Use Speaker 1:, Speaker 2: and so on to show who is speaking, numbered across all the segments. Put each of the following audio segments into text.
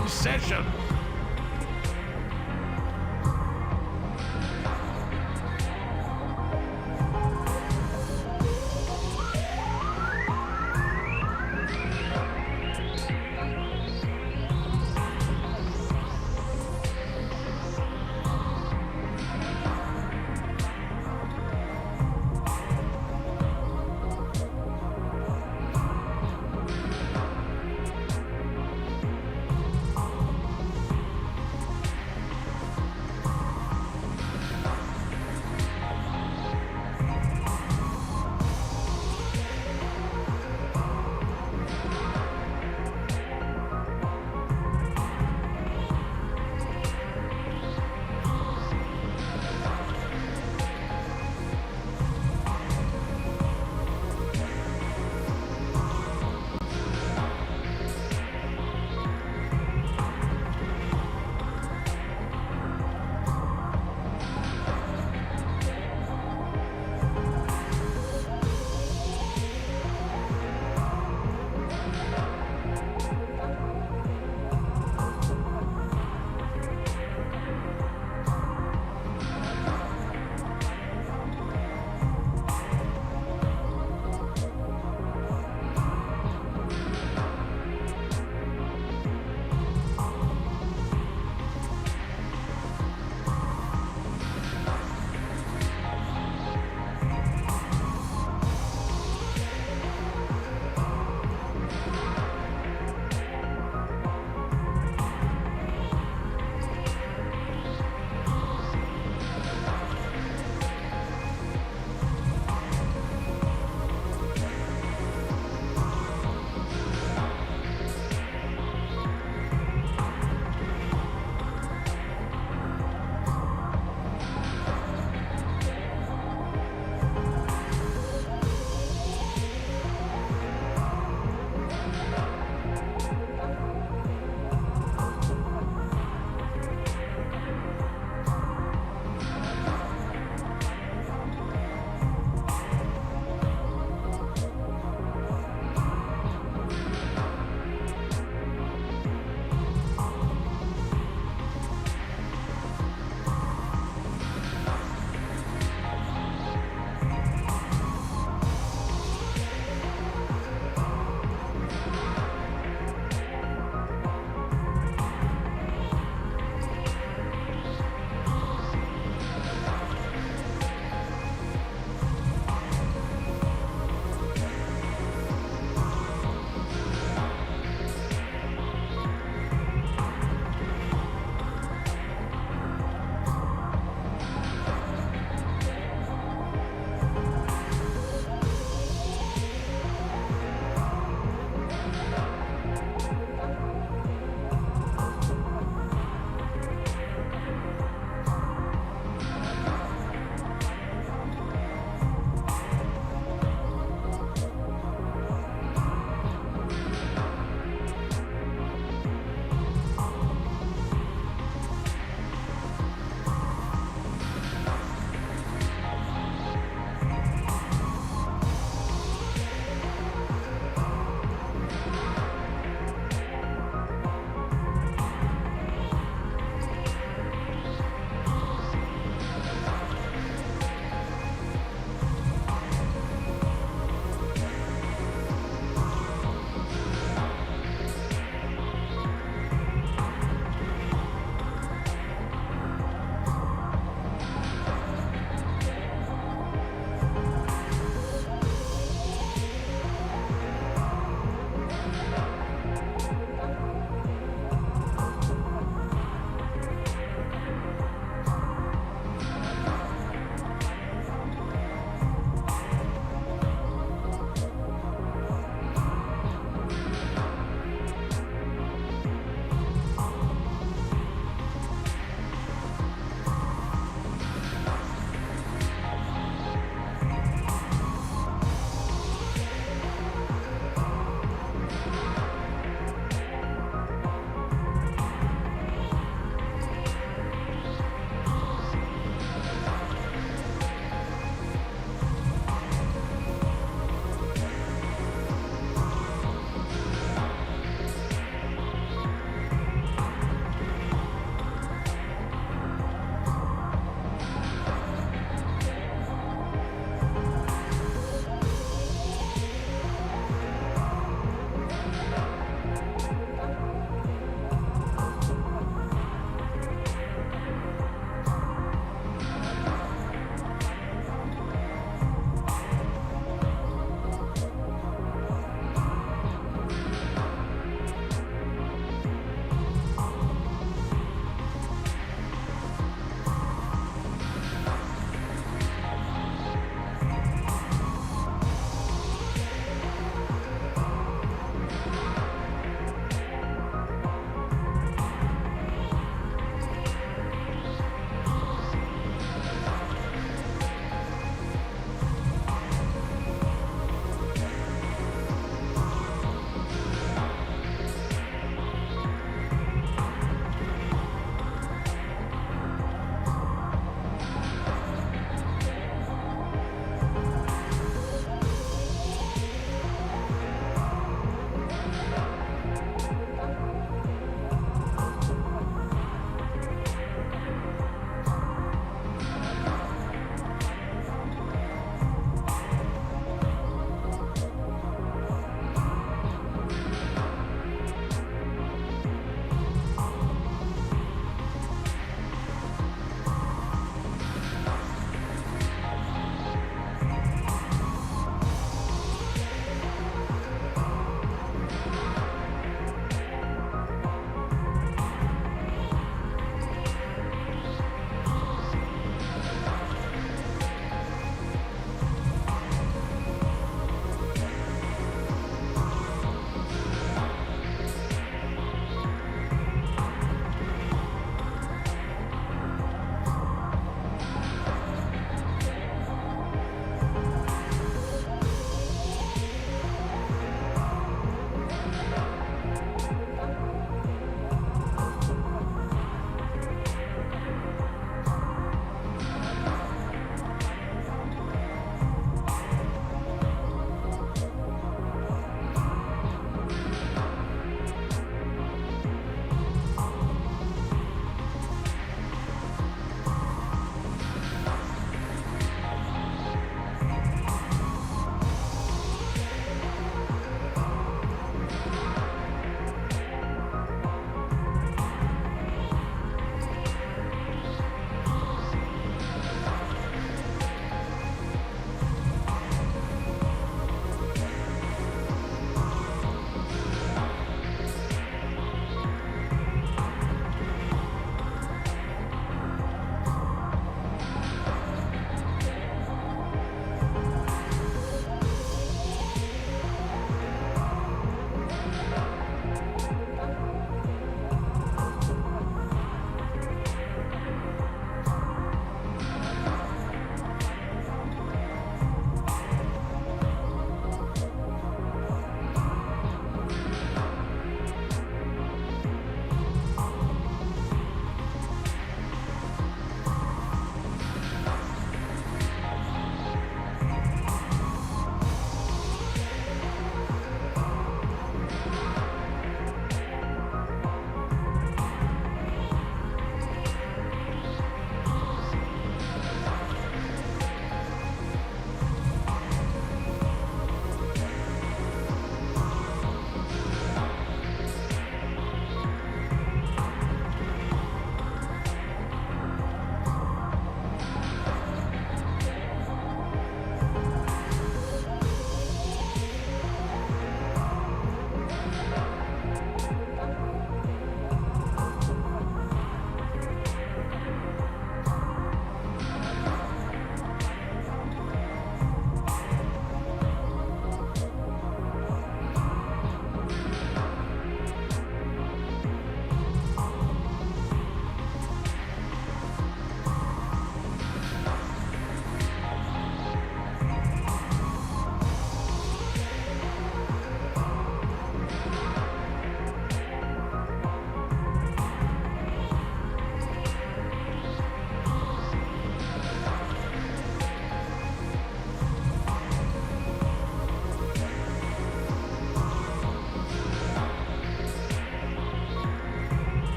Speaker 1: in session.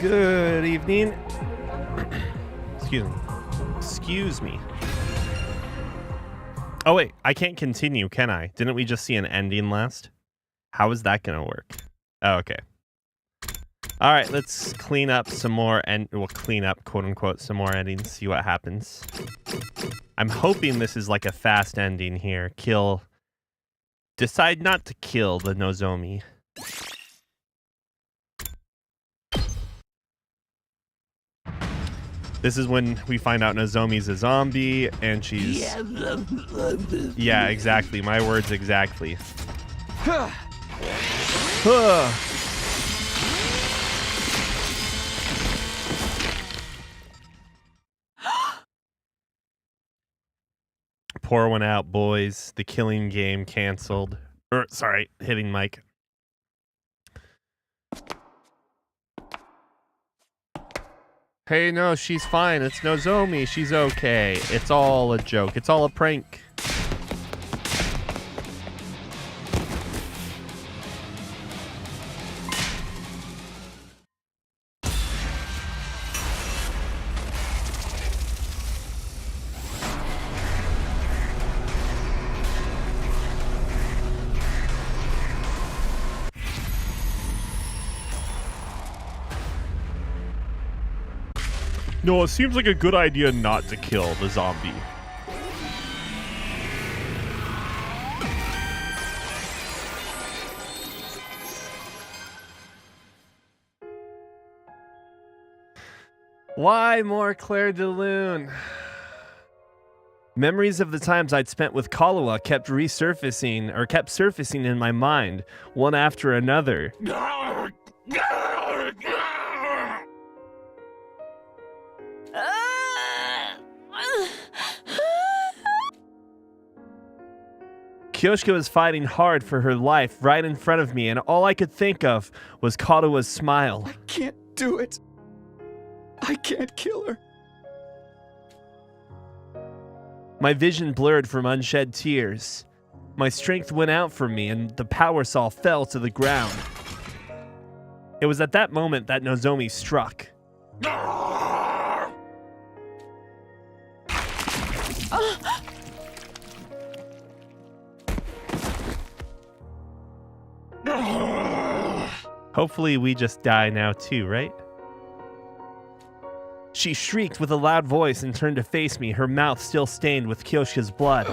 Speaker 1: Good evening. Excuse me. Oh, wait. I can't continue, can I? Didn't we just see an ending last? How is that going to work? Oh, okay. All right, let's clean up some more and we'll clean up, quote unquote, some more endings, see what happens. I'm hoping this is like a fast ending here. Decide not to kill the Nozomi. This is when we find out Nozomi's a zombie and she's... Yeah, exactly. My words exactly. Pour one out, boys. The killing game canceled. Sorry, hitting mic. Hey, no, she's fine. It's Nozomi. She's okay. It's all a joke. It's all a prank. No, it seems like a good idea not to kill the zombie. Why more Claire de Lune? Memories of the times I'd spent with Kaluwa kept surfacing in my mind, one after another. Kyoshka was fighting hard for her life right in front of me, and all I could think of was Kaluwa's smile.
Speaker 2: I can't do it. I can't kill her.
Speaker 1: My vision blurred from unshed tears. My strength went out from me, and the power saw fell to the ground. It was at that moment that Nozomi struck. Hopefully we just die now too, right? She shrieked with a loud voice and turned to face me, her mouth still stained with Kyoshka's blood.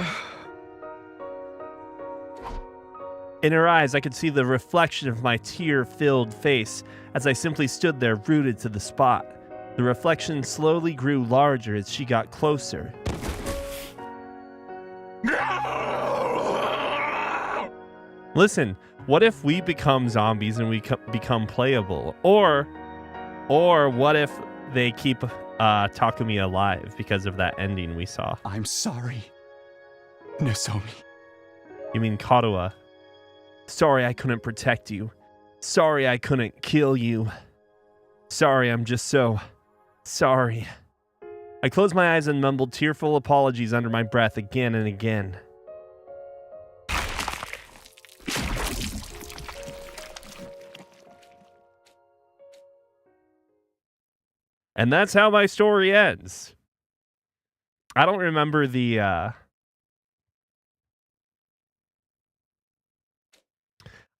Speaker 1: In her eyes, I could see the reflection of my tear-filled face as I simply stood there rooted to the spot. The reflection slowly grew larger as she got closer. Listen, what if we become zombies and we become playable? Or what if they keep Takumi alive because of that ending we saw?
Speaker 2: I'm sorry, Nozomi.
Speaker 1: You mean Karuwa? Sorry I couldn't protect you. Sorry I couldn't kill you. Sorry, I'm just so sorry. I closed my eyes and mumbled tearful apologies under my breath again and again. And that's how my story ends. I don't remember the... I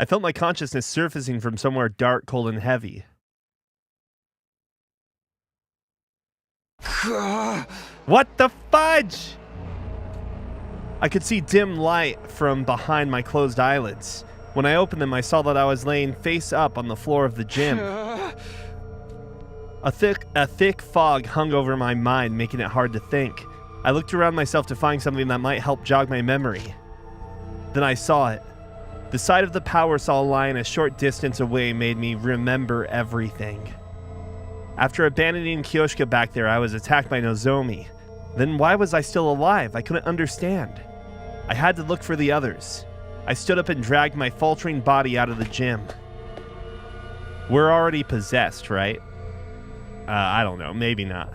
Speaker 1: felt my consciousness surfacing from somewhere dark, cold, and heavy. What the fudge? I could see dim light from behind my closed eyelids. When I opened them, I saw that I was laying face up on the floor of the gym. A thick fog hung over my mind, making it hard to think. I looked around myself to find something that might help jog my memory. Then I saw it. The sight of the power saw lying a short distance away made me remember everything. After abandoning Kyoshka back there, I was attacked by Nozomi. Then why was I still alive? I couldn't understand. I had to look for the others. I stood up and dragged my faltering body out of the gym. We're already possessed, right? I don't know, maybe not.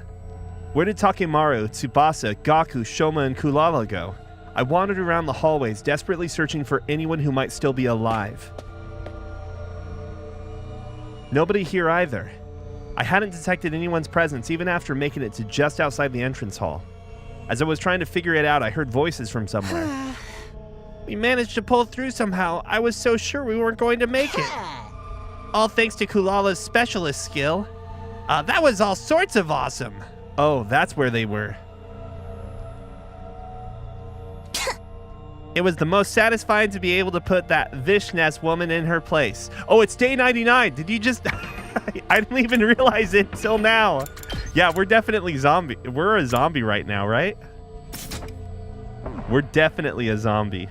Speaker 1: Where did Takemaru, Tsubasa, Gaku, Shoma, and Kulala go? I wandered around the hallways, desperately searching for anyone who might still be alive. Nobody here either. I hadn't detected anyone's presence even after making it to just outside the entrance hall. As I was trying to figure it out, I heard voices from somewhere. We managed to pull through somehow. I was so sure we weren't going to make it. All thanks to Kulala's specialist skill. That was all sorts of awesome. Oh, that's where they were. It was the most satisfying to be able to put that Vishnes woman in her place. Oh, it's day 99. Did you just... I didn't even realize it till now. Yeah, we're definitely zombie. We're a zombie right now, right? We're definitely a zombie.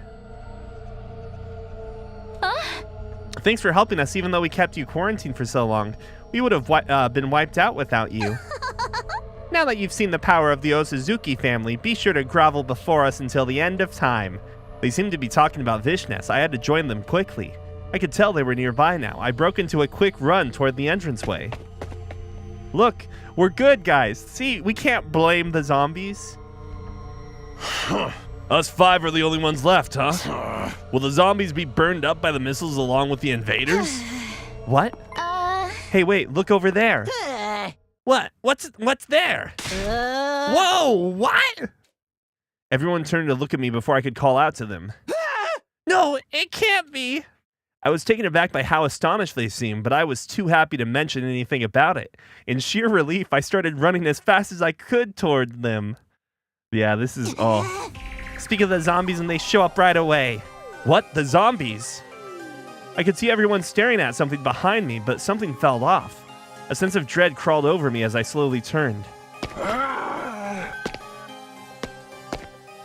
Speaker 1: Thanks for helping us, even though we kept you quarantined for so long. We would have been wiped out without you. Now that you've seen the power of the Osazuki family, be sure to grovel before us until the end of time. They seemed to be talking about Vishnes. I had to join them quickly. I could tell they were nearby now. I broke into a quick run toward the entranceway. Look, we're good, guys. See, we can't blame the zombies. Us 5 are the only ones left, huh? Will the zombies be burned up by the missiles along with the invaders? What? Hey, wait, look over there. What? What's there? Whoa, what? Everyone turned to look at me before I could call out to them. No, it can't be. I was taken aback by how astonished they seemed, but I was too happy to mention anything about it. In sheer relief, I started running as fast as I could toward them. Yeah, this is all. Speak of the zombies and they show up right away. What? The zombies? I could see everyone staring at something behind me, but something fell off. A sense of dread crawled over me as I slowly turned.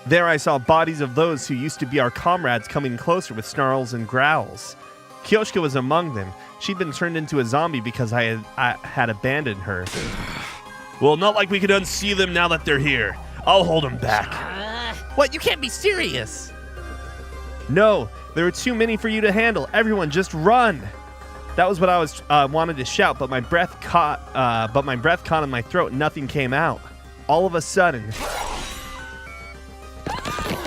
Speaker 1: There I saw bodies of those who used to be our comrades coming closer with snarls and growls. Kyoshka was among them. She'd been turned into a zombie because I had abandoned her. Well, not like we could unsee them now that they're here. I'll hold them back. What? You can't be serious. No, there are too many for you to handle. Everyone, just run. That was what I was wanted to shout, but my breath caught in my throat and nothing came out. All of a sudden,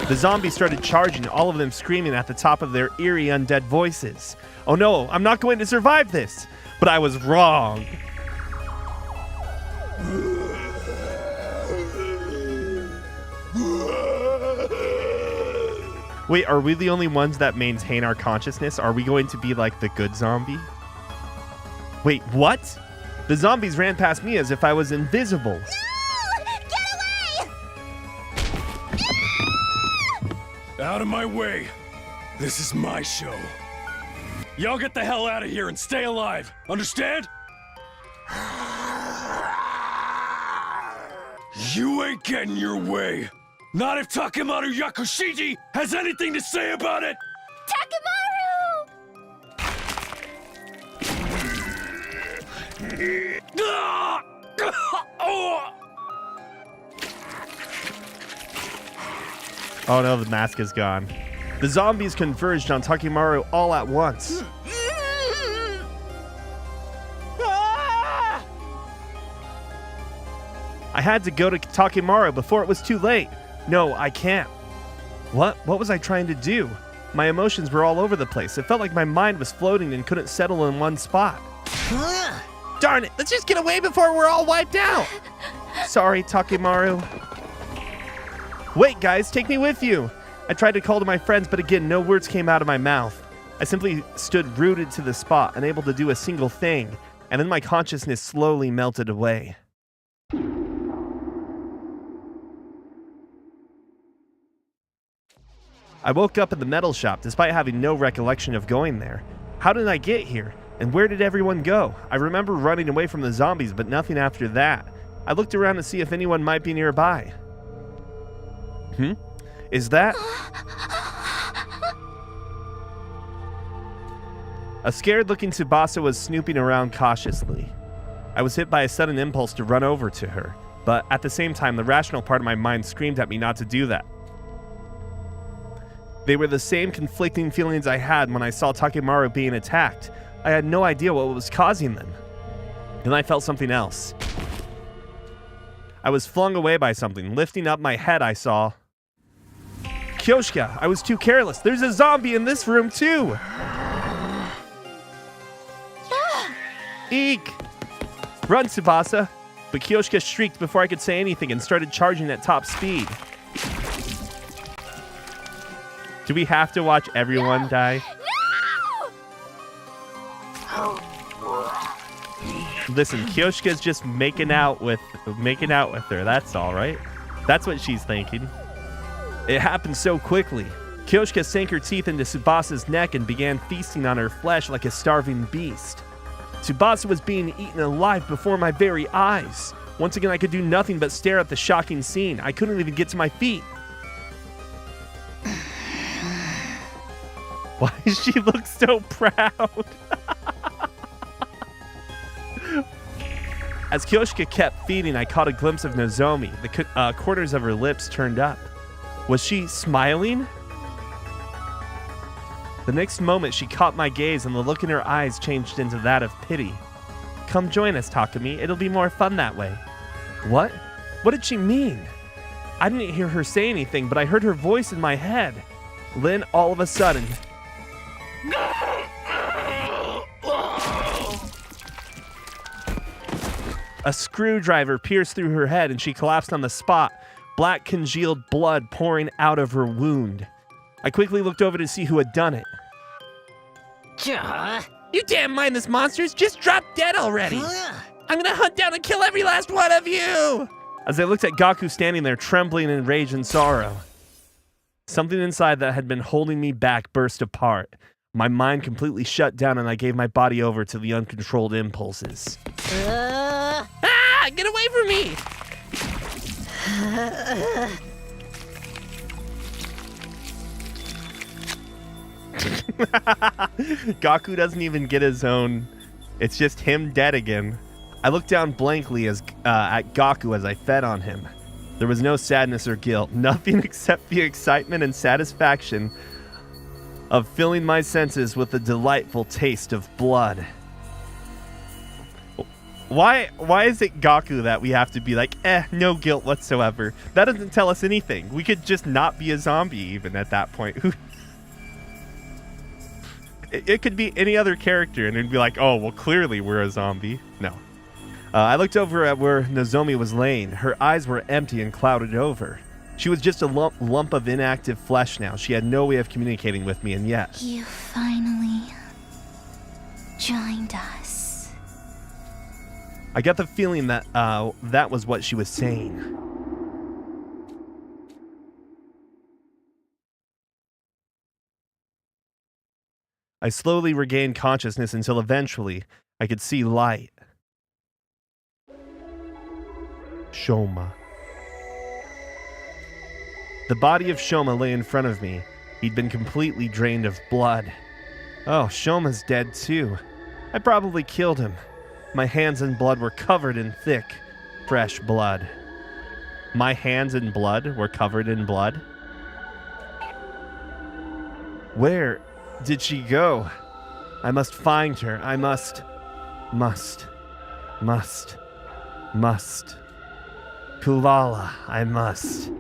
Speaker 1: the zombies started charging, all of them screaming at the top of their eerie undead voices. Oh no, I'm not going to survive this. But I was wrong. Wait, are we the only ones that maintain our consciousness? Are we going to be like the good zombie? Wait, what? The zombies ran past me as if I was invisible.
Speaker 3: No! Get away!
Speaker 2: Out of my way. This is my show. Y'all get the hell out of here and stay alive. Understand? You ain't getting your way. Not if Takemaru Yakushiji has anything to say about it.
Speaker 1: Oh no, the mask is gone. The zombies converged on Takemaru all at once. I had to go to Takemaru before it was too late. No, I can't. What was I trying to do? My emotions were all over the place. It felt like my mind was floating and couldn't settle in one spot. Darn it, let's just get away before we're all wiped out. Sorry, Takemaru. Wait, guys, take me with you. I tried to call to my friends, but again, no words came out of my mouth. I simply stood rooted to the spot, unable to do a single thing, and then my consciousness slowly melted away. I woke up at the metal shop despite having no recollection of going there. How did I get here? And where did everyone go? I remember running away from the zombies, but nothing after that. I looked around to see if anyone might be nearby. Is that? A scared-looking Tsubasa was snooping around cautiously. I was hit by a sudden impulse to run over to her, but at the same time, the rational part of my mind screamed at me not to do that. They were the same conflicting feelings I had when I saw Takemaru being attacked. I had no idea what was causing them. Then I felt something else. I was flung away by something. Lifting up my head, I saw... Kyoshka, I was too careless. There's a zombie in this room, too! Eek! Run, Tsubasa! But Kyoshika shrieked before I could say anything and started charging at top speed. Do we have to watch everyone die? Listen, Kyoshika's just making out with her. That's all right. That's what she's thinking. It happened so quickly. Kyoshika sank her teeth into Tsubasa's neck and began feasting on her flesh like a starving beast. Tsubasa was being eaten alive before my very eyes. Once again, I could do nothing but stare at the shocking scene. I couldn't even get to my feet. Why does she look so proud? As Kyoshika kept feeding, I caught a glimpse of Nozomi. The corners of her lips turned up. Was she smiling? The next moment, she caught my gaze and the look in her eyes changed into that of pity. Come join us, Takumi. It'll be more fun that way. What? What did she mean? I didn't hear her say anything, but I heard her voice in my head. Then, all of a sudden... A screwdriver pierced through her head and she collapsed on the spot, black congealed blood pouring out of her wound. I quickly looked over to see who had done it. You damn mindless monsters, just drop dead already. I'm gonna hunt down and kill every last one of you! As I looked at Gaku standing there, trembling in rage and sorrow. Something inside that had been holding me back burst apart. My mind completely shut down and I gave my body over to the uncontrolled impulses. Get away from me! Gaku doesn't even get his own. It's just him dead again. I looked down blankly at Gaku as I fed on him. There was no sadness or guilt, nothing except the excitement and satisfaction of filling my senses with the delightful taste of blood. Why is it Gaku that we have to be like, no guilt whatsoever? That doesn't tell us anything. We could just not be a zombie even at that point. It could be any other character and it'd be like, oh, well, clearly we're a zombie. No. I looked over at where Nozomi was laying. Her eyes were empty and clouded over. She was just a lump of inactive flesh now. She had no way of communicating with me, and yet...
Speaker 3: You finally joined us.
Speaker 1: I got the feeling that that was what she was saying. I slowly regained consciousness until eventually I could see light. Shoma. The body of Shoma lay in front of me. He'd been completely drained of blood. Oh, Shoma's dead too. I probably killed him. My hands and blood were covered in thick, fresh blood. My hands and blood were covered in blood? Where did she go? I must find her. I must. Kulala, I must.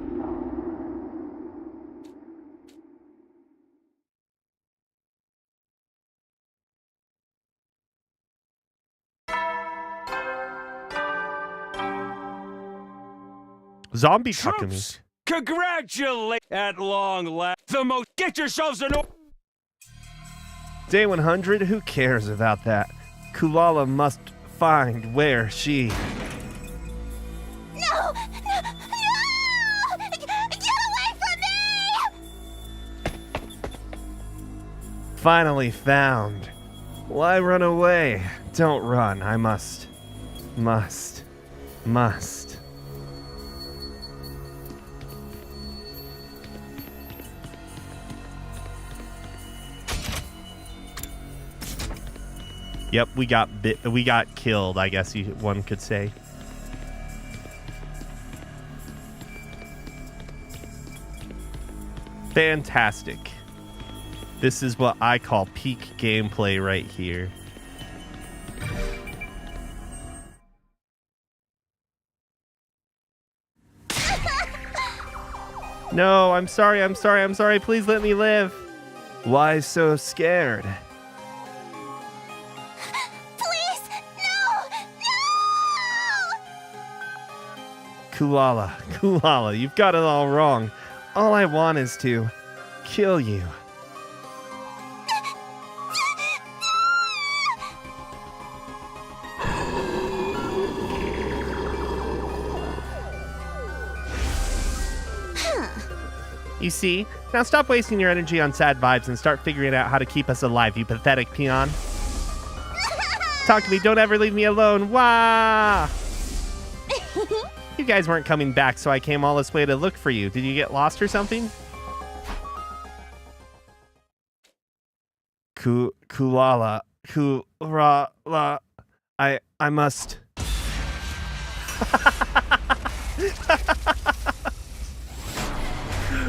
Speaker 1: Zombie Takumi.
Speaker 2: Congratulate at long last. The most. Get yourselves an.
Speaker 1: Day 100. Who cares about that? Kulala must find where she.
Speaker 3: No! Get away from me!
Speaker 1: Finally found. Why run away? Don't run. I must. Yep, we got killed, I guess one could say. Fantastic. This is what I call peak gameplay right here. No, I'm sorry. Please let me live. Why so scared?
Speaker 3: Please, no!
Speaker 1: Kulala, you've got it all wrong. All I want is to kill you. You see? Now stop wasting your energy on sad vibes and start figuring out how to keep us alive, you pathetic peon. Talk to me, don't ever leave me alone. Wah! You guys weren't coming back, so I came all this way to look for you. Did you get lost or something? Kulala. I must...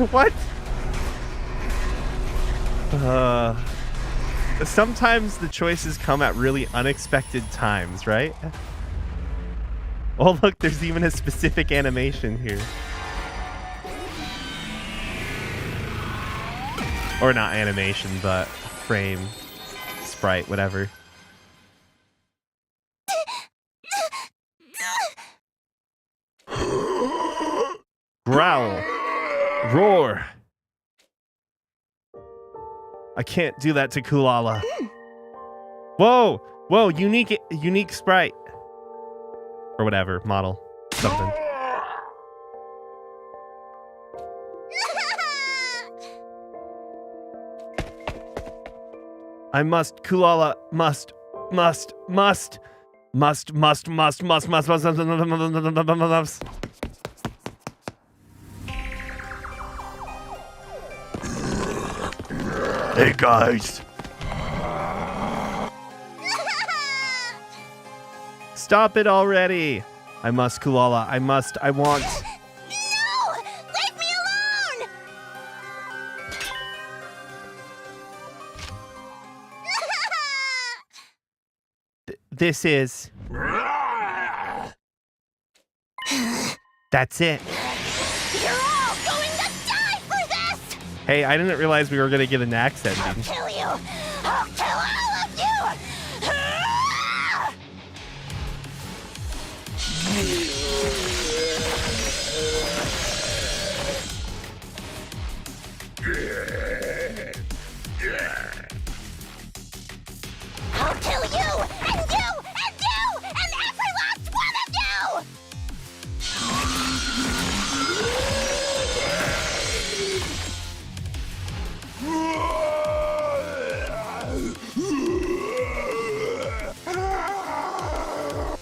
Speaker 1: What? Sometimes the choices come at really unexpected times, right? Oh, look, there's even a specific animation here. Or not animation, but frame, sprite, whatever. Growl. Roar. I can't do that to Kulala. Whoa, whoa, unique sprite. Or whatever, model, something. I must, Kulala, must. Hey guys. Stop it already. I must, Kulala. I want.
Speaker 3: No! Leave me alone!
Speaker 1: This is. That's it.
Speaker 3: You're all going to die for this!
Speaker 1: Hey, I didn't realize we were going to get an axe
Speaker 3: I'll
Speaker 1: ending.
Speaker 3: kill you! I'll kill all of you! I'll kill you! And you! And you! And every last one of you!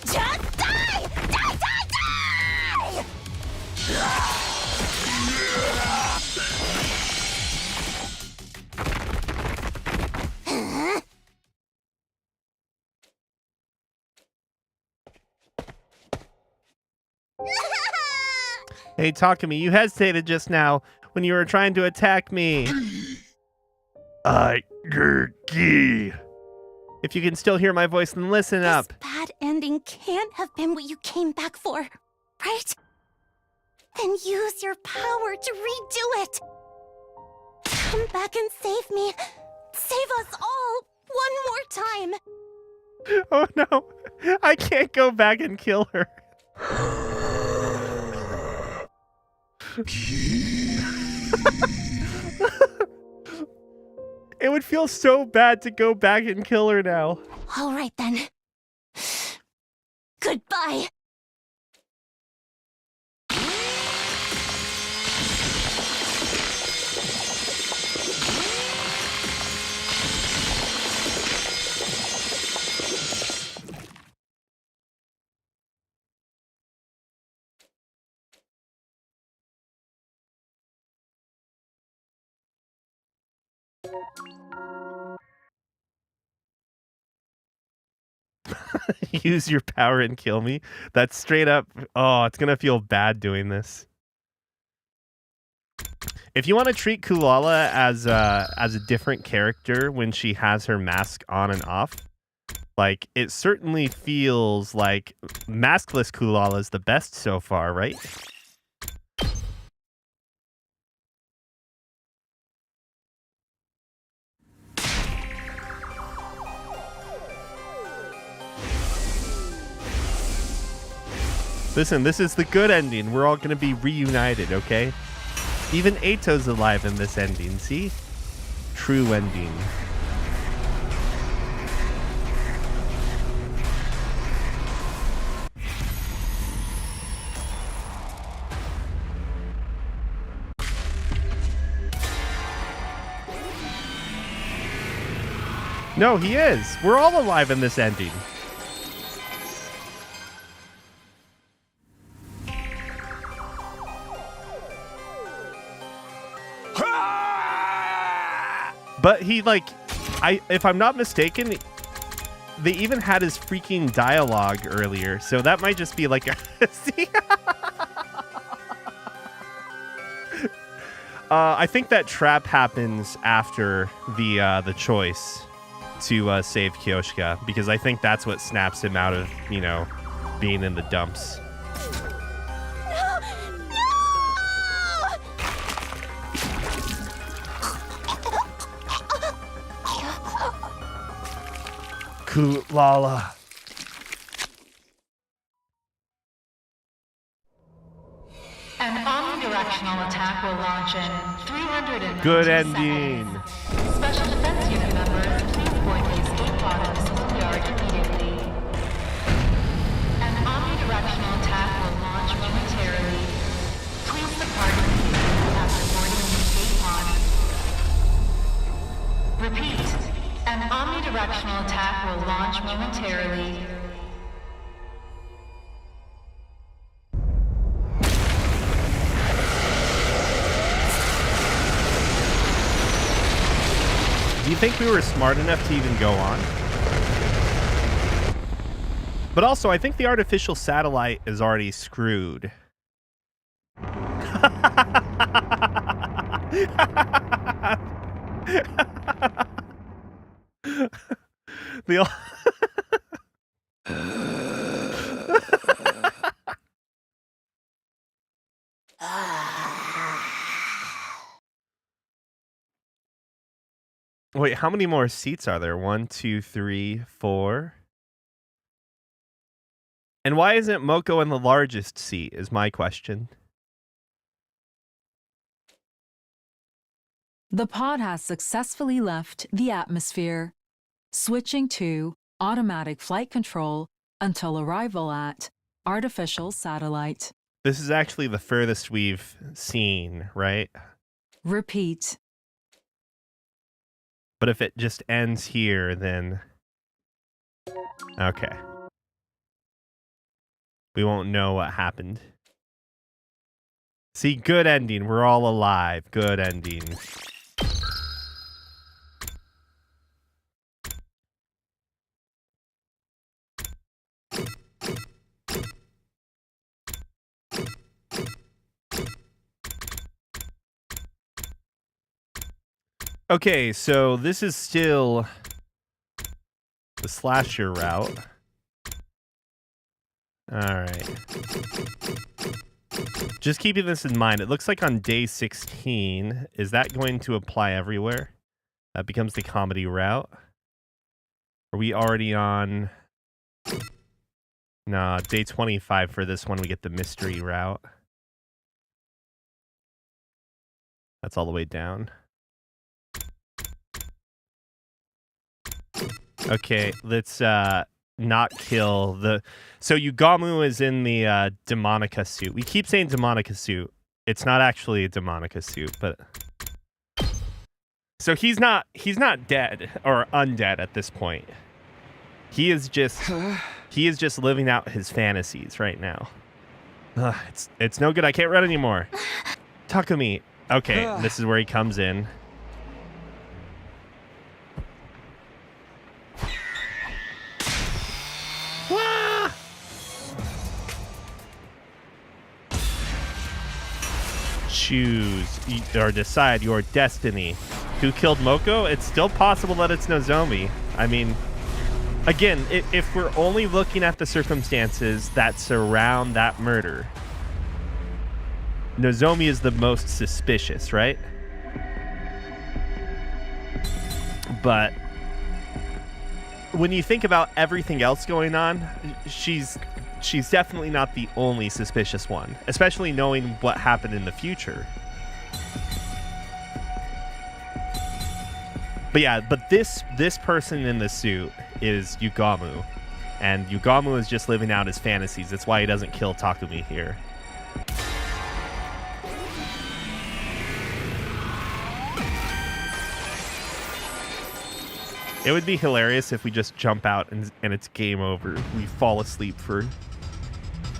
Speaker 3: Just die! Die, die, die!
Speaker 1: Hey, Takumi, you hesitated just now when you were trying to attack me. If you can still hear my voice, then listen up.
Speaker 3: This bad ending can't have been what you came back for, right? Then use your power to redo it. Come back and save me. Save us all one more time.
Speaker 1: Oh no, I can't go back and kill her. It would feel so bad to go back and kill her now.
Speaker 3: All right then. Goodbye.
Speaker 1: Use your power and kill me. That's straight up. Oh, it's gonna feel bad doing this. If you want to treat Kulala as a different character when she has her mask on and off, like it certainly feels like maskless Kulala is the best so far, right? Listen, this is the good ending. We're all going to be reunited, okay? Even Ato's alive in this ending, see? True ending. No, he is. We're all alive in this ending. But he, like, if I'm not mistaken, they even had his freaking dialogue earlier, so that might just be like a... See? I think that trap happens after the choice to save Kyoshika, because I think that's what snaps him out of, you know, being in the dumps. Lala.
Speaker 4: An omnidirectional attack will launch in 390
Speaker 1: Good ending.
Speaker 4: Seconds. Special Defense Unit members, please board the escape pod at the schoolyard immediately. An omnidirectional attack will launch momentarily. Please depart immediately after boarding the escape pod. Repeat. An omnidirectional attack will launch momentarily.
Speaker 1: Do you think we were smart enough to even go on? But also, I think the artificial satellite is already screwed. Wait, how many more seats are there? 1, 2, 3, 4. And why isn't Moko in the largest seat is my question.
Speaker 5: The pod has successfully left the atmosphere, switching to automatic flight control until arrival at artificial satellite.
Speaker 1: This is actually the furthest we've seen, right?
Speaker 5: Repeat.
Speaker 1: But if it just ends here, then... Okay. We won't know what happened. See, good ending. We're all alive. Good ending. Okay, so this is still the slasher route. Alright. Just keeping this in mind, it looks like on day 16, is that going to apply everywhere? That becomes the comedy route? Are we already on... Nah, day 25 for this one, we get the mystery route. That's all the way down. Okay, let's not kill the... So Yugamu is in the Demonica suit. We keep saying Demonica suit. It's not actually a Demonica suit, but... So he's not dead or undead at this point. He is just living out his fantasies right now. It's no good. I can't run anymore. Takumi. Okay, this is where he comes in. Choose or decide your destiny. Who killed Moko? It's still possible that it's Nozomi. I mean, again, if we're only looking at the circumstances that surround that murder, Nozomi is the most suspicious, right? But when you think about everything else going on, she's she's definitely not the only suspicious one, especially knowing what happened in the future. But yeah, but this person in the suit is Yugamu, and Yugamu is just living out his fantasies. That's why he doesn't kill Takumi here. It would be hilarious if we just jump out and it's game over. We fall asleep for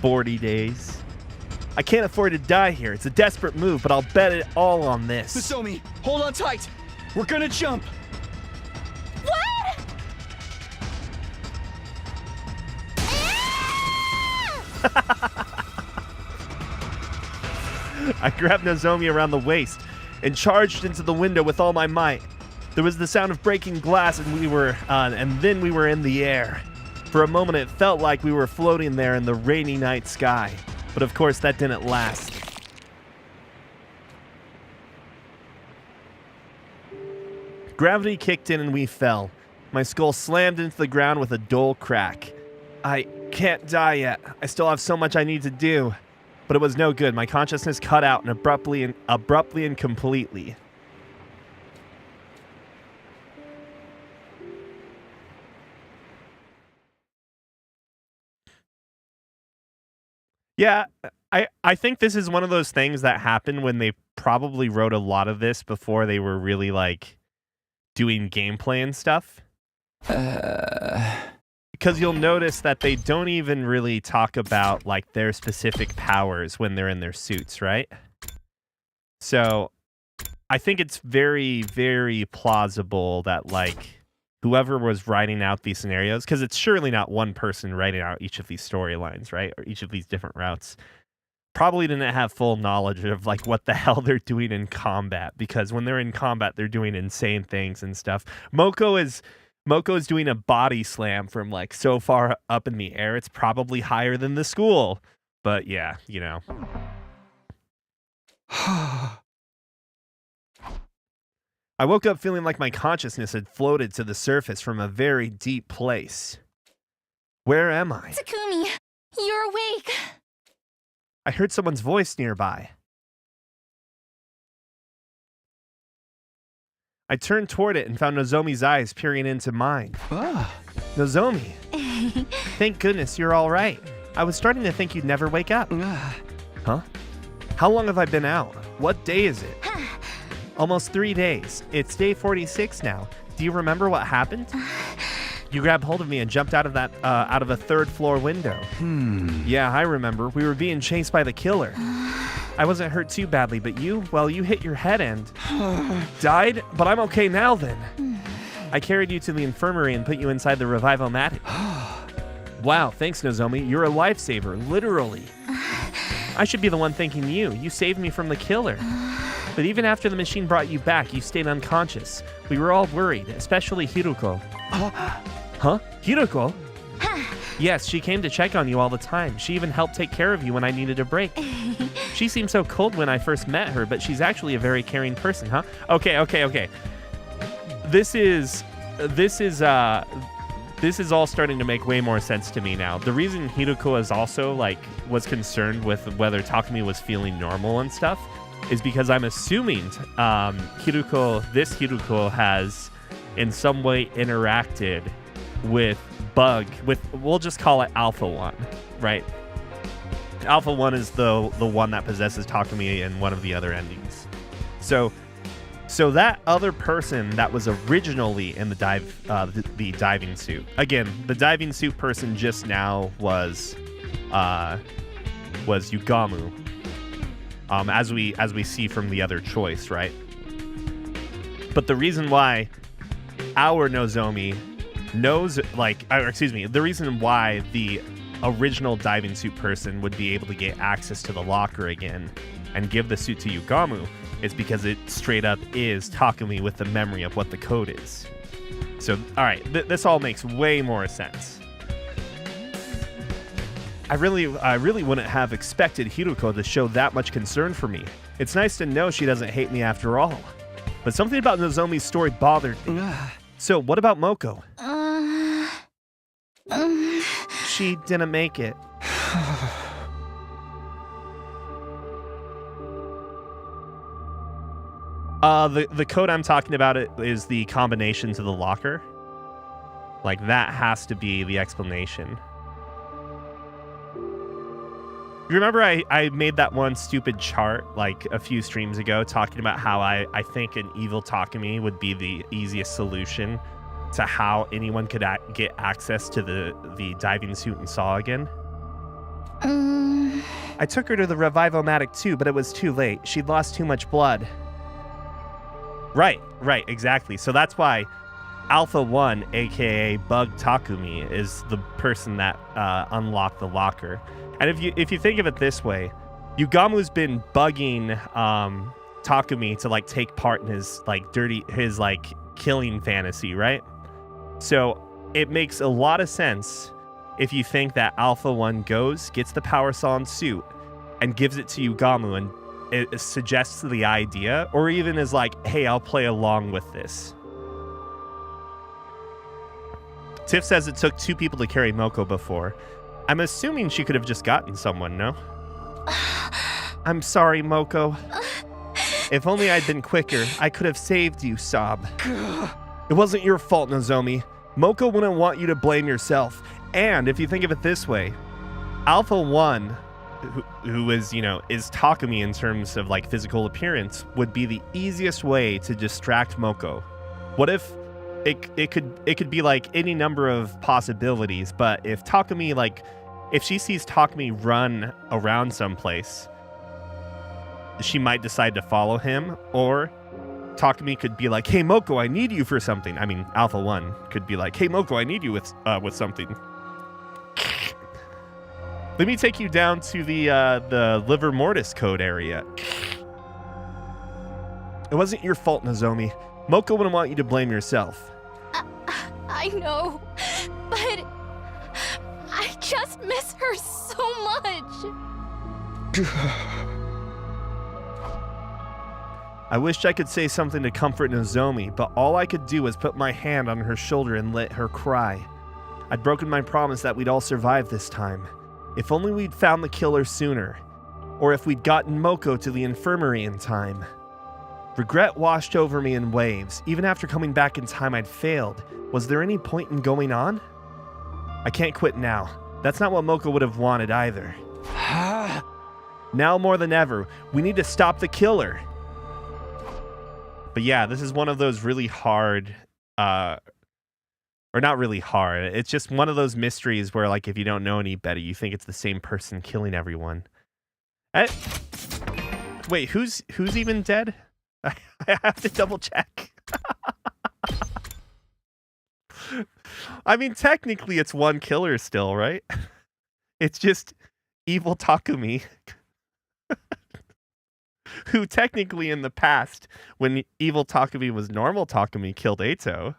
Speaker 1: 40 days. I can't afford to die here. It's a desperate move, but I'll bet it all on this.
Speaker 6: Nozomi, hold on tight. We're gonna jump.
Speaker 3: What?
Speaker 1: I grabbed Nozomi around the waist and charged into the window with all my might. There was the sound of breaking glass, and then we were in the air. For a moment, it felt like we were floating there in the rainy night sky. But of course, that didn't last. Gravity kicked in and we fell. My skull slammed into the ground with a dull crack. I can't die yet. I still have so much I need to do. But it was no good. My consciousness cut out and abruptly and completely. Yeah, I think this is one of those things that happened when they probably wrote a lot of this before they were really, like, doing gameplay and stuff. Because you'll notice that they don't even really talk about, like, their specific powers when they're in their suits, right? So, I think it's very, very plausible that, like, whoever was writing out these scenarios, because it's surely not one person writing out each of these storylines, right? Or each of these different routes. Probably didn't have full knowledge of like what the hell they're doing in combat, because when they're in combat, they're doing insane things and stuff. Moko is doing a body slam from like so far up in the air. It's probably higher than the school. But yeah, you know. I woke up feeling like my consciousness had floated to the surface from a very deep place. Where am I?
Speaker 3: Takumi, you're awake.
Speaker 1: I heard someone's voice nearby. I turned toward it and found Nozomi's eyes peering into mine. Nozomi, thank goodness you're all right. I was starting to think you'd never wake up. Huh? How long have I been out? What day is it? Almost 3 days. It's day 46 now. Do you remember what happened? You grabbed hold of me and jumped out of a third floor window. Yeah, I remember. We were being chased by the killer. I wasn't hurt too badly, but you hit your head and died? But I'm okay now then. I carried you to the infirmary and put you inside the revivomatic. Wow, thanks Nozomi. You're a lifesaver, literally. I should be the one thanking you. You saved me from the killer. But even after the machine brought you back, you stayed unconscious. We were all worried, especially Hiruko. Huh? Hiruko? Yes, she came to check on you all the time. She even helped take care of you when I needed a break. She seemed so cold when I first met her, but she's actually a very caring person, huh? Okay. This is all starting to make way more sense to me now. The reason Hiruko is also was concerned with whether Takumi was feeling normal and stuff is because I'm assuming Hiruko has in some way interacted with we'll just call it Alpha 1, right? Alpha 1 is the one that possesses Takumi in one of the other endings. So that other person that was originally in the diving suit. Again, the diving suit person just now was Yugamu. As we see from the other choice, right? But the reason why our Nozomi knows, the reason why the original diving suit person would be able to get access to the locker again and give the suit to Yugamu is because it straight up is Takumi with the memory of what the code is. So, all right, this all makes way more sense. I really wouldn't have expected Hiruko to show that much concern for me. It's nice to know she doesn't hate me after all. But something about Nozomi's story bothered me. So, what about Moko? She didn't make it. The code I'm talking about is the combination to the locker. Like, that has to be the explanation. You remember I made that one stupid chart like a few streams ago talking about how I think an evil Takumi would be the easiest solution to how anyone could get access to the diving suit and saw again? I took her to the Revivomatic too, but it was too late. She'd lost too much blood. Right, exactly. So that's why Alpha 1, aka Bug Takumi, is the person that unlocked the locker. And if you think of it this way, Yugamu's been bugging Takumi to like take part in his like killing fantasy, right? So it makes a lot of sense if you think that Alpha 1 goes, gets the Power Saw and suit, and gives it to Yugamu, and it suggests the idea, or even is like, hey, I'll play along with this. Tiff says it took 2 people to carry Moko before. I'm assuming she could have just gotten someone, no? I'm sorry, Moko. If only I'd been quicker, I could have saved you, Sob. It wasn't your fault, Nozomi. Moko wouldn't want you to blame yourself. And if you think of it this way, Alpha 1, who is, is Takumi in terms of like physical appearance, would be the easiest way to distract Moko. What if it could be like any number of possibilities, but if Takumi, like, if she sees Takumi run around someplace, she might decide to follow him, or Takumi could be like, hey, Moko, I need you for something. I mean, Alpha 1 could be like, hey, Moko, I need you with something. Let me take you down to the Liver Mortis code area. It wasn't your fault, Nozomi. Moko wouldn't want you to blame yourself.
Speaker 3: I know, but I just miss her so much.
Speaker 1: I wished I could say something to comfort Nozomi, but all I could do was put my hand on her shoulder and let her cry. I'd broken my promise that we'd all survive this time. If only we'd found the killer sooner, or if we'd gotten Moko to the infirmary in time. Regret washed over me in waves. Even after coming back in time, I'd failed. Was there any point in going on? I can't quit now. That's not what Moko would have wanted either. Now more than ever, we need to stop the killer. But yeah, this is one of those really hard, or not really hard. It's just one of those mysteries where, like, if you don't know any better, you think it's the same person killing everyone. Wait, who's even dead? I have to double check. I mean, technically it's one killer still, right? It's just evil Takumi. Who technically in the past, when evil Takumi was normal Takumi, killed Eito.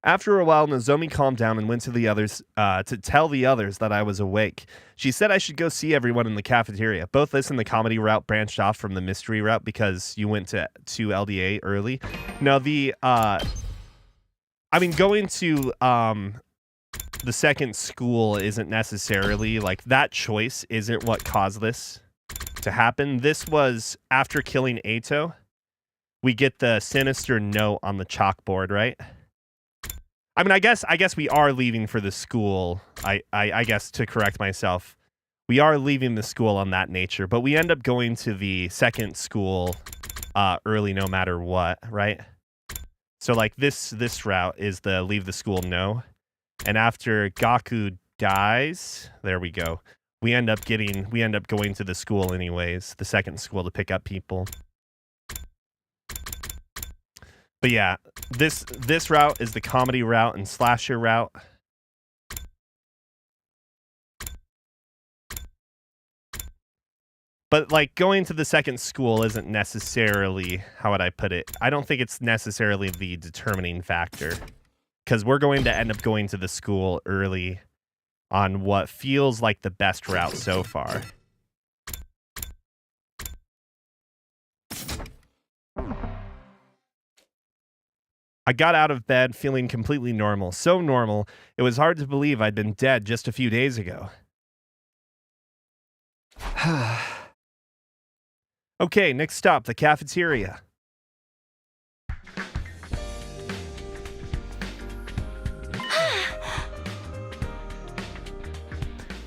Speaker 1: After a while, Nozomi calmed down and went to the others to tell the others that I was awake. She said I should go see everyone in the cafeteria. Both this and the comedy route branched off from the mystery route because you went to LDA early. No, I mean, going to the second school isn't necessarily, like, that choice isn't what caused this to happen. This was after killing Eito. We get the sinister note on the chalkboard, right? I mean, I guess we are leaving for the school. I guess, to correct myself, we are leaving the school on that nature, but we end up going to the second school early no matter what, right? So like this route is the leave the school no. And after Gaku dies, there we go. We end up going to the school anyways, the second school, to pick up people. But yeah, this route is the comedy route and slasher route. But like going to the second school isn't necessarily, how would I put it? I don't think it's necessarily the determining factor. Because we're going to end up going to the school early on what feels like the best route so far. I got out of bed feeling completely normal. So normal, it was hard to believe I'd been dead just a few days ago. Okay, next stop, the cafeteria.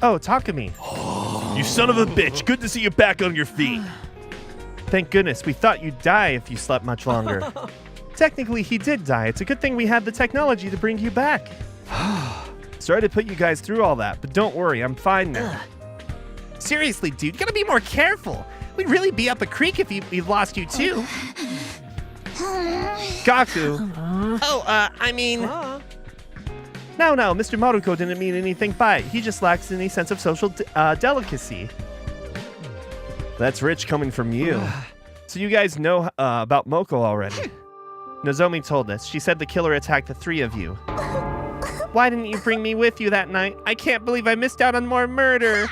Speaker 1: Oh, Takumi. You son of a bitch. Good to see you back on your feet. Thank goodness. We thought you'd die if you slept much longer. Technically, he did die. It's a good thing we had the technology to bring you back. Sorry to put you guys through all that, but don't worry. I'm fine now. Seriously, dude. You gotta be more careful. We'd really be up a creek if we've lost you, too. Gaku. No, Mr. Maruko didn't mean anything by it. He just lacks any sense of social delicacy. That's rich coming from you. So you guys know about Moko already. Nozomi told us. She said the killer attacked the three of you. Why didn't you bring me with you that night? I can't believe I missed out on more murder.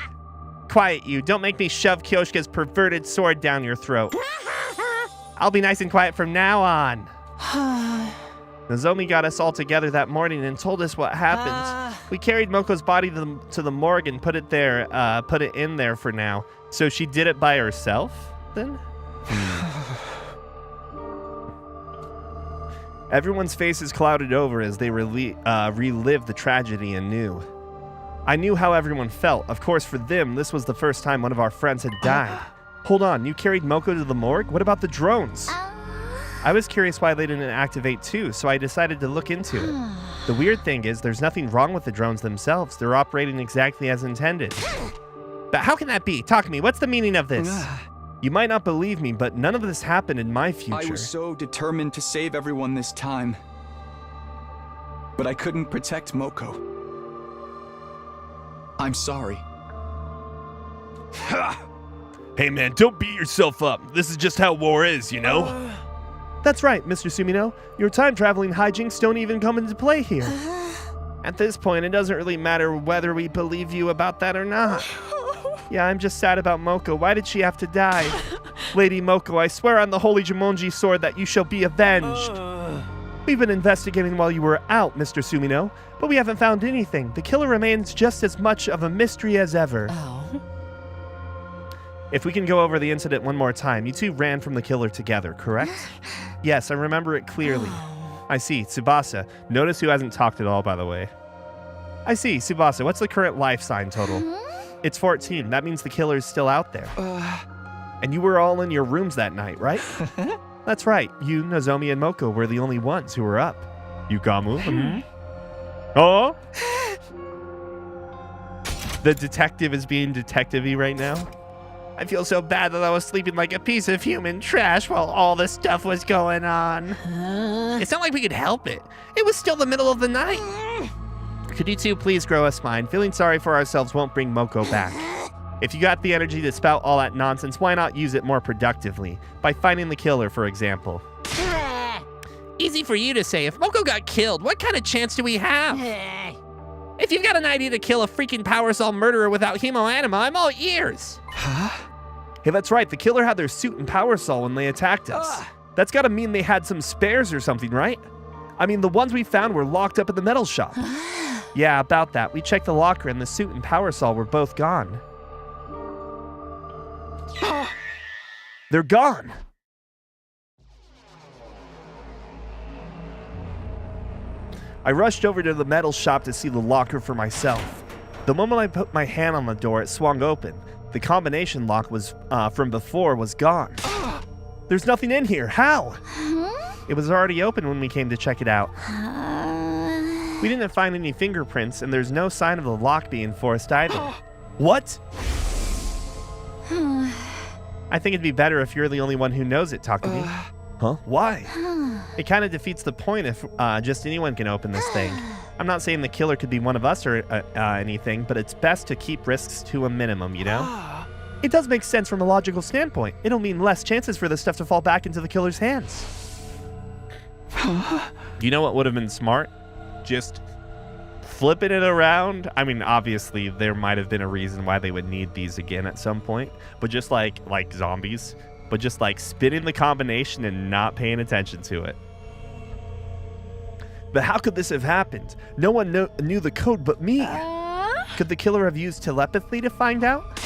Speaker 1: Quiet you. Don't make me shove Kyoshika's perverted sword down your throat. I'll be nice and quiet from now on. Nozomi got us all together that morning and told us what happened. We carried Moko's body to the morgue and put it in there for now. So she did it by herself, then? Everyone's faces clouded over as they relived the tragedy anew. I knew how everyone felt. Of course, for them, this was the first time one of our friends had died. Hold on, you carried Moko to the morgue? What about the drones? I was curious why they didn't activate too, so I decided to look into it. The weird thing is, there's nothing wrong with the drones themselves. They're operating exactly as intended. But how can that be? Talk to me, what's the meaning of this? You might not believe me, but none of this happened in my future.
Speaker 6: I was so determined to save everyone this time. But I couldn't protect Moko. I'm sorry.
Speaker 1: Hey man, don't beat yourself up. This is just how war is, you know? That's right, Mr. Sumino. Your time-traveling hijinks don't even come into play here. At this point, it doesn't really matter whether we believe you about that or not. Yeah, I'm just sad about Moko. Why did she have to die? Lady Moko, I swear on the holy Jumonji sword that you shall be avenged. We've been investigating while you were out, Mr. Sumino, but we haven't found anything. The killer remains just as much of a mystery as ever. If we can go over the incident one more time, you two ran from the killer together, correct? Yes, I remember it clearly. I see, Tsubasa. Notice who hasn't talked at all, by the way. I see, Tsubasa, what's the current life sign total? It's 14. That means the killer's still out there. And you were all in your rooms that night, right? That's right. You, Nozomi, and Moko were the only ones who were up. Yugamu? Oh? The detective is being detective-y right now. I feel so bad that I was sleeping like a piece of human trash while all this stuff was going on. It's not like we could help it. It was still the middle of the night. Could you two please grow a spine? Feeling sorry for ourselves won't bring Moko back. If you got the energy to spout all that nonsense, why not use it more productively? By finding the killer, for example. Easy for you to say. If Moko got killed, what kind of chance do we have? If you've got an idea to kill a freaking Power Cell murderer without hemoanima, I'm all ears. Huh? Hey, that's right. The killer had their suit and Power Cell when they attacked us. That's gotta mean they had some spares or something, right? I mean, the ones we found were locked up at the metal shop. Yeah, about that. We checked the locker and the suit and Power Cell were both gone. They're gone. I rushed over to the metal shop to see the locker for myself. The moment I put my hand on the door, it swung open. The combination lock was from before was gone. There's nothing in here. How? It was already open when we came to check it out. We didn't find any fingerprints, and there's no sign of the lock being forced either. What? I think it'd be better if you're the only one who knows it, Takumi. Huh? Why? It kind of defeats the point if just anyone can open this thing. I'm not saying the killer could be one of us or anything, but it's best to keep risks to a minimum, you know? It does make sense from a logical standpoint. It'll mean less chances for this stuff to fall back into the killer's hands. You know what would have been smart? Just flipping it around. I mean, obviously, there might have been a reason why they would need these again at some point, but just like zombies, but just like spinning the combination and not paying attention to it. But how could this have happened? No one knew the code but me. Could the killer have used telepathy to find out?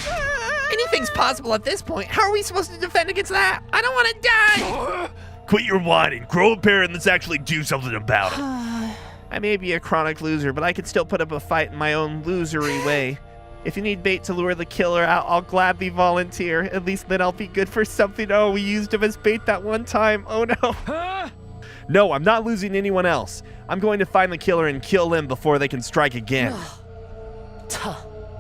Speaker 7: Anything's possible at this point. How are we supposed to defend against that? I don't want to die!
Speaker 1: Quit your whining. Grow a pair and let's actually do something about it. I may be a chronic loser, but I can still put up a fight in my own losery way. If you need bait to lure the killer out, I'll gladly volunteer. At least then I'll be good for something. Oh, we used him as bait that one time. Oh no. No, I'm not losing anyone else. I'm going to find the killer and kill them before they can strike again.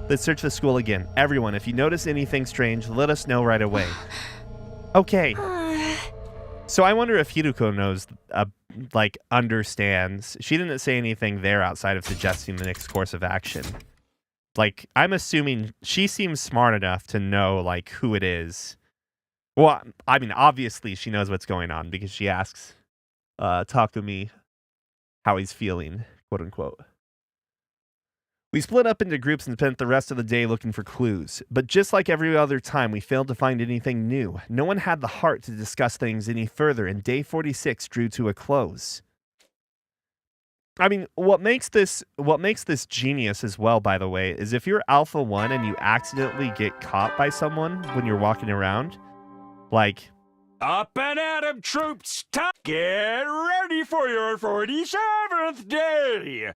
Speaker 1: Let's search the school again. Everyone, if you notice anything strange, let us know right away. Okay. So I wonder if Hiruko knows, understands. She didn't say anything there outside of suggesting the next course of action. Like, I'm assuming she seems smart enough to know, like, who it is. Well, I mean, obviously she knows what's going on because she asks, talk to me, how he's feeling, quote unquote. We split up into groups and spent the rest of the day looking for clues. But just like every other time, we failed to find anything new. No one had the heart to discuss things any further, and day 46 drew to a close. I mean, what makes this genius as well, by the way, is if you're Alpha 1 and you accidentally get caught by someone when you're walking around, like...
Speaker 2: Up and at 'em, troops! Get ready for your 47th day!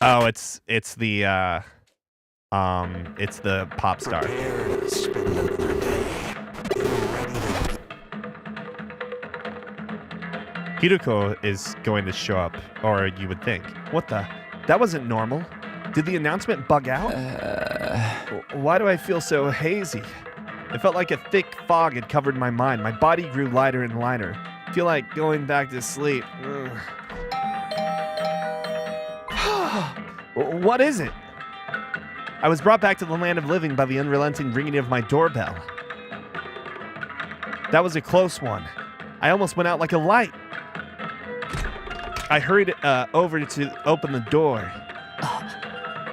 Speaker 1: Oh, it's the pop star. Hiruko is going to show up, or you would think. What the? That wasn't normal. Did the announcement bug out? Why do I feel so hazy? It felt like a thick fog had covered my mind. My body grew lighter and lighter. I feel like going back to sleep. What is it? I was brought back to the land of living by the unrelenting ringing of my doorbell. That was a close one. I almost went out like a light. I hurried over to open the door.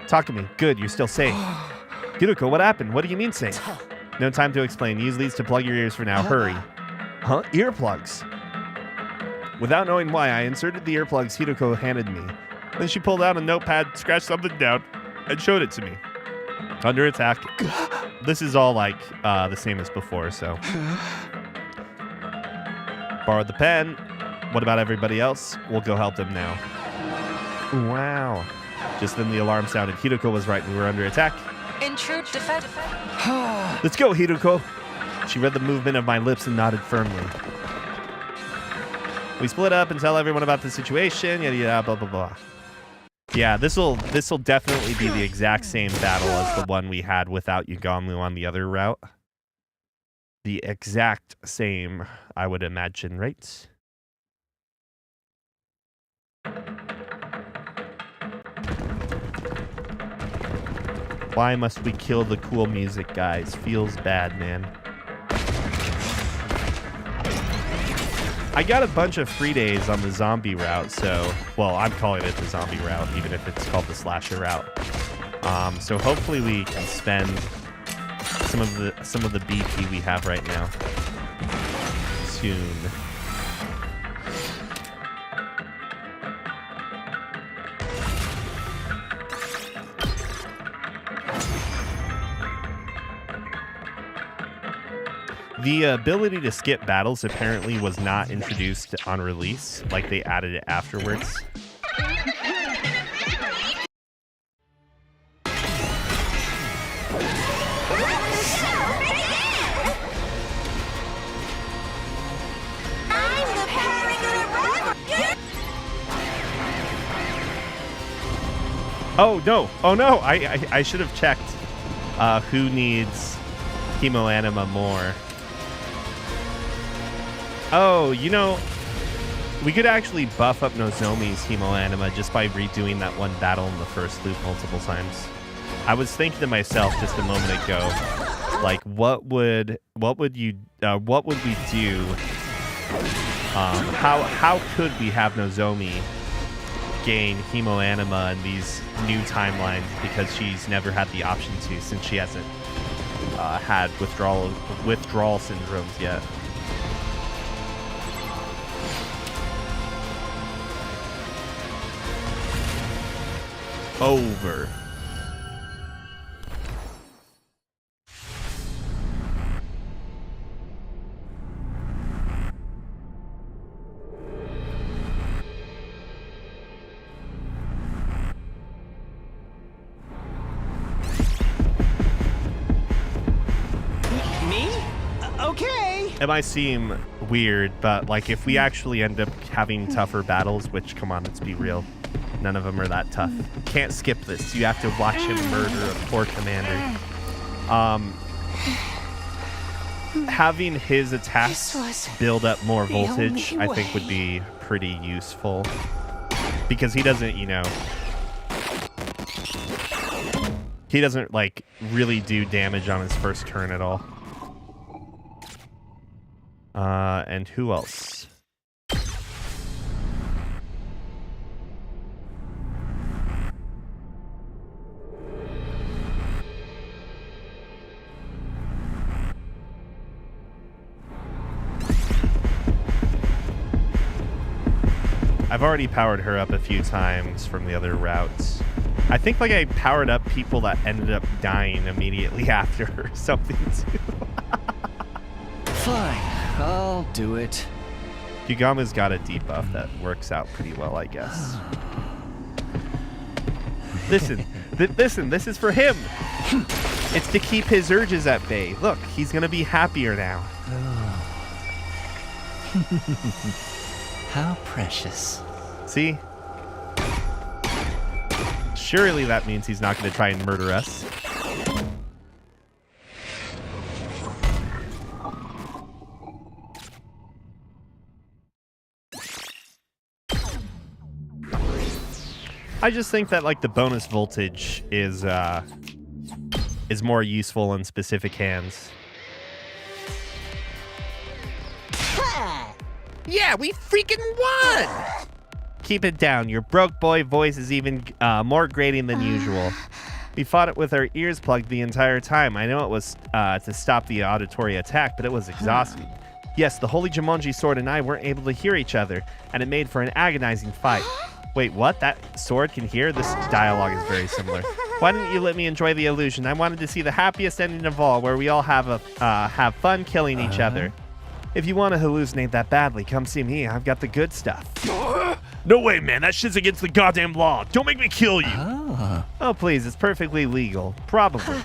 Speaker 1: Talk to me. Good, you're still safe. Hiruko, what happened? What do you mean safe? No time to explain. Use these to plug your ears for now. Hurry. Huh? Earplugs. Without knowing why, I inserted the earplugs Hiruko handed me. Then she pulled out a notepad, scratched something down, and showed it to me. Under attack. This is all like the same as before, so. Borrowed the pen. What about everybody else? We'll go help them now. Wow. Just then the alarm sounded. Hiruko was right, and we were under attack.
Speaker 4: Intrude defense.
Speaker 1: Let's go, Hiruko. She read the movement of my lips and nodded firmly. We split up and tell everyone about the situation, yada yada, blah blah blah. Yeah, this'll definitely be the exact same battle as the one we had without Yugamu on the other route. The exact same, I would imagine, right? Why must we kill the cool music guys? Feels bad, man. I got a bunch of free days on the zombie route, so... Well, I'm calling it the zombie route, even if it's called the slasher route. So hopefully we can spend some of the BP we have right now soon. The ability to skip battles apparently was not introduced on release, like they added it afterwards. Oh no! Oh no! I should have checked who needs hemoanima more. Oh, you know, we could actually buff up Nozomi's hemoanima just by redoing that one battle in the first loop multiple times. I was thinking to myself just a moment ago, like, what would we do? How could we have Nozomi gain hemoanima in these new timelines, because she's never had the option to, since she hasn't had withdrawal syndromes yet. over.
Speaker 8: Me? Okay.
Speaker 1: It might seem weird, but like if we actually end up having tougher battles, which, come on, let's be real, none of them are that tough. Can't skip this. You have to watch him murder a poor commander. Having his attacks build up more voltage, I think, would be pretty useful. Because he doesn't, you know, he doesn't, like, really do damage on his first turn at all. And who else? I've already powered her up a few times from the other routes. I think like I powered up people that ended up dying immediately after or something too.
Speaker 8: Fine, I'll do it.
Speaker 1: Kigama's got a debuff that works out pretty well, I guess. Listen, listen, this is for him. It's to keep his urges at bay. Look, he's gonna be happier now.
Speaker 8: How precious.
Speaker 1: See? Surely that means he's not gonna try and murder us. I just think that like the bonus voltage is more useful in specific hands.
Speaker 7: Yeah, we freaking won!
Speaker 1: Keep it down. Your broke boy voice is even more grating than usual. We fought it with our ears plugged the entire time. I know it was to stop the auditory attack, but it was exhausting. Yes, the Holy Jumonji sword and I weren't able to hear each other, and it made for an agonizing fight. Wait, what? That sword can hear? This dialogue is very similar. Why didn't you let me enjoy the illusion? I wanted to see the happiest ending of all, where we all have fun killing each other. If you want to hallucinate that badly, come see me. I've got the good stuff. No way, man. That shit's against the goddamn law. Don't make me kill you. Oh, please. It's perfectly legal. Probably.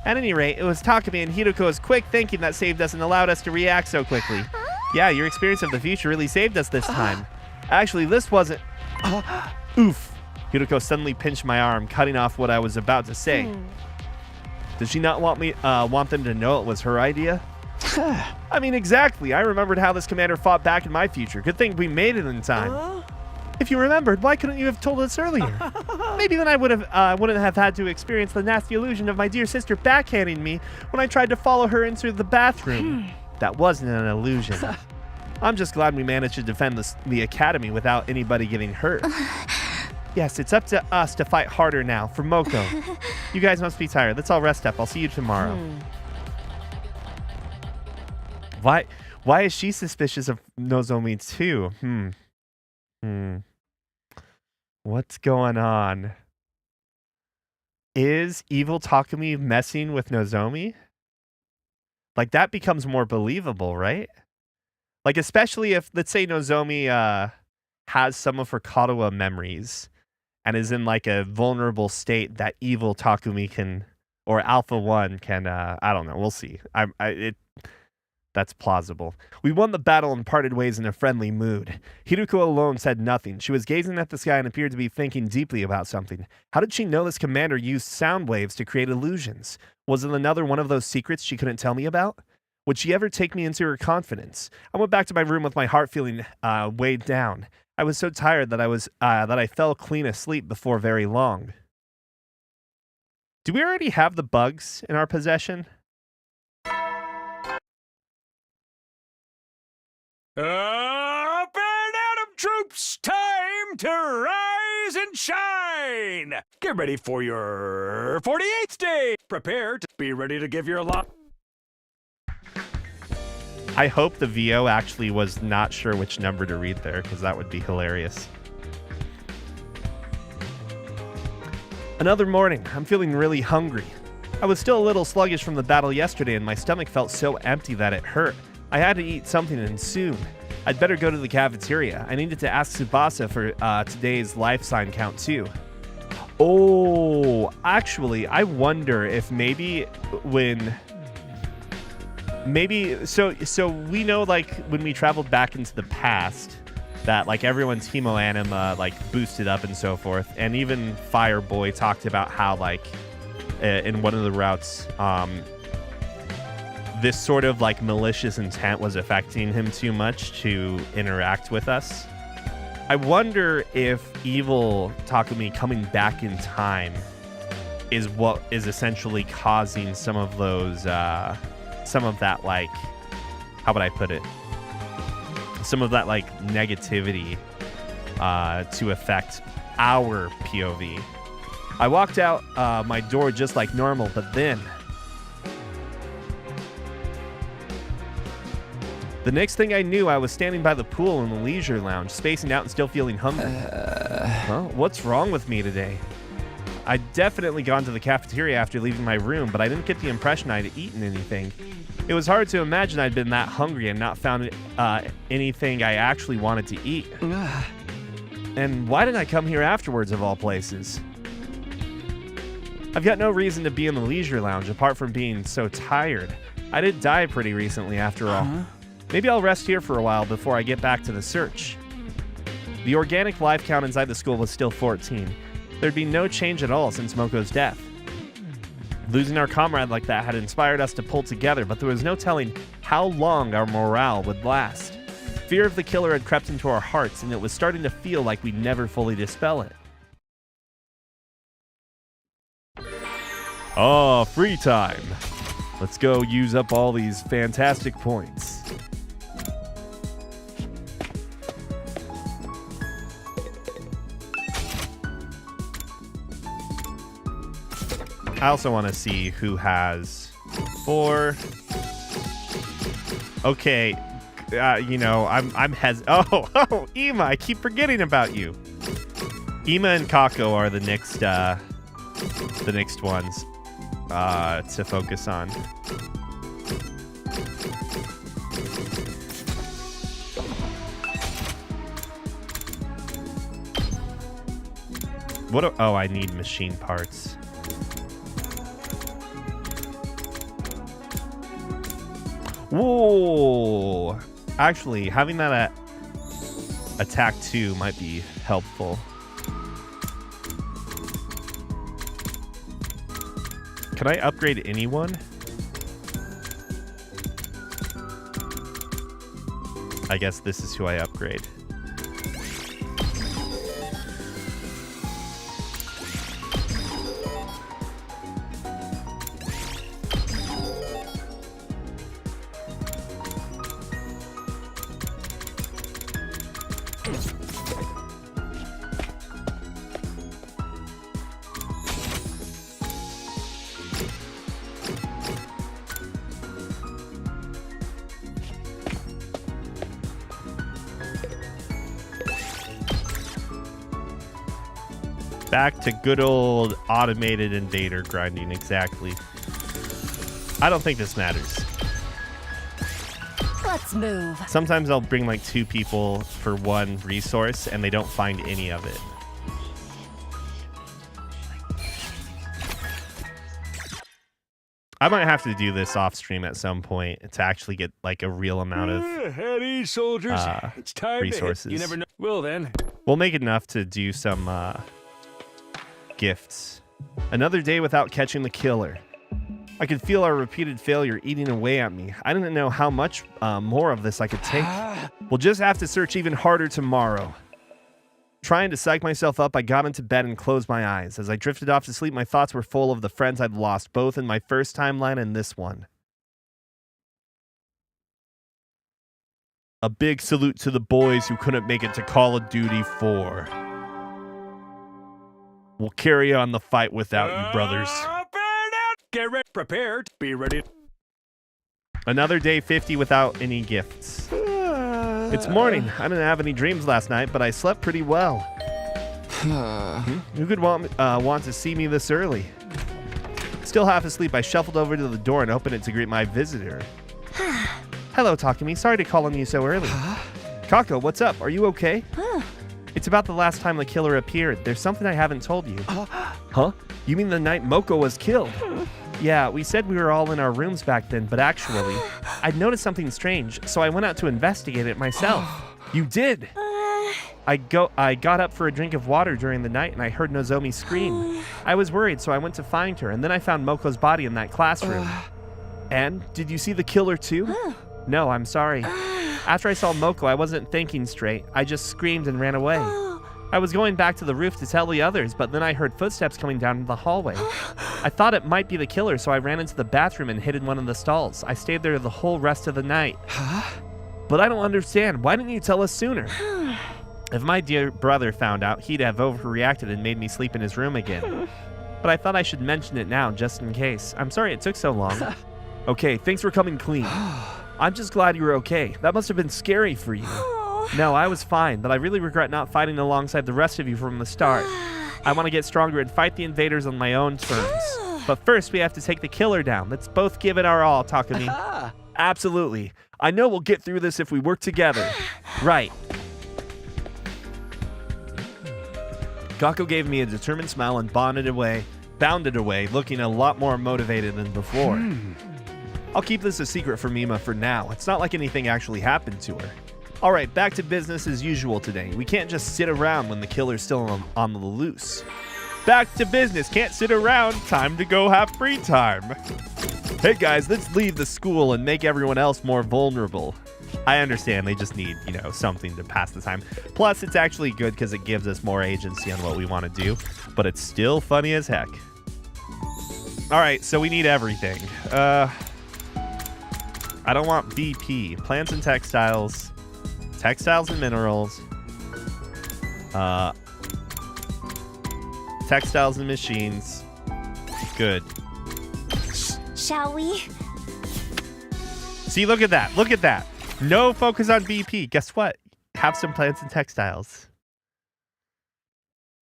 Speaker 1: At any rate, it was Takumi and Hiruko's quick thinking that saved us and allowed us to react so quickly. Yeah, your experience of the future really saved us this time. Actually, this wasn't... Oof. Hiruko suddenly pinched my arm, cutting off what I was about to say. Did she not want them to know it was her idea? I mean, exactly. I remembered how this commander fought back in my future. Good thing we made it in time. If you remembered, why couldn't you have told us earlier? Maybe then I wouldn't have had to experience the nasty illusion of my dear sister backhanding me when I tried to follow her into the bathroom. That wasn't an illusion. I'm just glad we managed to defend the academy without anybody getting hurt. Yes, it's up to us to fight harder now for Moko. You guys must be tired. Let's all rest up. I'll see you tomorrow. Why is she suspicious of Nozomi too? What's going on? Is evil Takumi messing with Nozomi? Like, that becomes more believable, right? Like, especially if, let's say, Nozomi has some of her Kadowa memories and is in, like, a vulnerable state that evil Takumi can, or Alpha 1 can, I don't know, we'll see. That's plausible. We won the battle and parted ways in a friendly mood. Hiruko alone said nothing. She was gazing at the sky and appeared to be thinking deeply about something. How did she know this commander used sound waves to create illusions? Was it another one of those secrets she couldn't tell me about? Would she ever take me into her confidence? I went back to my room with my heart feeling weighed down. I was so tired that I fell clean asleep before very long. Do we already have the bugs in our possession?
Speaker 2: Up and Atom troops, time to rise and shine! Get ready for your 48th day! Prepare to be ready to give your lot.
Speaker 1: I hope the VO actually was not sure which number to read there, because that would be hilarious. Another morning. I'm feeling really hungry. I was still a little sluggish from the battle yesterday, and my stomach felt so empty that it hurt. I had to eat something, and soon. I'd better go to the cafeteria. I needed to ask Tsubasa for today's life sign count too. Oh, actually, I wonder if maybe so we know, like, when we traveled back into the past, that like everyone's hemoanima like boosted up and so forth, and even Fireboy talked about how like in one of the routes this sort of like malicious intent was affecting him too much to interact with us. I wonder if evil Takumi coming back in time is what is essentially causing some of those some of that, like, how would I put it? Some of that like negativity to affect our POV. I walked out my door just like normal, but then the next thing I knew, I was standing by the pool in the leisure lounge, spacing out and still feeling hungry. Well, what's wrong with me today? I'd definitely gone to the cafeteria after leaving my room, but I didn't get the impression I'd eaten anything. It was hard to imagine I'd been that hungry and not found anything I actually wanted to eat. And why didn't I come here afterwards, of all places? I've got no reason to be in the leisure lounge apart from being so tired. I did die pretty recently after all. Maybe I'll rest here for a while before I get back to the search. The organic life count inside the school was still 14. There'd be no change at all since Moko's death. Losing our comrade like that had inspired us to pull together, but there was no telling how long our morale would last. Fear of the killer had crept into our hearts, and it was starting to feel like we'd never fully dispel it. Oh, free time. Let's go use up all these fantastic points. I also want to see who has 4. Okay, you know, I'm oh, Ima, I keep forgetting about you. Ima and Kako are the next ones to focus on. Oh, I need machine parts. Whoa! Actually, having that at attack 2 might be helpful. Can I upgrade anyone? I guess this is who I upgrade. Back to good old automated invader grinding, exactly. I don't think this matters.
Speaker 3: Let's move.
Speaker 1: Sometimes I'll bring like 2 people for one resource and they don't find any of it. I might have to do this off stream at some point to actually get like a real amount of
Speaker 2: At ease, soldiers. It's time
Speaker 1: resources.
Speaker 2: To hit. You never know. Well then.
Speaker 1: We'll make enough to do some gifts. Another day without catching the killer. I could feel our repeated failure eating away at me. I didn't know how much more of this I could take. We'll just have to search even harder tomorrow. Trying to psych myself up, I got into bed and closed my eyes. As I drifted off to sleep, my thoughts were full of the friends I'd lost, both in my first timeline and this one. A big salute to the boys who couldn't make it to Call of Duty 4. We'll carry on the fight without you, brothers.
Speaker 2: Get ready, prepared, be ready.
Speaker 1: Another day 50 without any gifts. It's morning. I didn't have any dreams last night, but I slept pretty well. Who could want to see me this early? Still half asleep, I shuffled over to the door and opened it to greet my visitor. Hello, Takumi. Sorry to call on you so early. Kako, what's up? Are you okay? It's about the last time the killer appeared. There's something I haven't told you. Huh? You mean the night Moko was killed? Yeah, we said we were all in our rooms back then, but actually, I'd noticed something strange, so I went out to investigate it myself. You did? I got up for a drink of water during the night and I heard Nozomi scream. I was worried, so I went to find her, and then I found Moko's body in that classroom. And did you see the killer too? No, I'm sorry. After I saw Moko, I wasn't thinking straight. I just screamed and ran away. I was going back to the roof to tell the others, but then I heard footsteps coming down the hallway. I thought it might be the killer, so I ran into the bathroom and hid in one of the stalls. I stayed there the whole rest of the night. But I don't understand. Why didn't you tell us sooner? If my dear brother found out, he'd have overreacted and made me sleep in his room again. But I thought I should mention it now, just in case. I'm sorry it took so long. Okay, thanks for coming clean. I'm just glad you were okay. That must have been scary for you. No, I was fine, but I really regret not fighting alongside the rest of you from the start. I want to get stronger and fight the invaders on my own terms. But first, we have to take the killer down. Let's both give it our all, Takumi. Absolutely. I know we'll get through this if we work together. Right. Gakko gave me a determined smile and bounded away, looking a lot more motivated than before. I'll keep this a secret from Mima for now. It's not like anything actually happened to her. All right, back to business as usual today. We can't just sit around when the killer's still on the loose. Back to business. Can't sit around. Time to go have free time. Hey guys, let's leave the school and make everyone else more vulnerable. I understand they just need, something to pass the time. Plus, it's actually good because it gives us more agency on what we want to do. But it's still funny as heck. All right, so we need everything. I don't want BP. Plants and textiles. Textiles and minerals. Textiles and machines. Good.
Speaker 3: Shall we?
Speaker 1: See, look at that. Look at that. No focus on BP. Guess what? Have some plants and textiles.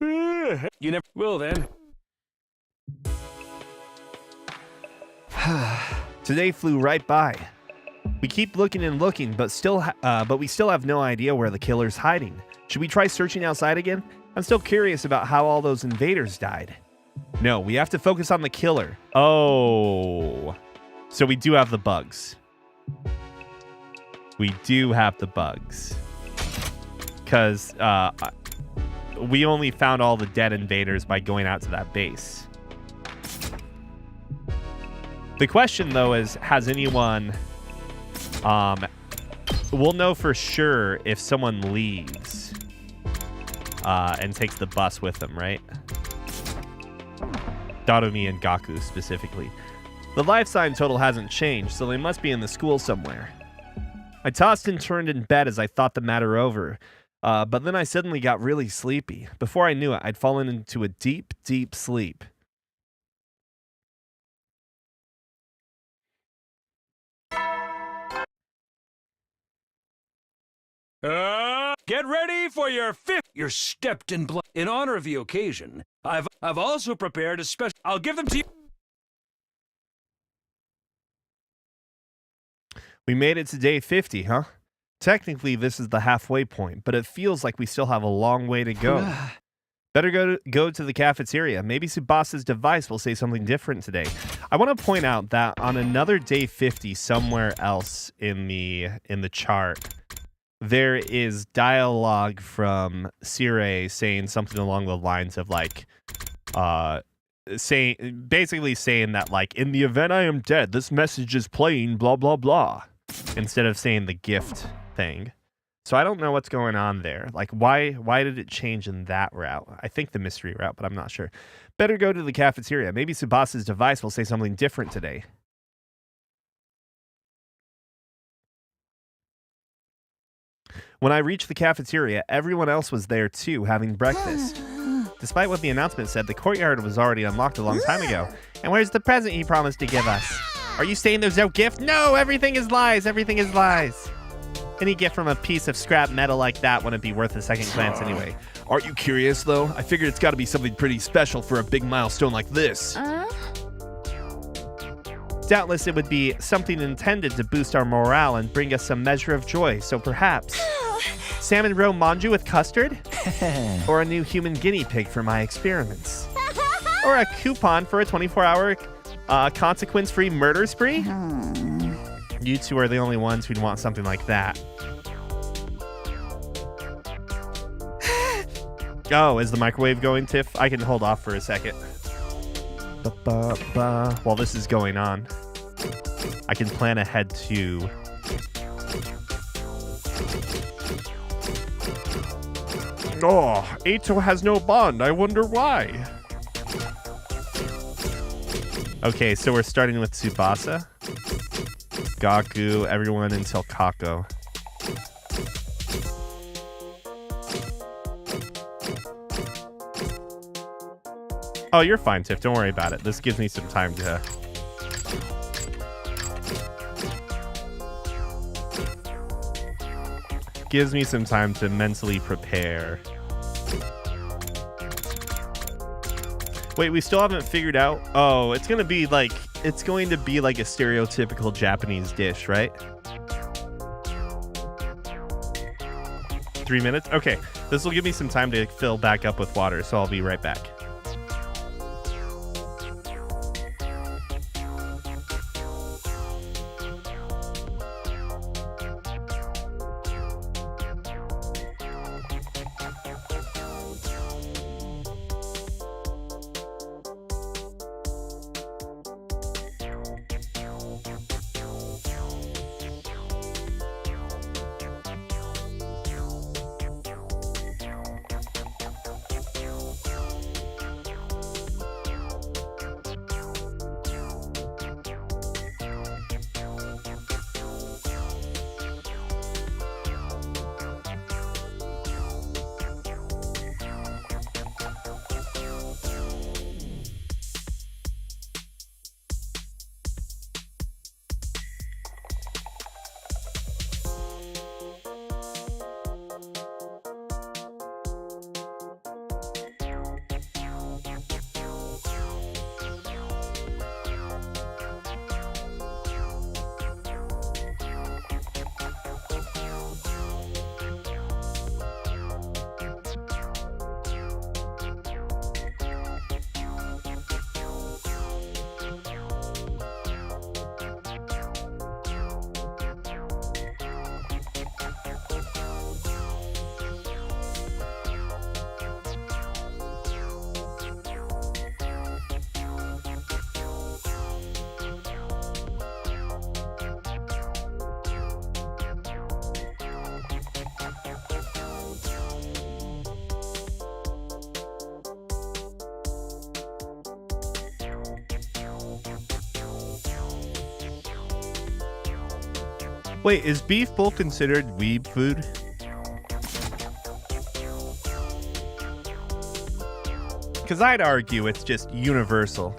Speaker 2: You never will then.
Speaker 1: Today flew right by. We keep looking and looking, but we still have no idea where the killer's hiding. Should we try searching outside again? I'm still curious about how all those invaders died. No, we have to focus on the killer. Oh. So we do have the bugs. We do have the bugs. Because we only found all the dead invaders by going out to that base. The question, though, is, has anyone... we'll know for sure if someone leaves and takes the bus with them, right? Darumi and Gaku specifically. The life sign total hasn't changed, so they must be in the school somewhere. I tossed and turned in bed as I thought the matter over, but then I suddenly got really sleepy. Before I knew it, I'd fallen into a deep, deep sleep.
Speaker 2: Get ready for your fifth. You're stepped in blood. In honor of the occasion, I've also prepared a special. I'll give them to you.
Speaker 1: We made it to day 50, huh? Technically, this is the halfway point, but it feels like we still have a long way to go. Better go to the cafeteria. Maybe Tsubasa's device will say something different today. I want to point out that on another day 50, somewhere else in the chart, there is dialogue from Sire saying something along the lines of basically saying that, like, in the event I am dead, this message is playing blah blah blah, instead of saying the gift thing. So I don't know what's going on there. Like, why did it change in that route? I think the mystery route, but I'm not sure. Better go to the cafeteria. Maybe Tsubasa's device will say something different today. When I reached the cafeteria, everyone else was there too, having breakfast. Despite what the announcement said, the courtyard was already unlocked a long time ago. And where's the present he promised to give us? Are you saying there's no gift? No, everything is lies. Everything is lies. Any gift from a piece of scrap metal like that wouldn't be worth a second glance anyway. Aren't you curious, though? I figured it's got to be something pretty special for a big milestone like this. Doubtless it would be something intended to boost our morale and bring us some measure of joy, so perhaps salmon roe manju with custard? Or a new human guinea pig for my experiments? Or a coupon for a 24-hour consequence-free murder spree? You two are the only ones who'd want something like that. Oh, is the microwave going, Tiff? I can hold off for a second. While this is going on, I can plan ahead to... Oh, Eito has no bond. I wonder why. Okay, so we're starting with Tsubasa, Gaku, everyone until Kako. Oh, you're fine, Tiff. Don't worry about it. This gives me some time to... Gives me some time to mentally prepare. Wait, we still haven't figured out... Oh, it's going to be like... It's going to be like a stereotypical Japanese dish, right? 3 minutes? Okay. This will give me some time to fill back up with water, so I'll be right back. Wait, is beef bowl considered weeb food? Because I'd argue it's just universal.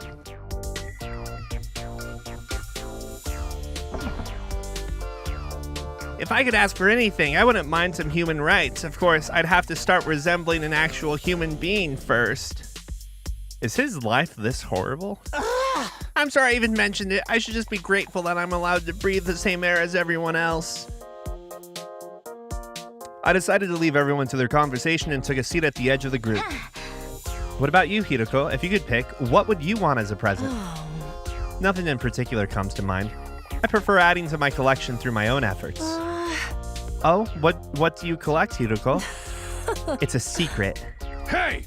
Speaker 1: If I could ask for anything, I wouldn't mind some human rights. Of course, I'd have to start resembling an actual human being first. Is his life this horrible? I'm sorry I even mentioned it. I should just be grateful that I'm allowed to breathe the same air as everyone else. I decided to leave everyone to their conversation and took a seat at the edge of the group. What about you, Hiroko? If you could pick, what would you want as a present? Nothing in particular comes to mind. I prefer adding to my collection through my own efforts. Oh, what do you collect, Hiroko? It's a secret.
Speaker 2: Hey!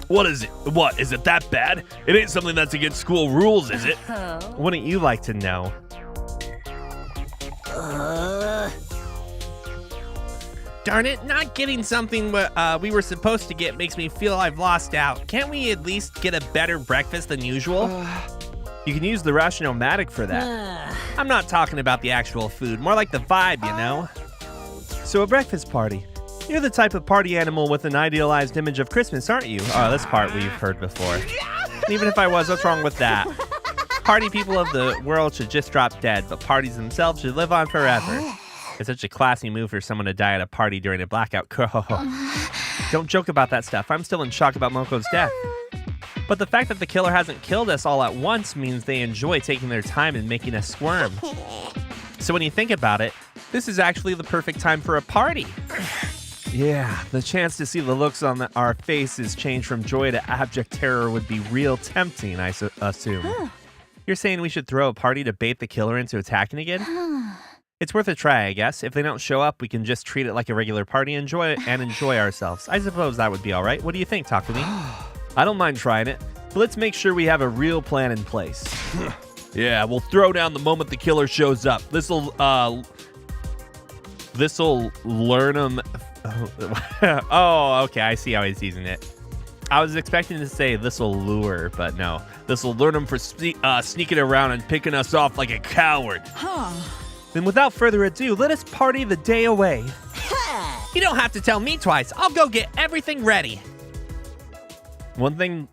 Speaker 2: What is it? What, is it that bad? It ain't something that's against school rules, is it?
Speaker 1: Wouldn't you like to know? Darn it, not getting something we were supposed to get makes me feel I've lost out. Can't we at least get a better breakfast than usual? You can use the Rationomatic for that. I'm not talking about the actual food, more like the vibe, you know? So a breakfast party. You're the type of party animal with an idealized image of Christmas, aren't you? Oh, this part we've heard before. Even if I was, what's wrong with that? Party people of the world should just drop dead, but parties themselves should live on forever. It's such a classy move for someone to die at a party during a blackout. Don't joke about that stuff. I'm still in shock about Moko's death. But the fact that the killer hasn't killed us all at once means they enjoy taking their time and making us squirm. So when you think about it, this is actually the perfect time for a party. Yeah, the chance to see the looks on our faces change from joy to abject terror would be real tempting, I assume. You're saying we should throw a party to bait the killer into attacking again? It's worth a try, I guess. If they don't show up, we can just treat it like a regular party and enjoy ourselves. I suppose that would be all right. What do you think, Takumi? I don't mind trying it, but let's make sure we have a real plan in place. Yeah, we'll throw down the moment the killer shows up. This'll learn him. Oh, okay, I see how he's using it. I was expecting to say this'll lure, but no. This'll learn him for sneaking around and picking us off like a coward. Then without further ado, let us party the day away.
Speaker 7: You don't have to tell me twice. I'll go get everything ready.
Speaker 1: One thing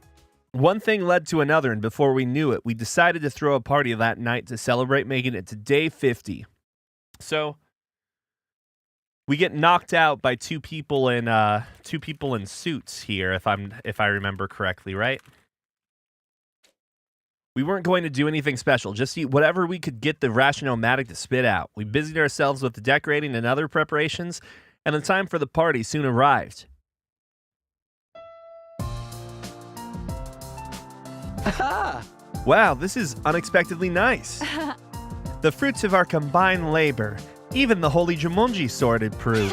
Speaker 1: led to another, and before we knew it, we decided to throw a party that night to celebrate making it to day 50. So we get knocked out by two people in suits here, if I remember correctly, right? We weren't going to do anything special, just eat whatever we could get the Rationomatic to spit out. We busied ourselves with the decorating and other preparations, and the time for the party soon arrived. Wow, this is unexpectedly nice. The fruits of our combined labor. Even the holy Jumonji sword it proves.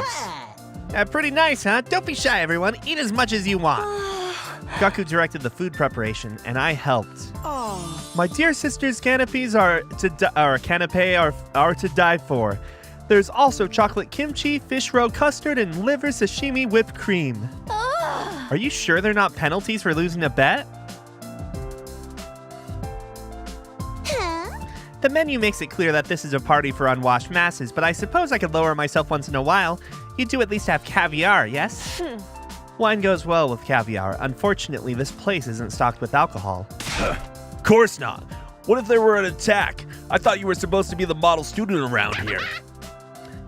Speaker 7: Pretty nice, huh? Don't be shy, everyone. Eat as much as you want.
Speaker 1: Gaku directed the food preparation, and I helped. My dear sister's canopies are to die for. There's also chocolate kimchi, fish roe custard, and liver sashimi whipped cream. Are you sure they're not penalties for losing a bet? The menu makes it clear that this is a party for unwashed masses, but I suppose I could lower myself once in a while. You do at least have caviar, yes? Wine goes well with caviar. Unfortunately, this place isn't stocked with alcohol.
Speaker 2: Of course not. What if there were an attack? I thought you were supposed to be the model student around here.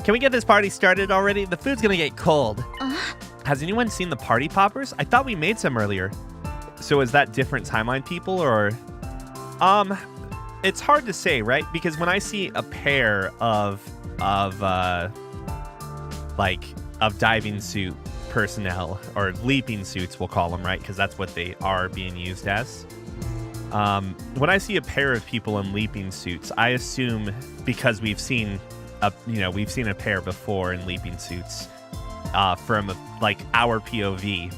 Speaker 1: Can we get this party started already? The food's gonna get cold. Has anyone seen the party poppers? I thought we made some earlier. So is that different timeline people, or... It's hard to say, right? Because when I see a pair of diving suit personnel, or leaping suits, we'll call them, right? Because that's what they are being used as. When I see a pair of people in leaping suits, I assume, because we've seen a pair before in leaping suits from our POV.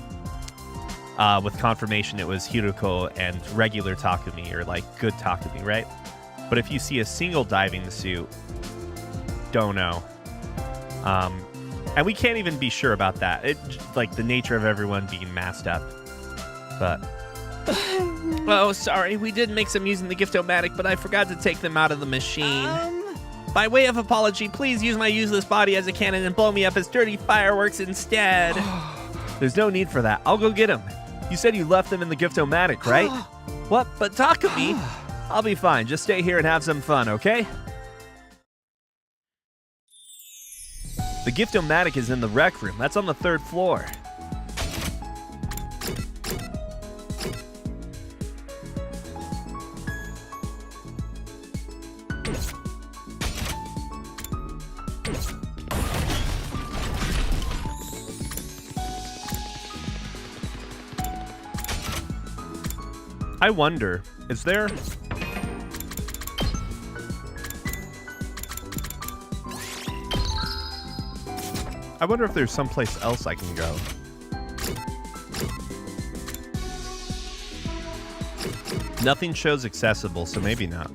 Speaker 1: With confirmation it was Hiruko and regular Takumi, or good Takumi, right? But if you see a single diving suit, don't know. And we can't even be sure about that. The nature of everyone being masked up. But oh, sorry, we did make some using the Gift-O-Matic, but I forgot to take them out of the machine. By way of apology, please use my useless body as a cannon and blow me up as dirty fireworks instead. There's no need for that. I'll go get them. You said you left them in the Gift-O-Matic, right? What? But Takumi? I'll be fine. Just stay here and have some fun, okay? The Gift-O-Matic is in the rec room. That's on the 3rd floor. I wonder, is there... I wonder if there's someplace else I can go. Nothing shows accessible, so maybe not.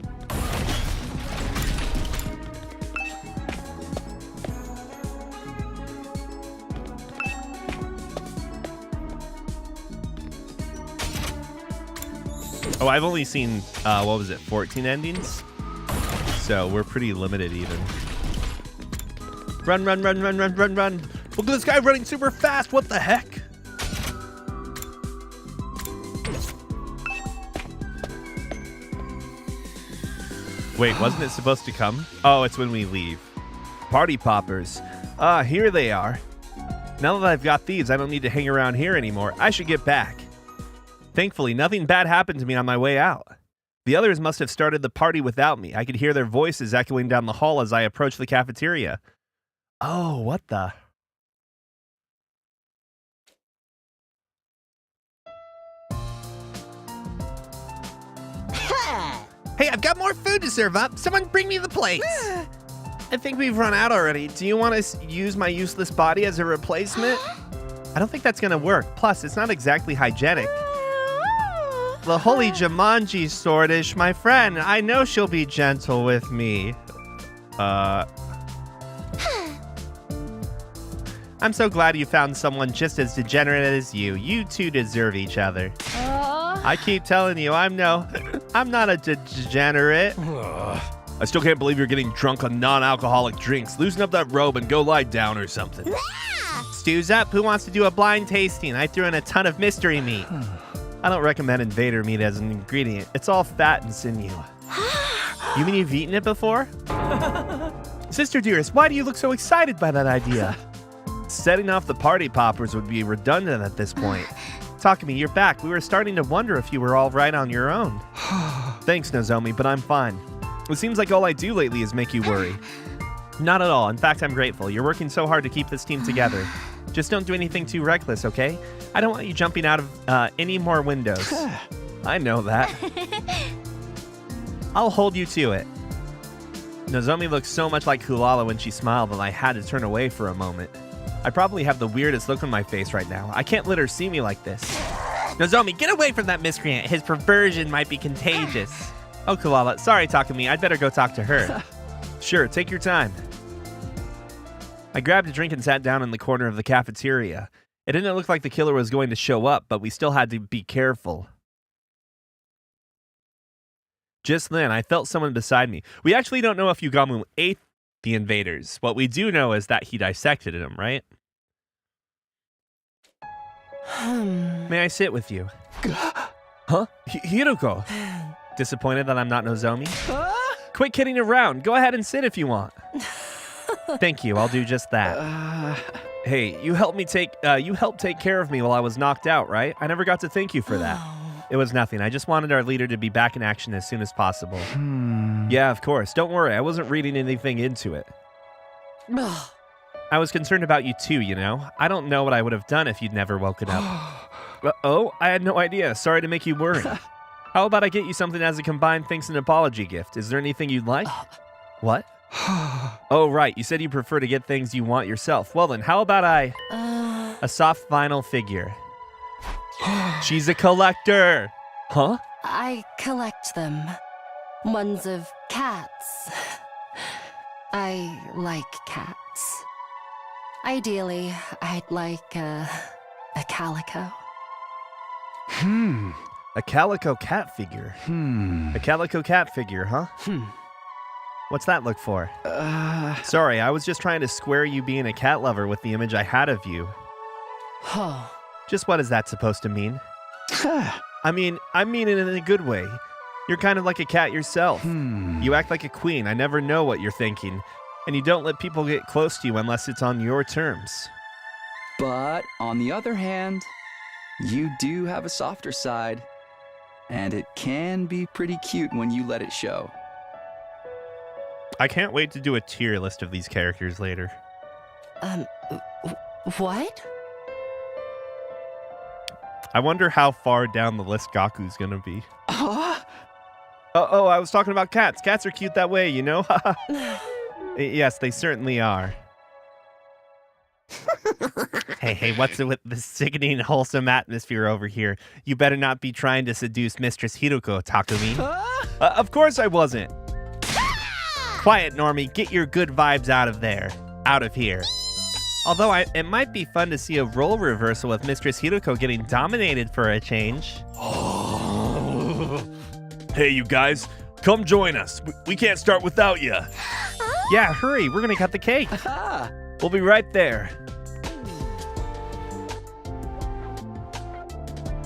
Speaker 1: Oh, I've only seen, 14 endings? So we're pretty limited even. Run, run, run, run, run, run, run. Look at this guy running super fast. What the heck? Wait, wasn't it supposed to come? Oh, it's when we leave. Party poppers. Ah, here they are. Now that I've got these, I don't need to hang around here anymore. I should get back. Thankfully, nothing bad happened to me on my way out. The others must have started the party without me. I could hear their voices echoing down the hall as I approached the cafeteria. Oh, what the...
Speaker 7: Hey, I've got more food to serve up. Someone bring me the plates.
Speaker 1: I think we've run out already. Do you want to use my useless body as a replacement? I don't think that's going to work. Plus, it's not exactly hygienic. The holy Jumanji Swordish, my friend. I know she'll be gentle with me. I'm so glad you found someone just as degenerate as you. You two deserve each other. I keep telling you, I'm not a degenerate. I still can't believe you're getting drunk on non-alcoholic drinks. Loosen up that robe and go lie down or something. Stew's up. Who wants to do a blind tasting? I threw in a ton of mystery meat. I don't recommend invader meat as an ingredient. It's all fat and sinew. You mean you've eaten it before? Sister dearest, why do you look so excited by that idea? Setting off the party poppers would be redundant at this point. Takumi, you're back. We were starting to wonder if you were all right on your own. Thanks, Nozomi, but I'm fine. It seems like all I do lately is make you worry. Not at all. In fact, I'm grateful. You're working so hard to keep this team together. Just don't do anything too reckless, okay? I don't want you jumping out of any more windows. I know that. I'll hold you to it. Nozomi looked so much like Kulala when she smiled that I had to turn away for a moment. I probably have the weirdest look on my face right now. I can't let her see me like this. Nozomi, get away from that miscreant. His perversion might be contagious. Oh, Kulala. Sorry, Takumi. I'd better go talk to her. Sure, take your time. I grabbed a drink and sat down in the corner of the cafeteria. It didn't look like the killer was going to show up, but we still had to be careful. Just then, I felt someone beside me. We actually don't know if Yugamu ate the invaders. What we do know is that he dissected them, right? May I sit with you? Huh? Hiruko? Disappointed that I'm not Nozomi? Quit kidding around. Go ahead and sit if you want. Thank you. I'll do just that. Hey, you helped take care of me while I was knocked out, right? I never got to thank you for that. It was nothing. I just wanted our leader to be back in action as soon as possible. Yeah, of course. Don't worry. I wasn't reading anything into it. I was concerned about you too, you know? I don't know what I would have done if you'd never woken up. Oh, I had no idea. Sorry to make you worry. How about I get you something as a combined thanks and apology gift? Is there anything you'd like? What? Oh, right. You said you prefer to get things you want yourself. Well then, how about a soft vinyl figure? She's a collector. Huh?
Speaker 9: I collect them. Ones of cats. I like cats. Ideally, I'd like a calico.
Speaker 1: A calico cat figure. A calico cat figure, huh? What's that look for? Sorry, I was just trying to square you being a cat lover with the image I had of you. Just what is that supposed to mean? I mean it in a good way. You're kind of like a cat yourself. You act like a queen. I never know what you're thinking. And you don't let people get close to you unless it's on your terms.
Speaker 6: But on the other hand, you do have a softer side. And it can be pretty cute when you let it show.
Speaker 1: I can't wait to do a tier list of these characters later.
Speaker 9: What?
Speaker 1: I wonder how far down the list Gaku's gonna be. Oh, I was talking about cats. Cats are cute that way, you know? Yes, they certainly are. Hey, what's it with the sickening, wholesome atmosphere over here? You better not be trying to seduce Mistress Hiruko, Takumi. Of course I wasn't. Quiet, Normie. Get your good vibes out of there. Out of here. Although it might be fun to see a role reversal with Mistress Hiruko getting dominated for a change.
Speaker 2: Hey, you guys. Come join us. We can't start without you.
Speaker 1: Yeah, hurry. We're going to cut the cake. We'll be right there.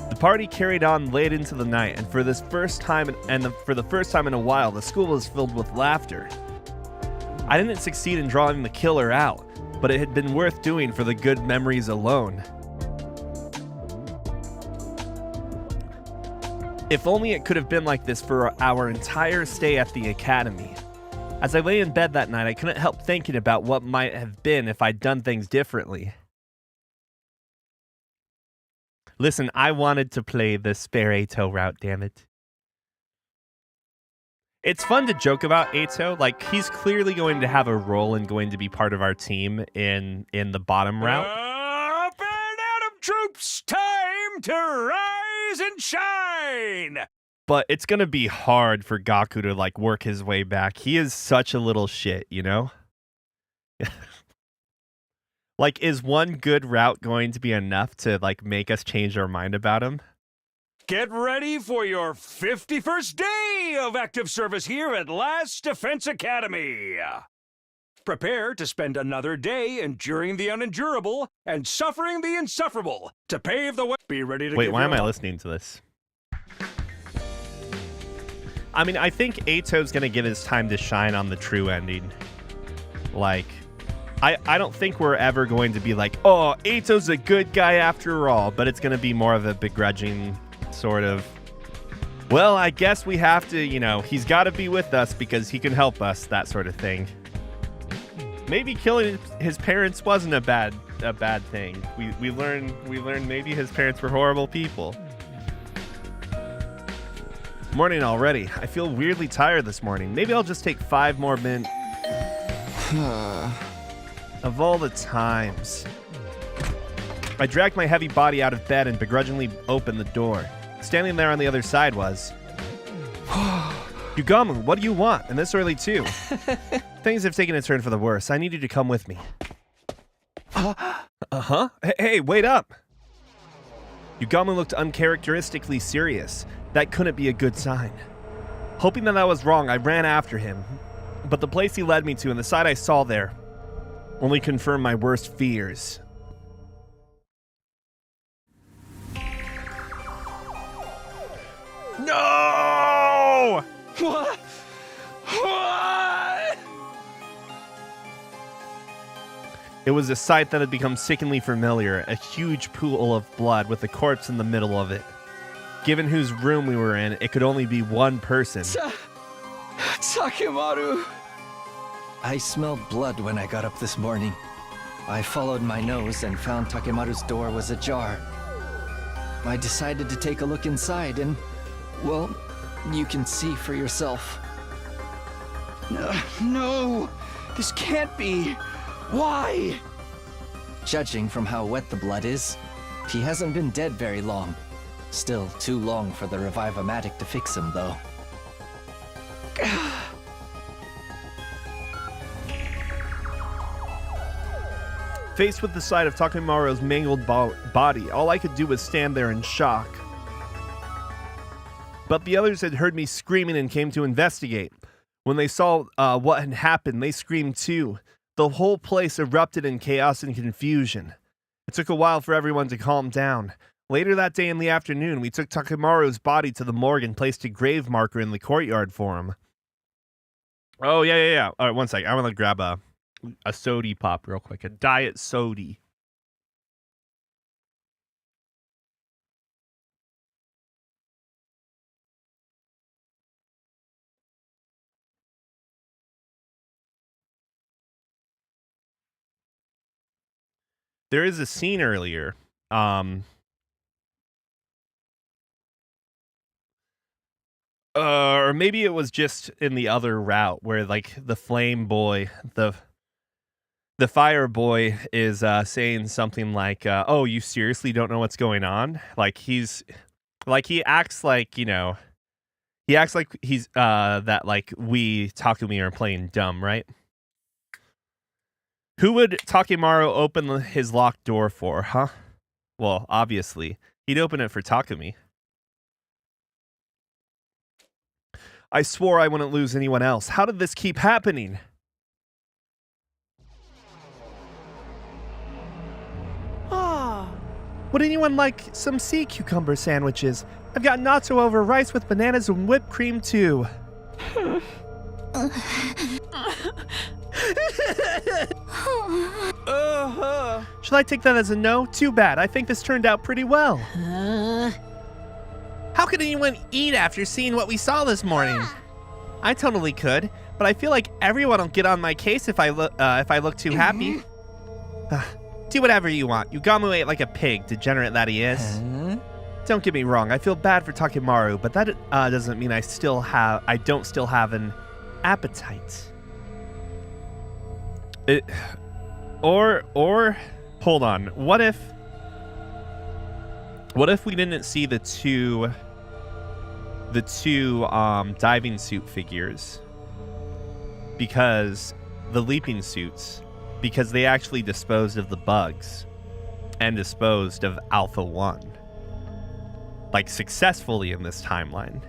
Speaker 1: The party carried on late into the night, and for the first time in a while, the school was filled with laughter. I didn't succeed in drawing the killer out, but it had been worth doing for the good memories alone. If only it could have been like this for our entire stay at the academy. As I lay in bed that night, I couldn't help thinking about what might have been if I'd done things differently. Listen, I wanted to play the spare Ato route, damn it. It's fun to joke about Ato. Like, he's clearly going to have a role and going to be part of our team in the bottom route.
Speaker 2: Up and Adam troops, time to rise and shine!
Speaker 1: But it's going to be hard for Gaku to, like, work his way back. He is such a little shit, you know? Like, is one good route going to be enough to, like, make us change our mind about him?
Speaker 2: Get ready for your 51st day of active service here at Last Defense Academy. Prepare to spend another day enduring the unendurable and suffering the insufferable to pave the way. Be ready to
Speaker 1: Wait, why am I listening to this? I mean, I think Ato's going to get his time to shine on the true ending. Like, I don't think we're ever going to be like, oh, Ato's a good guy after all, but it's going to be more of a begrudging sort of, well, I guess we have to, you know, he's got to be with us because he can help us, that sort of thing. Maybe killing his parents wasn't a bad thing. We learned maybe his parents were horrible people. Morning already. I feel weirdly tired this morning. Maybe I'll just take 5 more minutes. Of all the times. I dragged my heavy body out of bed and begrudgingly opened the door. Standing there on the other side was... Yugamu, what do you want? And this early too. Things have taken a turn for the worse. I need you to come with me. Uh-huh. Hey, wait up. Yugamu looked uncharacteristically serious. That couldn't be a good sign. Hoping that I was wrong, I ran after him. But the place he led me to and the sight I saw there only confirmed my worst fears. No!
Speaker 8: What? What?
Speaker 1: It was a sight that had become sickeningly familiar, a huge pool of blood with a corpse in the middle of it. Given whose room we were in, it could only be one person.
Speaker 8: Takemaru! I smelled blood when I got up this morning. I followed my nose and found Takemaru's door was ajar. I decided to take a look inside and, well, you can see for yourself. No! This can't be! Why? Judging from how wet the blood is, he hasn't been dead very long. Still too long for the Revive-O-Matic to fix him, though.
Speaker 1: Faced with the sight of Takemaru's mangled body, all I could do was stand there in shock. But the others had heard me screaming and came to investigate. When they saw what had happened, they screamed too. The whole place erupted in chaos and confusion. It took a while for everyone to calm down. Later that day in the afternoon, we took Takemaru's body to the morgue and placed a grave marker in the courtyard for him. Oh, yeah. All right, one sec. I want to grab a sody pop real quick. A diet sody. There is a scene earlier. Or maybe it was just in the other route where, like, the flame boy, the fire boy is saying something like, "Oh, you seriously don't know what's going on?" Like he acts like, you know, he acts like he's that like we Takumi are playing dumb, right? Who would Takemaru open his locked door for, huh? Well, obviously, he'd open it for Takumi. I swore I wouldn't lose anyone else. How did this keep happening? Would anyone like some sea cucumber sandwiches? I've got natto over rice with bananas and whipped cream too. Should I take that as a no? Too bad. I think this turned out pretty well.
Speaker 7: How could anyone eat after seeing what we saw this morning?
Speaker 1: I totally could, but I feel like everyone will get on my case if I look too happy. Do whatever you want. Yugamu ate like a pig, degenerate that he is. Don't get me wrong, I feel bad for Takemaru, but that doesn't mean I don't still have an appetite. Or hold on. What if we didn't see the two diving suit figures because the leaping suits, because they actually disposed of the bugs and disposed of Alpha 1 like successfully in this timeline.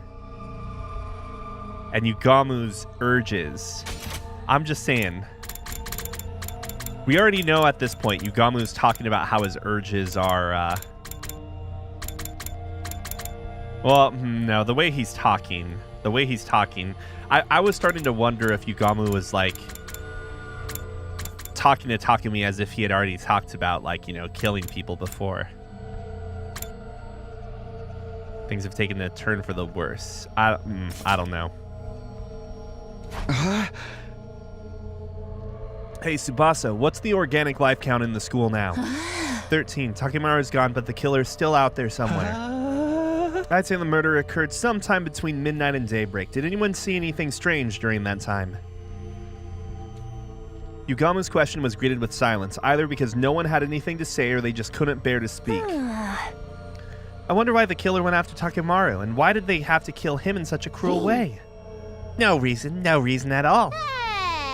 Speaker 1: And Yugamu's urges, I'm just saying, we already know at this point Yugamu's talking about how his urges are well, no, the way he's talking, I was starting to wonder if Yugamu was like talking to Takumi as if he had already talked about, like, you know, killing people before. Things have taken a turn for the worse. I don't know. Hey, Tsubasa, what's the organic life count in the school now? 13. Takemaru's gone, but the killer's still out there somewhere. I'd say the murder occurred sometime between midnight and daybreak. Did anyone see anything strange during that time? Yugamu's question was greeted with silence, either because no one had anything to say or they just couldn't bear to speak. I wonder why the killer went after Takemaru, and why did they have to kill him in such a cruel way? No reason at all.
Speaker 3: Hey!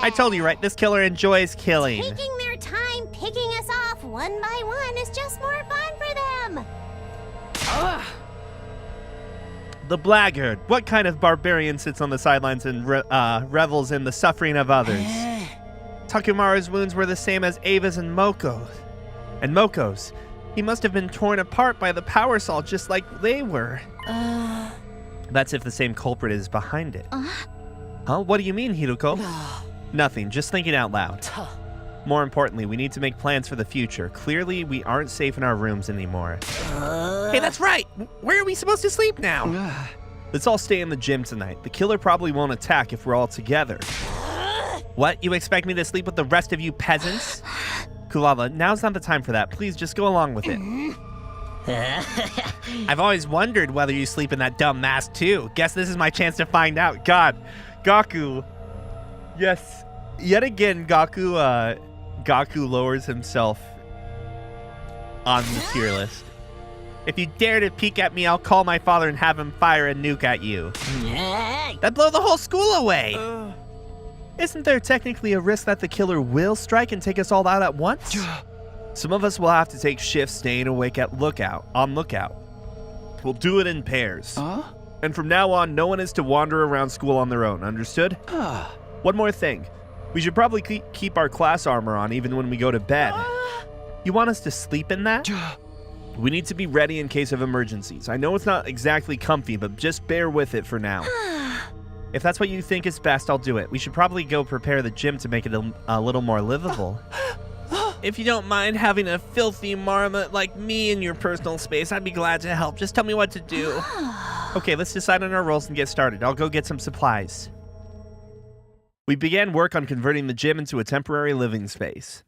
Speaker 1: I told you, right? This killer enjoys killing.
Speaker 3: Taking their time picking us off one by one is just more fun for them.
Speaker 1: The blackguard. What kind of barbarian sits on the sidelines and revels in the suffering of others? Takemaru's wounds were the same as Ava's and Moko's. He must have been torn apart by the power saw just like they were. That's if the same culprit is behind it. Huh? What do you mean, Hiruko? Nothing, just thinking out loud. More importantly, we need to make plans for the future. Clearly, we aren't safe in our rooms anymore.
Speaker 7: Hey, that's right. Where are we supposed to sleep now?
Speaker 1: Let's all stay in the gym tonight. The killer probably won't attack if we're all together. What? You expect me to sleep with the rest of you peasants? Kulala, now's not the time for that. Please just go along with it. I've always wondered whether you sleep in that dumb mask too. Guess this is my chance to find out. God, Gaku. Yes, yet again, Gaku lowers himself on the tier list. If you dare to peek at me, I'll call my father and have him fire a nuke at you. That'd blow the whole school away. Isn't there technically a risk that the killer will strike and take us all out at once? Some of us will have to take shifts staying awake on lookout. We'll do it in pairs. And from now on, no one is to wander around school on their own, understood? One more thing. We should probably keep our class armor on even when we go to bed. You want us to sleep in that? We need to be ready in case of emergencies. I know it's not exactly comfy, but just bear with it for now. If that's what you think is best, I'll do it. We should probably go prepare the gym to make it a little more livable. If you don't mind having a filthy marmot like me in your personal space, I'd be glad to help. Just tell me what to do. Okay, let's decide on our roles and get started. I'll go get some supplies. We began work on converting the gym into a temporary living space.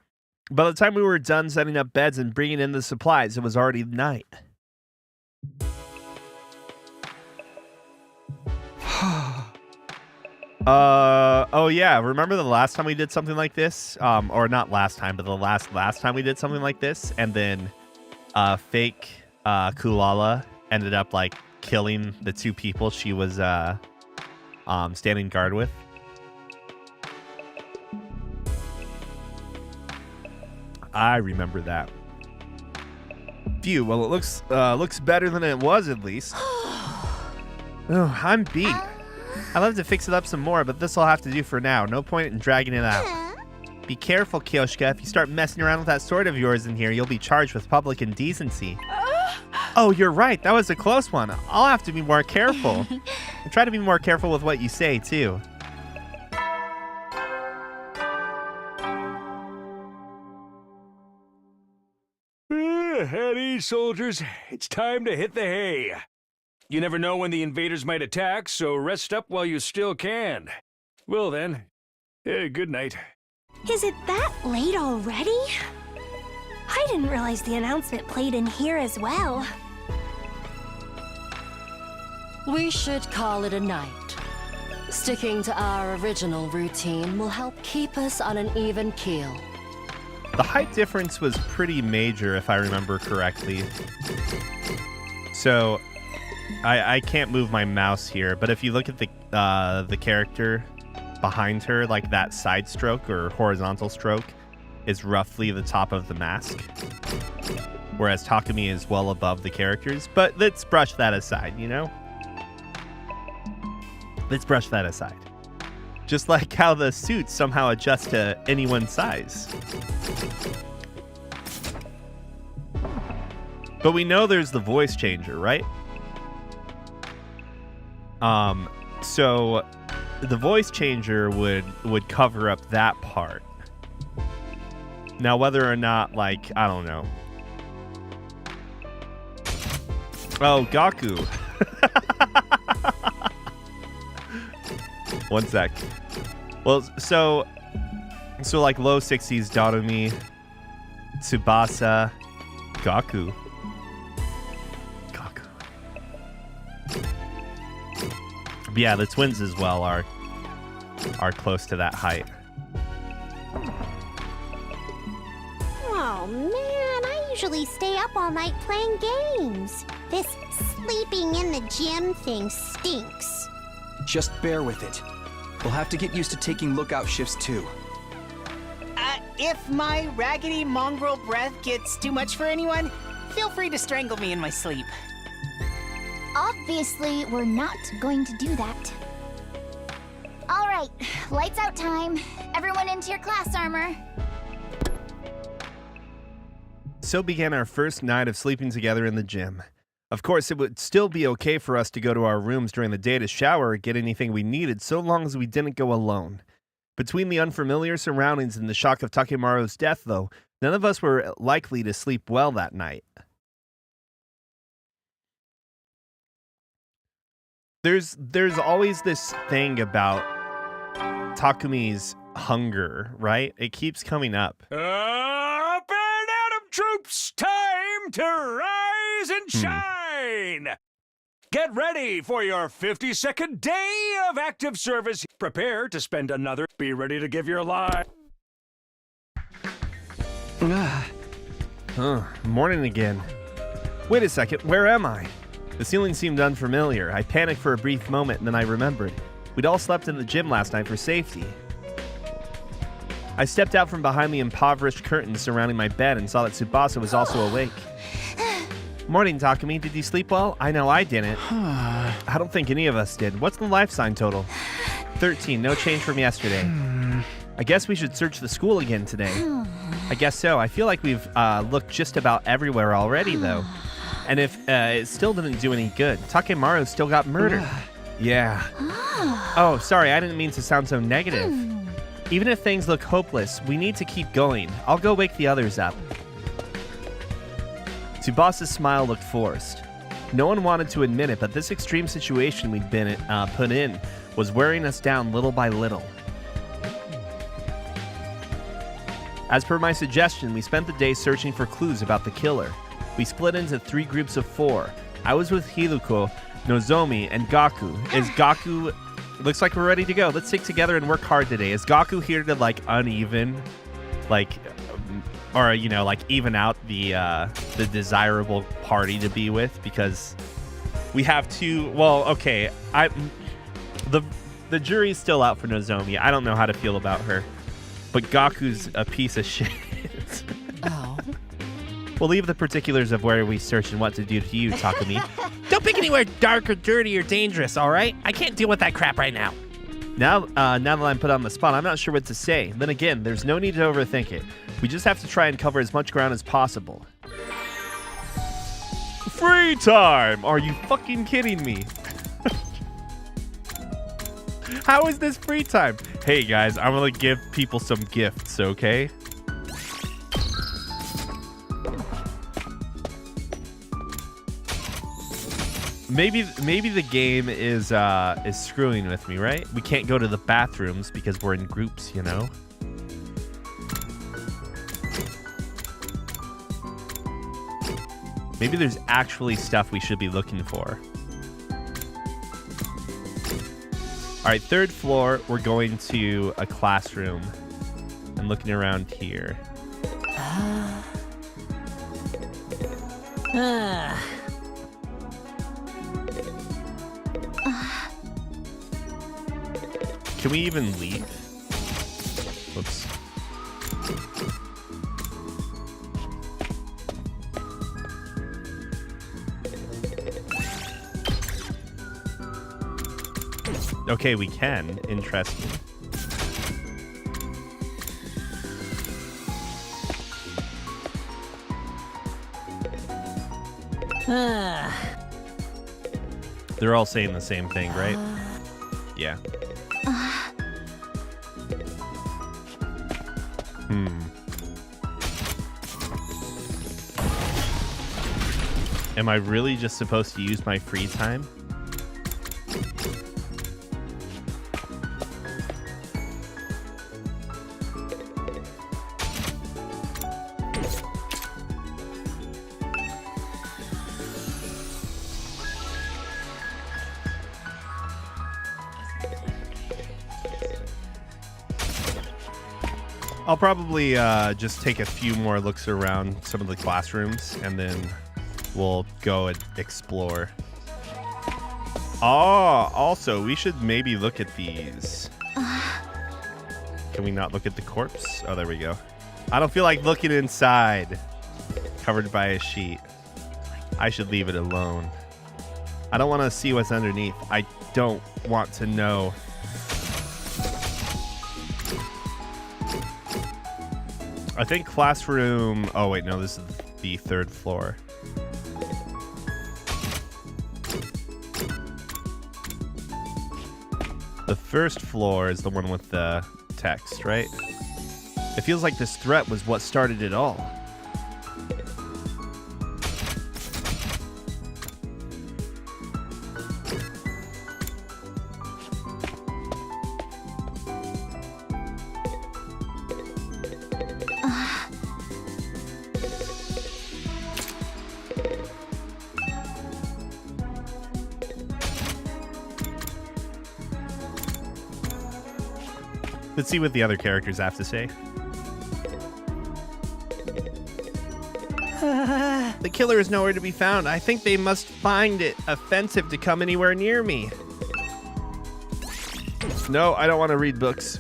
Speaker 1: By the time we were done setting up beds and bringing in the supplies, it was already night. Oh yeah, remember the last time we did something like this? Or not last time, but the last time we did something like this, and then fake Kulala ended up like killing the two people she was standing guard with. I remember that. Phew, well, it looks better than it was, at least. Oh, I'm beat. I'd love to fix it up some more, but this will have to do for now. No point in dragging it out. Be careful, Kyoshika. If you start messing around with that sword of yours in here, you'll be charged with public indecency. Oh, you're right. That was a close one. I'll have to be more careful. And try to be more careful with what you say, too.
Speaker 2: At ease, soldiers. It's time to hit the hay. You never know when the invaders might attack, so rest up while you still can. Well then, good night.
Speaker 3: Is it that late already? I didn't realize the announcement played in here as well.
Speaker 9: We should call it a night. Sticking to our original routine will help keep us on an even keel.
Speaker 1: The height difference was pretty major, if I remember correctly. So, I can't move my mouse here, but if you look at the character behind her, like that side stroke or horizontal stroke is roughly the top of the mask, whereas Takumi is well above the characters. But let's brush that aside, you know? Let's brush that aside. Just like how the suits somehow adjust to anyone's size. But we know there's the voice changer, right? So the voice changer would cover up that part. Now, whether or not, like, I don't know. Oh, Gaku. One sec. Well, so like low 60s, Doremi, Tsubasa, Gaku. But yeah, the twins as well are close to that height.
Speaker 3: Oh man, I usually stay up all night playing games. This sleeping in the gym thing stinks.
Speaker 6: Just bear with it. We'll have to get used to taking lookout shifts too.
Speaker 10: If my raggedy mongrel breath gets too much for anyone, feel free to strangle me in my sleep.
Speaker 11: Obviously, we're not going to do that. All right, lights out time. Everyone into your class armor.
Speaker 1: So began our first night of sleeping together in the gym. Of course, it would still be okay for us to go to our rooms during the day to shower or get anything we needed, so long as we didn't go alone. Between the unfamiliar surroundings and the shock of Takemaru's death, though, none of us were likely to sleep well that night. There's always this thing about Takumi's hunger, right? It keeps coming up.
Speaker 2: Up and at 'em, troops! Time to rise and shine! Get ready for your 52nd day of active service. Prepare to spend another. Be ready to give your life.
Speaker 1: Morning again. Wait a second, where am I? The ceiling seemed unfamiliar. I panicked for a brief moment and then I remembered. We'd all slept in the gym last night for safety. I stepped out from behind the impoverished curtains surrounding my bed and saw that Tsubasa was also awake. Morning, Takumi. Did you sleep well? I know I didn't. I don't think any of us did. What's the life sign total? 13. No change from yesterday. I guess we should search the school again today. I guess so. I feel like we've looked just about everywhere already, though. And if it still didn't do any good, Takemaru still got murdered. Yeah. Oh, sorry. I didn't mean to sound so negative. Even if things look hopeless, we need to keep going. I'll go wake the others up. Tsubasa's smile looked forced. No one wanted to admit it, but this extreme situation we'd been put in was wearing us down little by little. As per my suggestion, we spent the day searching for clues about the killer. We split into 3 groups of 4. I was with Hiruko, Nozomi, and Gaku. Is Gaku... Looks like we're ready to go. Let's stick together and work hard today. Is Gaku here to, like, uneven... Like... Or, you know, like, even out the desirable party to be with? Because we have 2... Well, okay. The jury's still out for Nozomi. I don't know how to feel about her. But Gaku's a piece of shit.
Speaker 10: Oh.
Speaker 1: We'll leave the particulars of where we search and what to do to you, Takumi.
Speaker 7: Don't pick anywhere dark or dirty or dangerous, all right? I can't deal with that crap right now.
Speaker 1: Now that I'm put on the spot, I'm not sure what to say. Then again, there's no need to overthink it. We just have to try and cover as much ground as possible. Free time! Are you fucking kidding me? How is this free time? Hey guys, I'm gonna give people some gifts, okay? Maybe the game is screwing with me, right? We can't go to the bathrooms because we're in groups, you know? Maybe there's actually stuff we should be looking for. All right, 3rd floor, we're going to a classroom and looking around here. Can we even leave? Whoops. Okay, we can. Interesting. They're all saying the same thing, right? Yeah. Am I really just supposed to use my free time? I'll probably just take a few more looks around some of the classrooms, and then we'll go and explore. Oh, also, we should maybe look at these. Can we not look at the corpse? Oh, there we go. I don't feel like looking inside. Covered by a sheet. I should leave it alone. I don't want to see what's underneath. I don't want to know. I think classroom... Oh, wait, no, this is the 3rd floor. The 1st floor is the one with the text, right? It feels like this threat was what started it all. Let's see what the other characters have to say. The killer is nowhere to be found. I think they must find it offensive to come anywhere near me. No, I don't want to read books.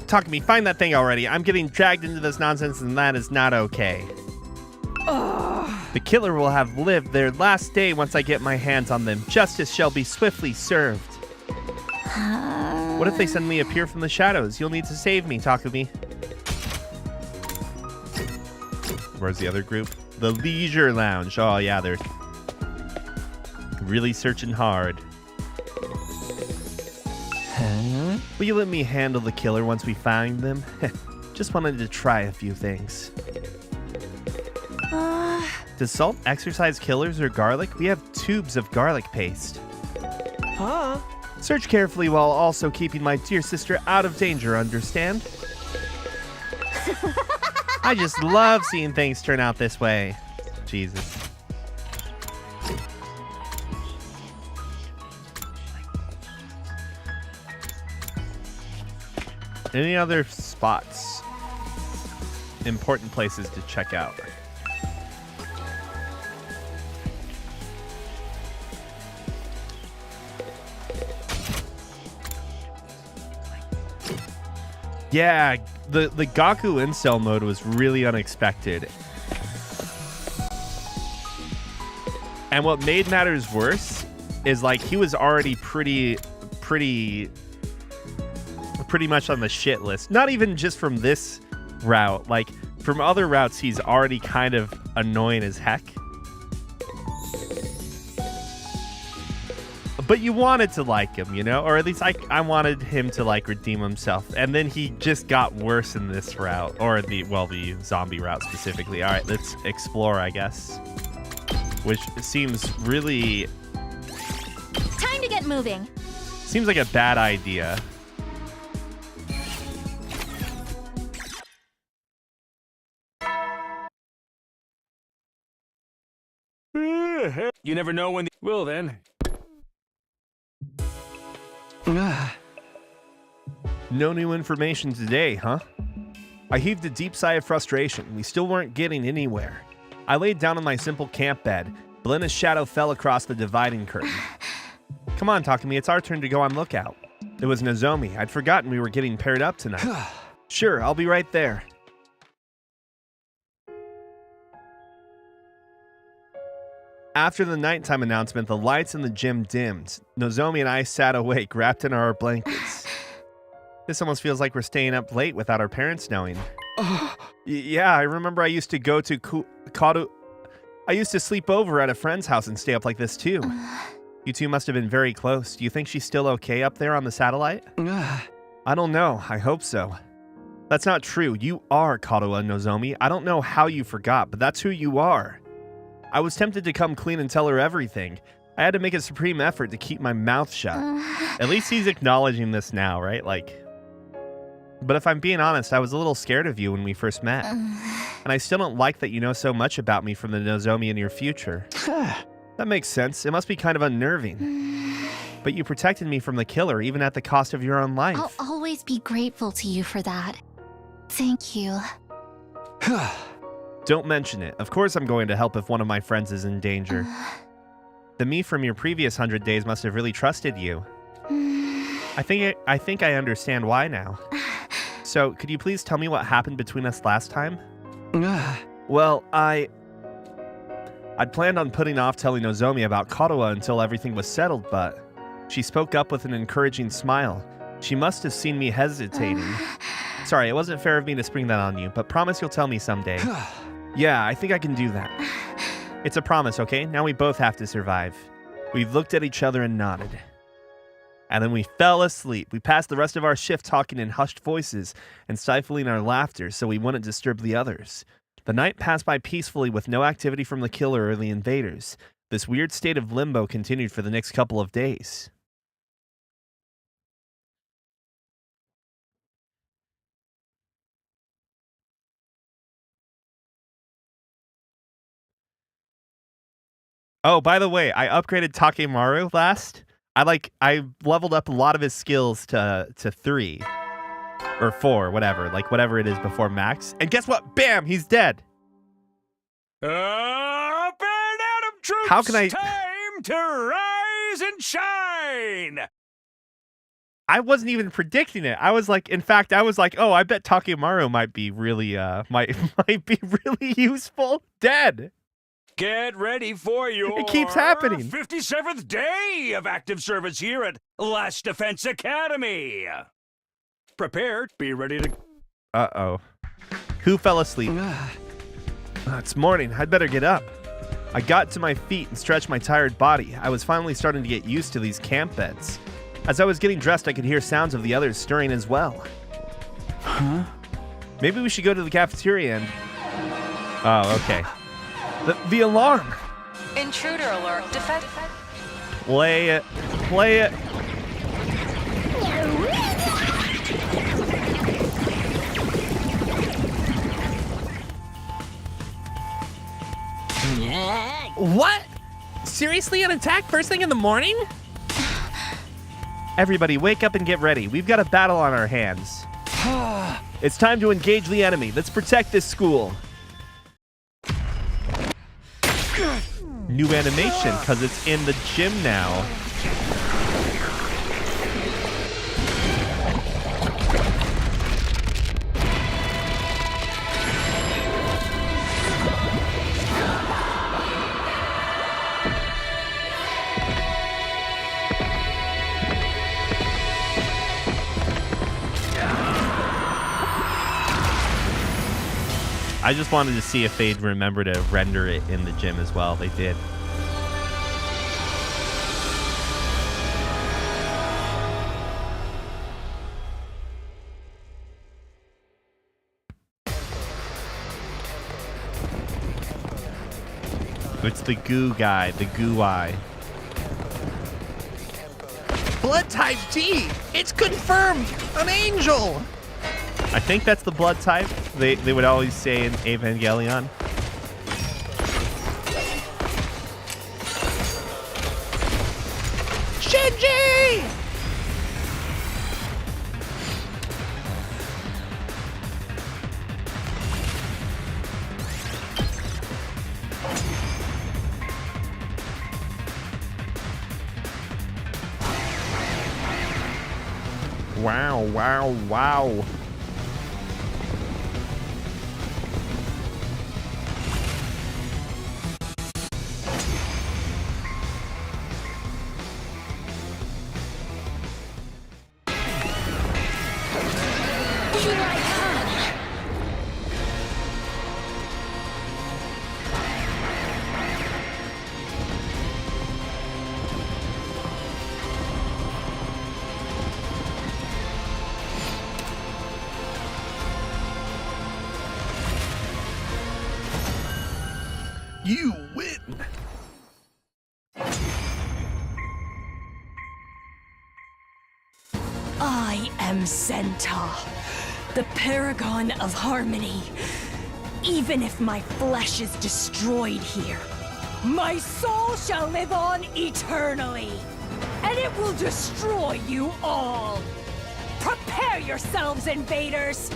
Speaker 1: Talk to me. Find that thing already. I'm getting dragged into this nonsense, and that is not okay. The killer will have lived their last day once I get my hands on them. Justice shall be swiftly served. What if they suddenly appear from the shadows? You'll need to save me, Takumi. Where's the other group? The Leisure Lounge. Oh, yeah, they're really searching hard. Huh? Will you let me handle the killer once we find them? Just wanted to try a few things. Does salt exercise killers or garlic? We have tubes of garlic paste. Huh? Search carefully while also keeping my dear sister out of danger, understand? I just love seeing things turn out this way. Jesus. Any other spots? Important places to check out. Yeah, the Gaku incel mode was really unexpected. And what made matters worse is like he was already pretty much on the shit list. Not even just from this route, like from other routes he's already kind of annoying as heck. But you wanted to like him, you know? Or at least I wanted him to like redeem himself. And then he just got worse in this route. Or the zombie route specifically. All right, let's explore, I guess. which seems really...
Speaker 11: Time to get moving.
Speaker 1: Seems like a bad idea.
Speaker 2: You never know when the... Well, then.
Speaker 1: No new information today, huh? I heaved a deep sigh of frustration. We still weren't getting anywhere. I laid down on my simple camp bed. Belena's shadow fell across the dividing curtain. Come on, Takumi, it's our turn to go on lookout. It was Nozomi. I'd forgotten we were getting paired up tonight. Sure, I'll be right there. After the nighttime announcement, the lights in the gym dimmed. Nozomi and I sat awake, wrapped in our blankets. This almost feels like we're staying up late without our parents knowing. Yeah, I remember I used to go to Karu. I used to sleep over at a friend's house and stay up like this too. You two must have been very close. Do you think she's still okay up there on the satellite? I don't know. I hope so. That's not true. You are Karuha Nozomi. I don't know how you forgot, but that's who you are. I was tempted to come clean and tell her everything. I had to make a supreme effort to keep my mouth shut. At least he's acknowledging this now, right? Like, but if I'm being honest, I was a little scared of you when we first met. And I still don't like that you know so much about me from the Nozomi in your future. That makes sense. It must be kind of unnerving. But you protected me from the killer, even at the cost of your own life.
Speaker 3: I'll always be grateful to you for that. Thank you.
Speaker 1: Don't mention it. Of course I'm going to help if one of my friends is in danger. The me from your previous 100 days must have really trusted you. I think I understand why now. So, could you please tell me what happened between us last time? Well, I'd planned on putting off telling Nozomi about Karuha until everything was settled, but she spoke up with an encouraging smile. She must have seen me hesitating. Sorry, it wasn't fair of me to spring that on you, but promise you'll tell me someday. Yeah, I think I can do that. It's a promise, okay? Now we both have to survive. We looked at each other and nodded. And then we fell asleep. We passed the rest of our shift talking in hushed voices and stifling our laughter so we wouldn't disturb the others. The night passed by peacefully with no activity from the killer or the invaders. This weird state of limbo continued for the next couple of days. Oh, by the way, I upgraded Takemaru last. I leveled up a lot of his skills to 3 or 4, whatever it is before max. And guess what? Bam, he's dead.
Speaker 2: Up and Adam troops.
Speaker 1: How can I?
Speaker 2: Time to rise and shine.
Speaker 1: I wasn't even predicting it. I was like, oh, I bet Takemaru might be really might be really useful. Dead.
Speaker 2: Get ready for your
Speaker 1: It keeps happening.
Speaker 2: 57th day of active service here at Last Defense Academy. Prepare, be ready to...
Speaker 1: Uh-oh. Who fell asleep? It's morning. I'd better get up. I got to my feet and stretched my tired body. I was finally starting to get used to these camp beds. As I was getting dressed, I could hear sounds of the others stirring as well.
Speaker 8: Huh?
Speaker 1: Maybe we should go to the cafeteria and... Oh, okay. The alarm!
Speaker 4: Intruder alert. Defend.
Speaker 1: Play it. Play it.
Speaker 7: What? Seriously, an attack first thing in the morning?
Speaker 1: Everybody, wake up and get ready. We've got a battle on our hands. It's time to engage the enemy. Let's protect this school. New animation, because it's in the gym now. I just wanted to see if they'd remember to render it in the gym as well. They did. It's the goo guy, the goo eye.
Speaker 7: Blood type T. It's confirmed. An angel.
Speaker 1: I think that's the blood type. They would always say in Evangelion.
Speaker 7: Shinji!
Speaker 1: Wow, wow, wow.
Speaker 7: You win.
Speaker 12: I am Zenta, the paragon of harmony. Even if my flesh is destroyed here, my soul shall live on eternally, and it will destroy you all. Prepare yourselves, invaders!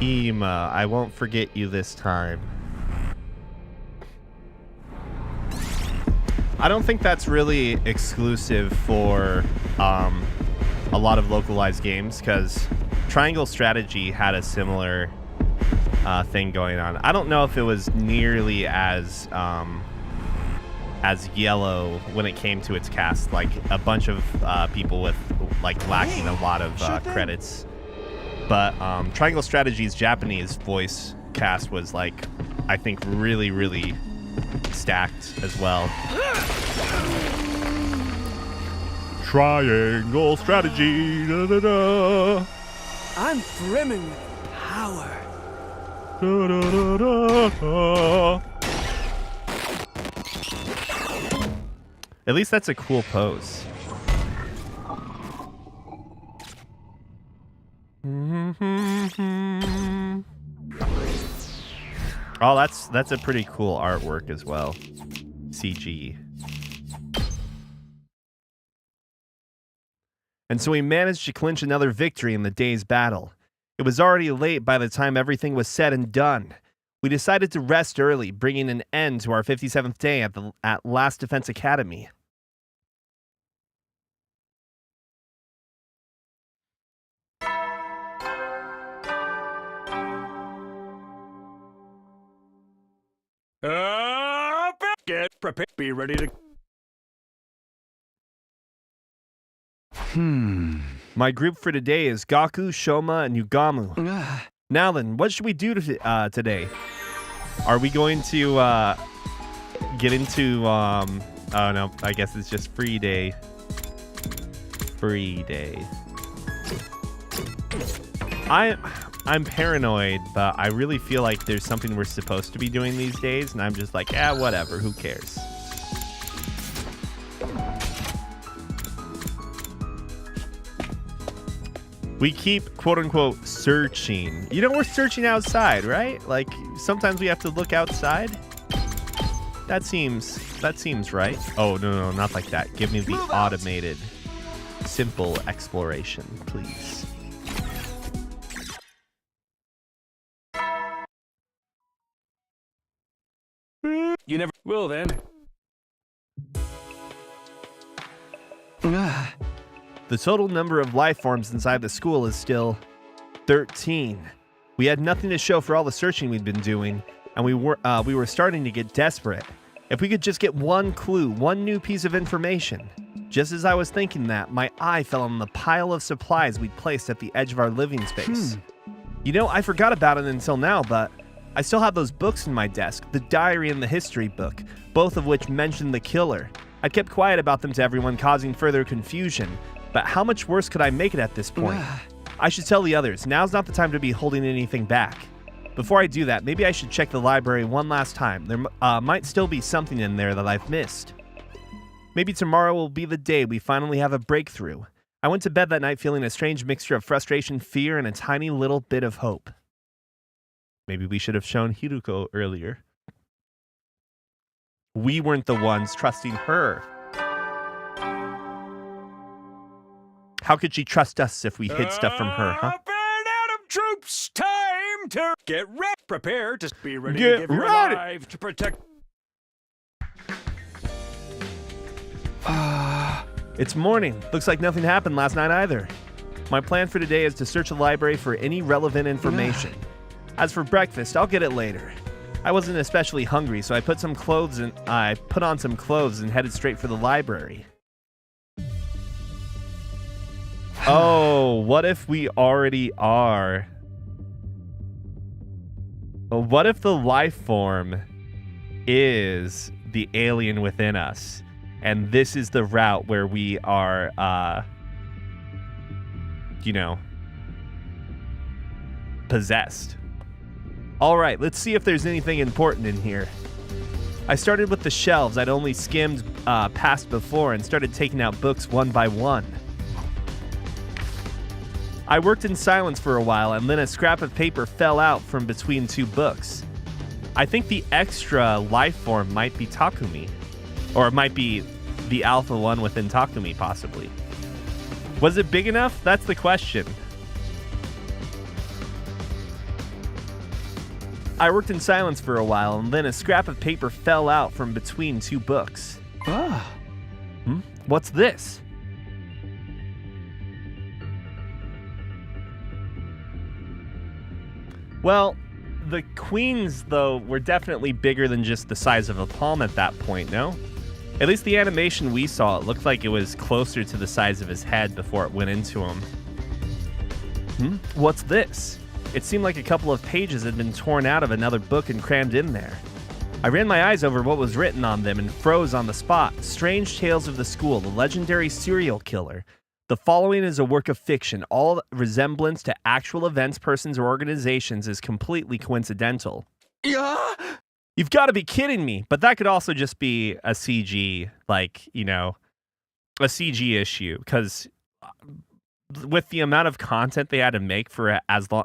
Speaker 1: Ima, I won't forget you this time. I don't think that's really exclusive for a lot of localized games, because Triangle Strategy had a similar thing going on. I don't know if it was nearly as yellow when it came to its cast. Like a bunch of people with like lacking a lot of credits. But Triangle Strategy's Japanese voice cast was like, I think, really, really stacked as well. Triangle Strategy, da da da.
Speaker 13: I'm brimming with power.
Speaker 1: Da, da, da, da, da. At least that's a cool pose. Oh, that's a pretty cool artwork as well. CG. And so we managed to clinch another victory in the day's battle. It was already late by the time everything was said and done. We decided to rest early, bringing an end to our 57th day at Last Defense Academy.
Speaker 2: Get prepared. Be ready to...
Speaker 1: My group for today is Gaku, Shoma, and Yugamu. Now then, what should we do today? Are we going to get into... oh no, I guess it's just free day. Free day. I'm paranoid, but I really feel like there's something we're supposed to be doing these days, and I'm just like, whatever, who cares? We keep, quote-unquote, searching. You know, we're searching outside, right? Like, sometimes we have to look outside. That seems right. Oh, no, not like that. Give me the automated, simple exploration, please.
Speaker 2: You never will then.
Speaker 1: The total number of life forms inside the school is still 13. We had nothing to show for all the searching we'd been doing, and we were starting to get desperate. If we could just get one clue, one new piece of information. Just as I was thinking that, my eye fell on the pile of supplies we'd placed at the edge of our living space. You know, I forgot about it until now, but I still have those books in my desk, the diary and the history book, both of which mention the killer. I kept quiet about them to everyone, causing further confusion. But how much worse could I make it at this point? I should tell the others. Now's not the time to be holding anything back. Before I do that, maybe I should check the library one last time. There might still be something in there that I've missed. Maybe tomorrow will be the day we finally have a breakthrough. I went to bed that night feeling a strange mixture of frustration, fear, and a tiny little bit of hope. Maybe we should have shown Hiruko earlier. We weren't the ones trusting her. How could she trust us if we hid stuff from her, huh?
Speaker 2: Up and Adam troops, time to get ready. Prepare to be ready to give your life to protect.
Speaker 1: It's morning. Looks like nothing happened last night either. My plan for today is to search the library for any relevant information. As for breakfast, I'll get it later. I wasn't especially hungry, so I put on some clothes and headed straight for the library. Oh, what if we already are? What if the life form is the alien within us? And this is the route where we are, possessed. All right, let's see if there's anything important in here. I started with the shelves I'd only skimmed past before and started taking out books one by one. I worked in silence for a while, and then a scrap of paper fell out from between two books. I think the extra life form might be Takumi. Or it might be the alpha one within Takumi, possibly. Was it big enough? That's the question. I worked in silence for a while, and then a scrap of paper fell out from between two books. What's this? Well, the queens, though, were definitely bigger than just the size of a palm at that point, no? At least the animation we saw, it looked like it was closer to the size of his head before it went into him. What's this? It seemed like a couple of pages had been torn out of another book and crammed in there. I ran my eyes over what was written on them and froze on the spot. Strange Tales of the School, the legendary serial killer. The following is a work of fiction. All resemblance to actual events, persons, or organizations is completely coincidental.
Speaker 8: Yeah.
Speaker 1: You've got to be kidding me. But that could also just be a CG, a CG issue. Because with the amount of content they had to make for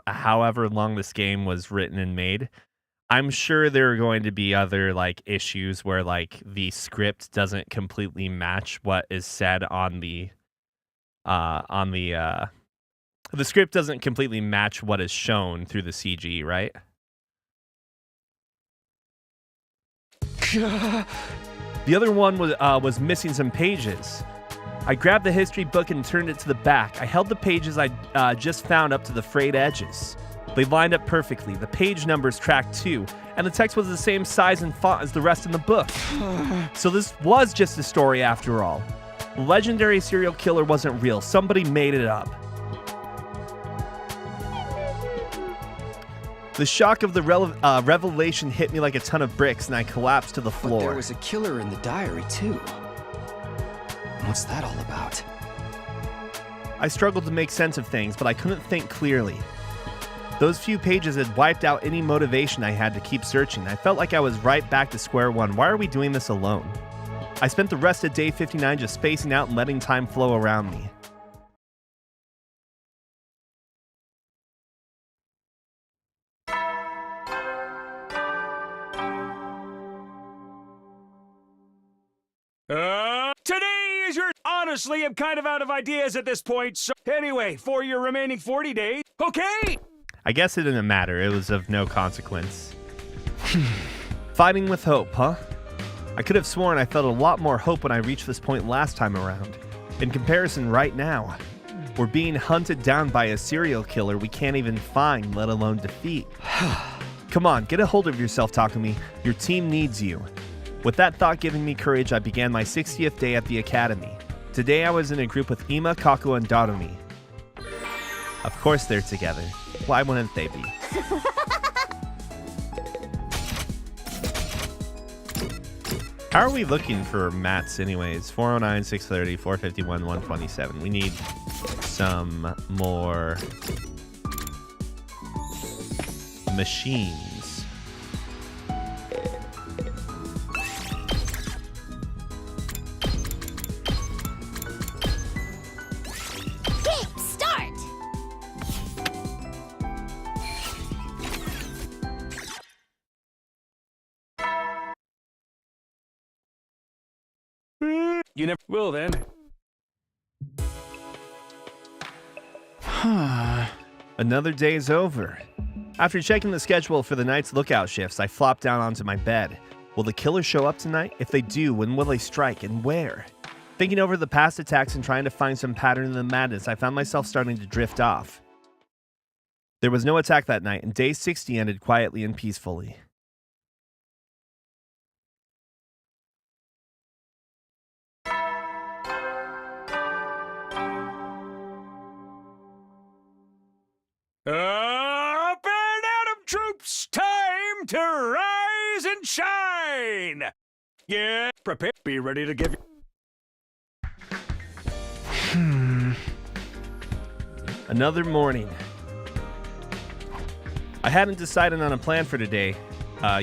Speaker 1: however long this game was written and made, I'm sure there are going to be other issues where the script doesn't completely match what is said on the script doesn't completely match what is shown through the CG, right? The other one was missing some pages. I grabbed the history book and turned it to the back. I held the pages I just found up to the frayed edges. They lined up perfectly. The page numbers tracked too, and the text was the same size and font as the rest in the book. So this was just a story after all. The legendary serial killer wasn't real. Somebody made it up. The shock of the revelation hit me like a ton of bricks, and I collapsed to the floor.
Speaker 8: But there was a killer in the diary, too. What's that all about?
Speaker 1: I struggled to make sense of things, but I couldn't think clearly. Those few pages had wiped out any motivation I had to keep searching. I felt like I was right back to square one. Why are we doing this alone? I spent the rest of day 59 just spacing out and letting time flow around me.
Speaker 2: Today is your... Honestly, I'm kind of out of ideas at this point, so... Anyway, for your remaining 40 days, okay?
Speaker 1: I guess it didn't matter. It was of no consequence. Fighting with hope, huh? I could have sworn I felt a lot more hope when I reached this point last time around. In comparison, right now, we're being hunted down by a serial killer we can't even find, let alone defeat. Come on, get a hold of yourself, Takumi. Your team needs you. With that thought giving me courage, I began my 60th day at the academy. Today I was in a group with Ima, Kaku, and Darumi. Of course they're together. Why wouldn't they be? How are we looking for mats anyways? 409, 630, 451, 127. We need some more machines.
Speaker 11: Game start!
Speaker 2: You never will then.
Speaker 1: Another day is over. After checking the schedule for the night's lookout shifts, I flop down onto my bed. Will the killers show up tonight? If they do, when will they strike and where? Thinking over the past attacks and trying to find some pattern in the madness, I found myself starting to drift off. There was no attack that night, and day 60 ended quietly and peacefully.
Speaker 2: Up and Atom troops, time to rise and shine! Get prepared, be ready to give
Speaker 1: Another morning. I hadn't decided on a plan for today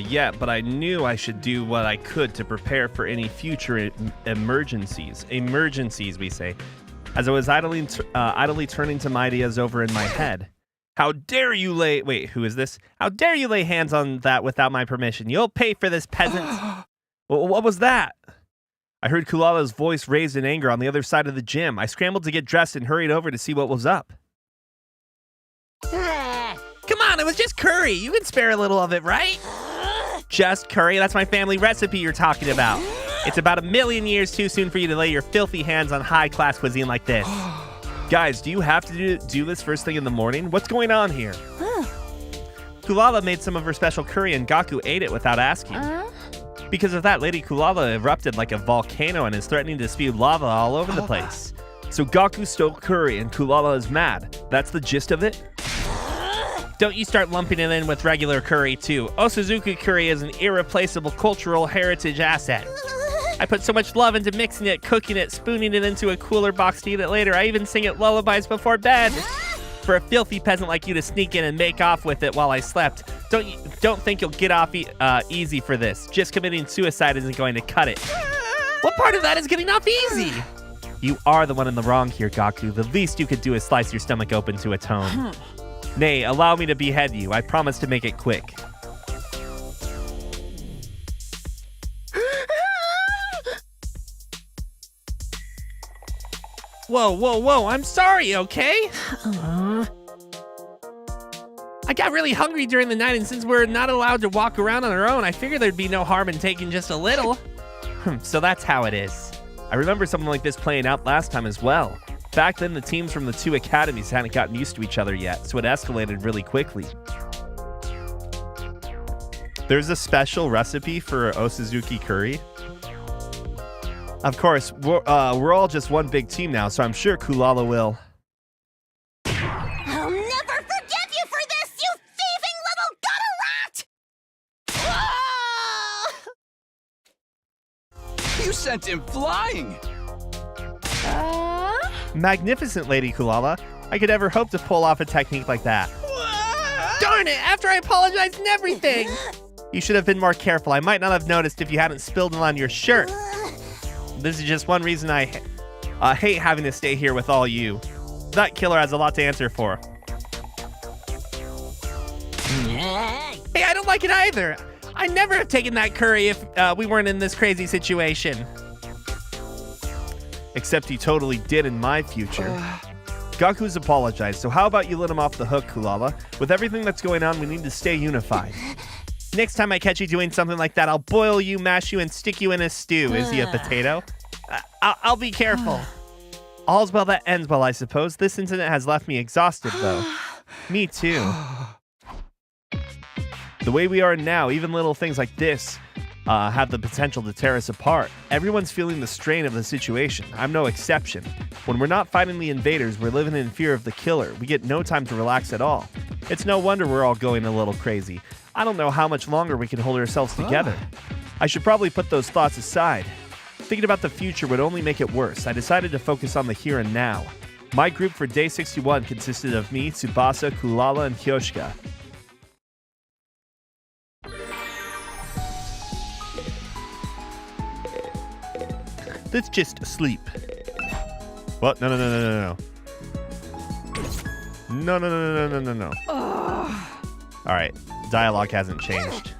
Speaker 1: yet, but I knew I should do what I could to prepare for any future emergencies. Emergencies, we say. As I was idly turning some ideas over in my head. How dare you lay... Wait, who is this? How dare you lay hands on that without my permission? You'll pay for this, peasant. What was that? I heard Kulala's voice raised in anger on the other side of the gym. I scrambled to get dressed and hurried over to see what was up.
Speaker 7: Come on, it was just curry. You can spare a little of it, right?
Speaker 1: Just curry? That's my family recipe you're talking about. It's about 1,000,000 years too soon for you to lay your filthy hands on high-class cuisine like this. Guys, do you have to do this first thing in the morning? What's going on here? Kulala made some of her special curry and Gaku ate it without asking. Because of that, Lady Kulala erupted like a volcano and is threatening to spew lava all over the place. So Gaku stole curry and Kulala is mad. That's the gist of it? Don't you start lumping it in with regular curry too. Osazuki curry is an irreplaceable cultural heritage asset. I put so much love into mixing it, cooking it, spooning it into a cooler box to eat it later. I even sing it lullabies before bed. For a filthy peasant like you to sneak in and make off with it while I slept, don't think you'll get off easy for this. Just committing suicide isn't going to cut it.
Speaker 7: What part of that is getting off easy?
Speaker 1: You are the one in the wrong here, Gaku. The least you could do is slice your stomach open to atone. Nay, allow me to behead you. I promise to make it quick.
Speaker 7: Whoa, I'm sorry, okay? I got really hungry during the night, and since we're not allowed to walk around on our own, I figured there'd be no harm in taking just a little.
Speaker 1: So that's how it is. I remember something like this playing out last time as well. Back then, the teams from the two academies hadn't gotten used to each other yet, so it escalated really quickly. There's a special recipe for Osazuki curry. Of course, we're all just one big team now, so I'm sure Kulala will.
Speaker 3: I'll never forgive you for this, you thieving little gutter rat!
Speaker 6: You sent him flying!
Speaker 1: Magnificent, Lady Kulala. I could ever hope to pull off a technique like that.
Speaker 7: Darn it, after I apologized and everything!
Speaker 1: You should have been more careful. I might not have noticed if you hadn't spilled it on your shirt. This is just one reason I hate having to stay here with all you. That killer has a lot to answer for.
Speaker 7: Hey, I don't like it either. I'd never have taken that curry if we weren't in this crazy situation.
Speaker 1: Except he totally did in my future. Gaku's apologized, so how about you let him off the hook, Kulala? With everything that's going on, we need to stay unified. Next time I catch you doing something like that, I'll boil you, mash you, and stick you in a stew. Is he a potato?
Speaker 7: I'll be careful.
Speaker 1: All's well that ends well, I suppose. This incident has left me exhausted, though. Me too. The way we are now, even little things like this have the potential to tear us apart. Everyone's feeling the strain of the situation. I'm no exception. When we're not fighting the invaders, we're living in fear of the killer. We get no time to relax at all. It's no wonder we're all going a little crazy. I don't know how much longer we can hold ourselves together. I should probably put those thoughts aside. Thinking about the future would only make it worse. I decided to focus on the here and now. My group for Day 61 consisted of me, Tsubasa, Kulala, and Hyoshika. Let's just sleep. What? No. No. Alright, dialogue hasn't changed.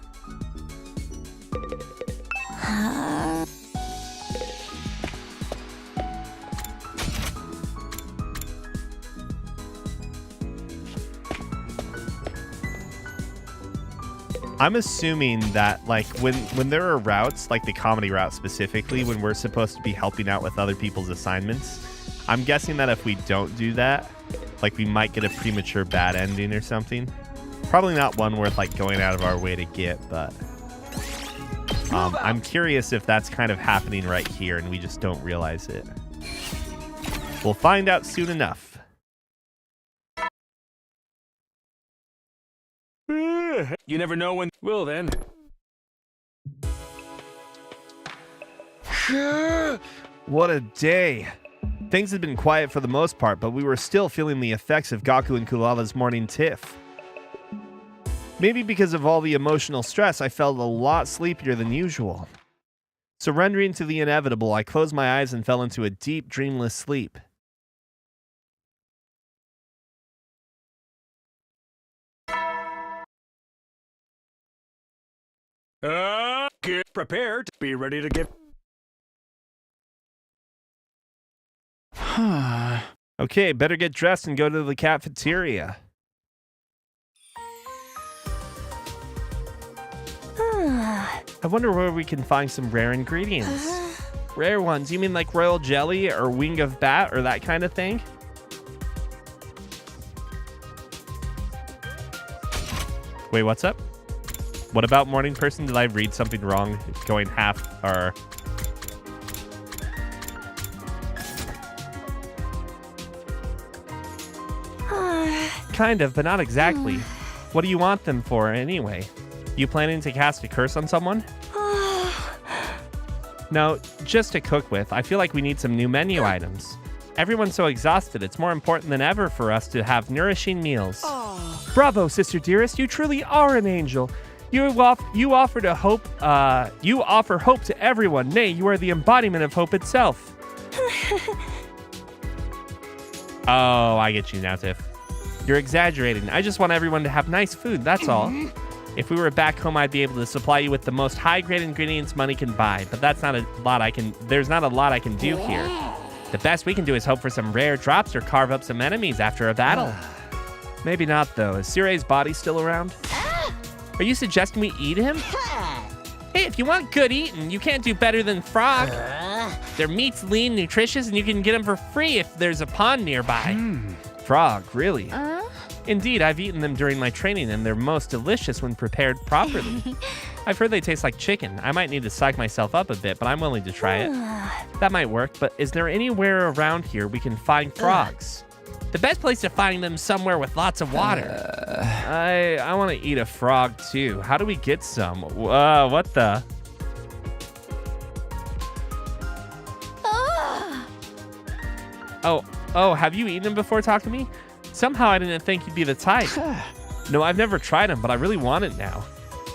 Speaker 1: I'm assuming that, like, when there are routes, like the comedy route specifically, when we're supposed to be helping out with other people's assignments, I'm guessing that if we don't do that, like, we might get a premature bad ending or something. Probably not one worth, like, going out of our way to get, but I'm curious if that's kind of happening right here and we just don't realize it. We'll find out soon enough.
Speaker 2: You never know when. Well, then.
Speaker 1: What a day. Things had been quiet for the most part, but we were still feeling the effects of Gaku and Kulala's morning tiff. Maybe because of all the emotional stress, I felt a lot sleepier than usual. Surrendering to the inevitable, I closed my eyes and fell into a deep, dreamless sleep.
Speaker 2: Get prepared. Be ready to give.
Speaker 1: Okay, better get dressed and go to the cafeteria. I wonder where we can find some rare ingredients. Rare ones? You mean like royal jelly or wing of bat or that kind of thing? Wait, what's up? What about morning person? Did I read something wrong? It's going half or... Kind of, but not exactly. What do you want them for anyway? You planning to cast a curse on someone? No, just to cook with. I feel like we need some new menu items. Everyone's so exhausted, it's more important than ever for us to have nourishing meals. Bravo, sister dearest, you truly are an angel. You offer hope to everyone. Nay, you are the embodiment of hope itself. Oh, I get you now, Tiff. You're exaggerating. I just want everyone to have nice food, that's all. If we were back home, I'd be able to supply you with the most high-grade ingredients money can buy, but there's not a lot I can do here. The best we can do is hope for some rare drops or carve up some enemies after a battle. Maybe not, though. Is Sirei's body still around? Are you suggesting we eat him? Hey, if you want good eating, you can't do better than frog. Their meat's lean, nutritious, and you can get them for free if there's a pond nearby. Frog, really? Indeed, I've eaten them during my training, and they're most delicious when prepared properly. I've heard they taste like chicken. I might need to psych myself up a bit, but I'm willing to try it. That might work, but is there anywhere around here we can find frogs? The best place to find them is somewhere with lots of water. I want to eat a frog, too. How do we get some? What the? Oh, have you eaten them before, Talk to Me? Somehow I didn't think you'd be the type. No, I've never tried them, but I really want it now.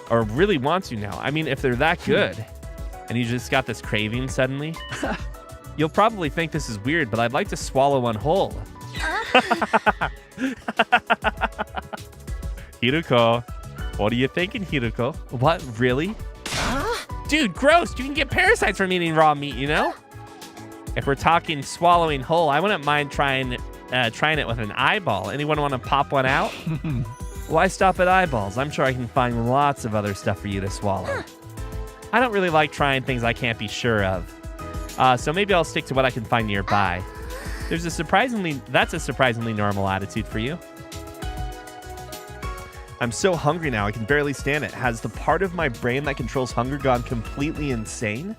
Speaker 1: Or really want to now. I mean, if they're that good. And you just got this craving suddenly. You'll probably think this is weird, but I'd like to swallow one whole. Hiruko, what are you thinking, Hiruko? What, really? Dude, gross. You can get parasites from eating raw meat, you know? If we're talking swallowing whole, I wouldn't mind trying it with an eyeball. Anyone want to pop one out? Why stop at eyeballs? I'm sure I can find lots of other stuff for you to swallow. I don't really like trying things I can't be sure of. So maybe I'll stick to what I can find nearby. That's a surprisingly normal attitude for you. I'm so hungry now, I can barely stand it. Has the part of my brain that controls hunger gone completely insane?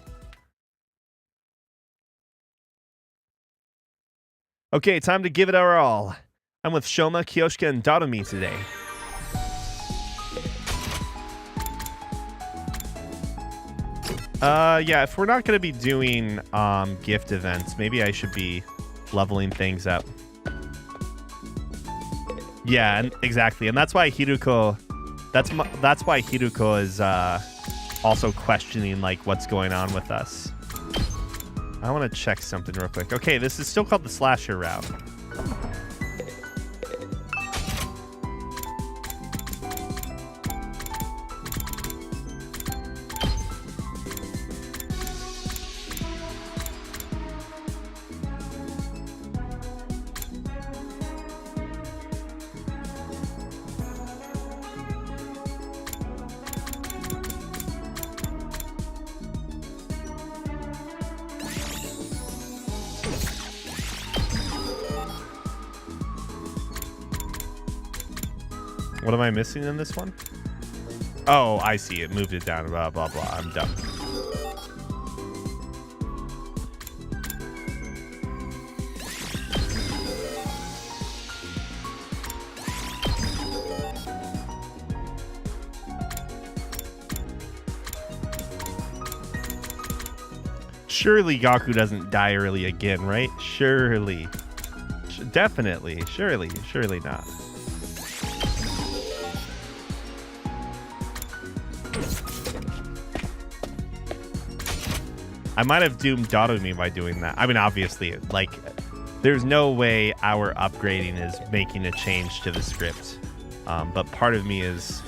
Speaker 1: Okay, time to give it our all. I'm with Shoma, Kyoshika, and Darumi today. Yeah, if we're not going to be doing gift events, maybe I should be leveling things up. Yeah, and exactly. And that's why Hiruko that's why Hiruko is also questioning like what's going on with us. I want to check something real quick. Okay, this is still called the slasher route. What am I missing in this one? Oh, I see. It moved it down. Blah, blah, blah. I'm done. Surely Gaku doesn't die early again, right? Surely. Definitely. Surely. Surely not. I might have doomed Dorumi by doing that. I mean, obviously, like, there's no way our upgrading is making a change to the script. But part of me is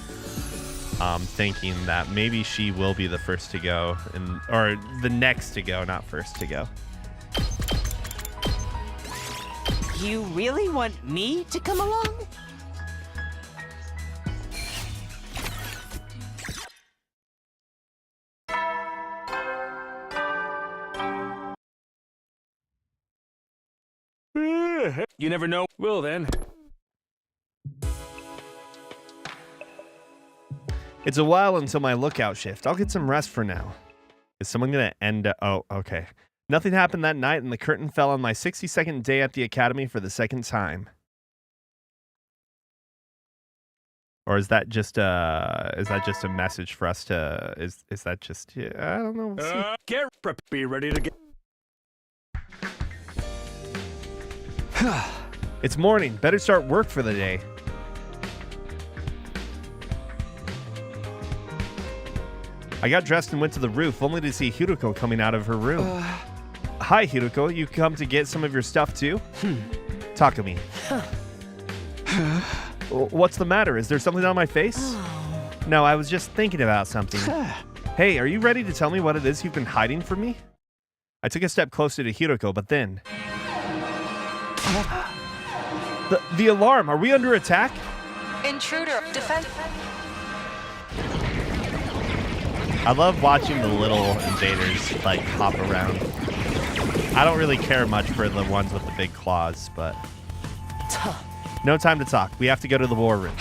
Speaker 1: thinking that maybe she will be the first to go, or the next to go, not first to go.
Speaker 10: You really want me to come along?
Speaker 2: You never know. Well then.
Speaker 1: It's a while until my lookout shift. I'll get some rest for now. Is someone gonna end up... Oh, okay. Nothing happened that night, and the curtain fell on my 62nd day at the academy for the second time. Or is that just a message for us to... Is that just... Yeah, I don't know. We'll see.
Speaker 2: Get prep. Be ready to get...
Speaker 1: It's morning. Better start work for the day. I got dressed and went to the roof, only to see Hiruko coming out of her room. Hi, Hiruko. You come to get some of your stuff, too? Talk to me. What's the matter? Is there something on my face? No, I was just thinking about something. Hey, are you ready to tell me what it is you've been hiding from me? I took a step closer to Hiruko, but then... The alarm! Are we under attack?
Speaker 4: Intruder, defense.
Speaker 1: I love watching the little invaders, like, hop around. I don't really care much for the ones with the big claws, but... No time to talk. We have to go to the war room.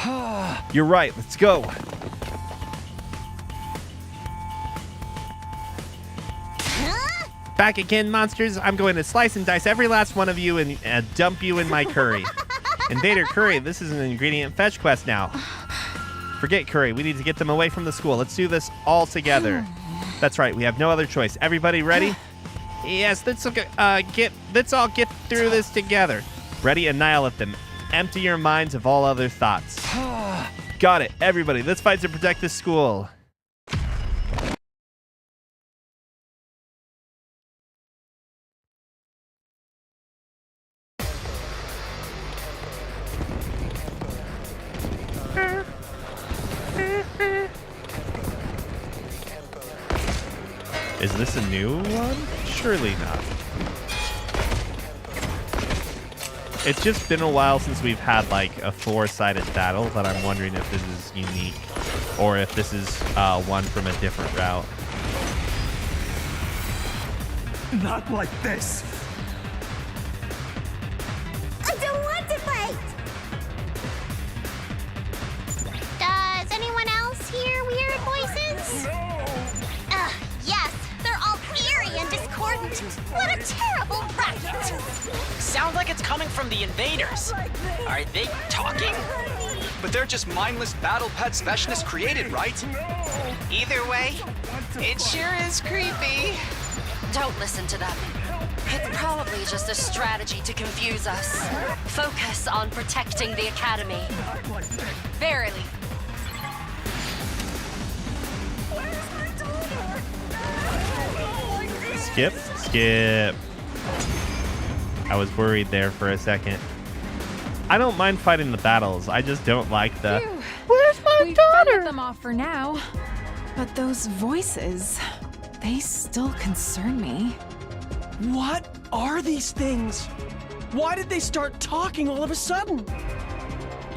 Speaker 1: You're right. Let's go. Back again, monsters. I'm going to slice and dice every last one of you and dump you in my curry. Invader curry, this is an ingredient fetch quest now. Forget curry. We need to get them away from the school. Let's do this all together. That's right. We have no other choice. Everybody ready? Yes, let's all get through this together. Ready? Annihilate them. Empty your minds of all other thoughts. Got it. Everybody, let's fight to protect this school. Is this a new one? Surely not. It's just been a while since we've had like a 4-sided battle that I'm wondering if this is unique or if this is one from a different route.
Speaker 13: Not like this.
Speaker 3: I don't want to fight! Does anyone else hear weird voices? Yes, they're all eerie and discordant. What a terrible racket!
Speaker 10: Sounds like it's coming from the invaders. Are they talking?
Speaker 6: but they're just mindless battle pet specialists created, right?
Speaker 10: Either way, it sure is creepy.
Speaker 9: Don't listen to them. It's probably just a strategy to confuse us. Focus on protecting the Academy. Verily.
Speaker 1: Skip. I was worried there for a second. I don't mind fighting the battles. I just don't like the... Where's my
Speaker 5: We've
Speaker 1: daughter?
Speaker 5: fended them off for now. But those voices, they still concern me.
Speaker 14: What are these things? Why did they start talking all of a sudden?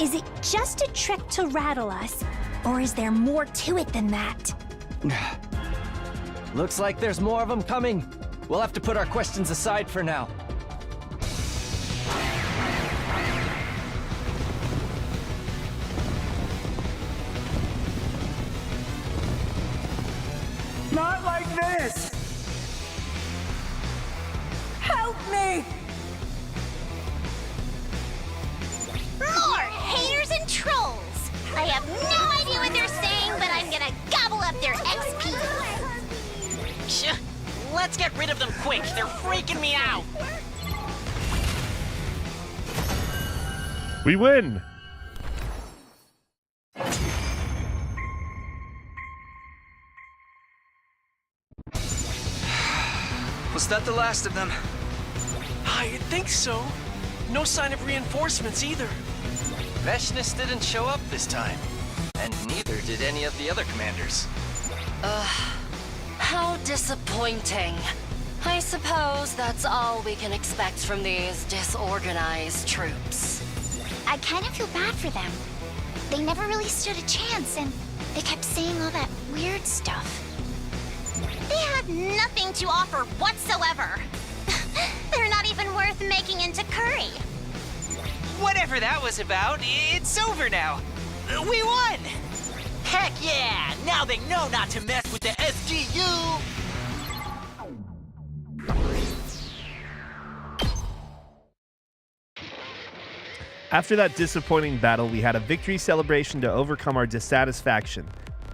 Speaker 11: Is it just a trick to rattle us? Or is there more to it than that?
Speaker 8: Looks like there's more of them coming. We'll have to put our questions aside for now.
Speaker 14: Not like this!
Speaker 12: Help me!
Speaker 3: More haters and trolls! I have no idea what they're saying, but I'm gonna gobble up their XP.
Speaker 10: Let's get rid of them quick. They're freaking me out.
Speaker 1: We win!
Speaker 6: Was that the last of them?
Speaker 14: I think so. No sign of reinforcements either.
Speaker 8: Veshnus didn't show up this time. And neither did any of the other commanders.
Speaker 9: How disappointing. I suppose that's all we can expect from these disorganized troops.
Speaker 11: I kind of feel bad for them. They never really stood a chance, and they kept saying all that weird stuff.
Speaker 3: They had nothing to offer whatsoever. They're not even worth making into curry.
Speaker 10: Whatever that was about, it's over now. We won! Heck yeah! Now they know not to mess with the SGU!
Speaker 1: After that disappointing battle, we had a victory celebration to overcome our dissatisfaction.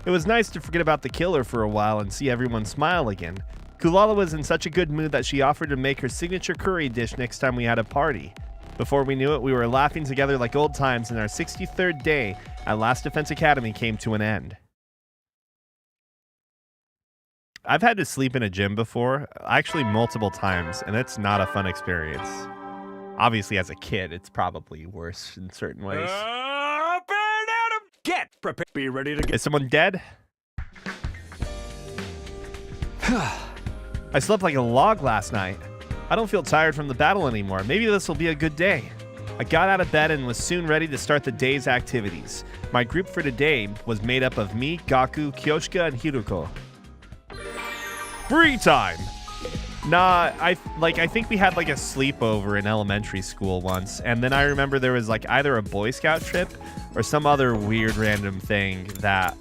Speaker 1: It was nice to forget about the killer for a while and see everyone smile again. Kulala was in such a good mood that she offered to make her signature curry dish next time we had a party. Before we knew it, we were laughing together like old times, and our 63rd day at Last Defense Academy came to an end. I've had to sleep in a gym before, actually multiple times, and it's not a fun experience. Obviously, as a kid, it's probably worse in certain ways.
Speaker 2: Up and Adam! Get prepared. Be ready to get...
Speaker 1: Is someone dead? I slept like a log last night. I don't feel tired from the battle anymore. Maybe this will be a good day. I got out of bed and was soon ready to start the day's activities. My group for today was made up of me, Gaku, Kyoshika, and Hiruko. Free time! Nah, I think we had like a sleepover in elementary school once, and then I remember there was like either a Boy Scout trip or some other weird random thing that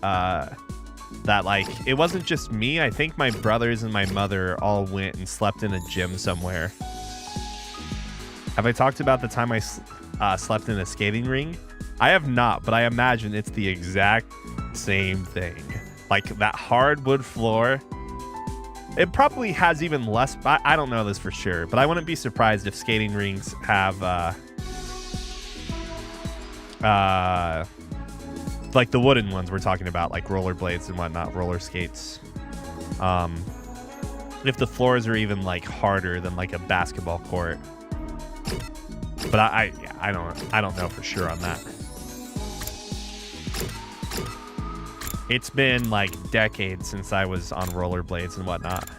Speaker 1: like, it wasn't just me. I think my brothers and my mother all went and slept in a gym somewhere. Have I talked about the time I slept in a skating ring? I have not, but I imagine it's the exact same thing. Like that hardwood floor. It probably has even less. I don't know this for sure, but I wouldn't be surprised if skating rinks have like the wooden ones we're talking about, like rollerblades and whatnot, roller skates. If the floors are even like harder than like a basketball court, but I don't know for sure on that. It's been like decades since I was on rollerblades and whatnot.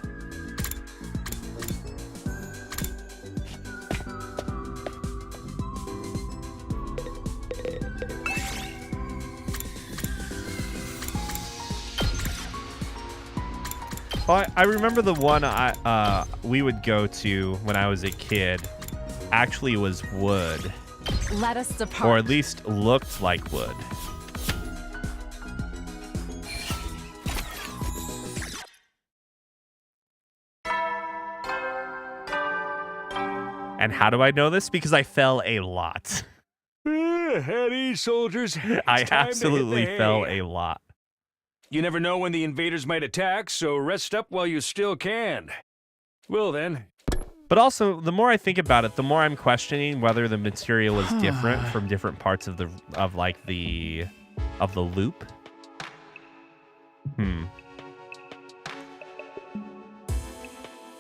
Speaker 1: Well, I remember the one we would go to when I was a kid actually was wood.
Speaker 5: Let us depart.
Speaker 1: Or at least looked like wood. And how do I know this? Because I fell a lot.
Speaker 2: Eddie, soldiers.
Speaker 1: I
Speaker 2: It's time to hit
Speaker 1: absolutely
Speaker 2: the hay.
Speaker 1: fell a lot.
Speaker 2: You never know when the invaders might attack, so rest up while you still can. Well then.
Speaker 1: But also, the more I think about it, the more I'm questioning whether the material is different from different parts of the loop.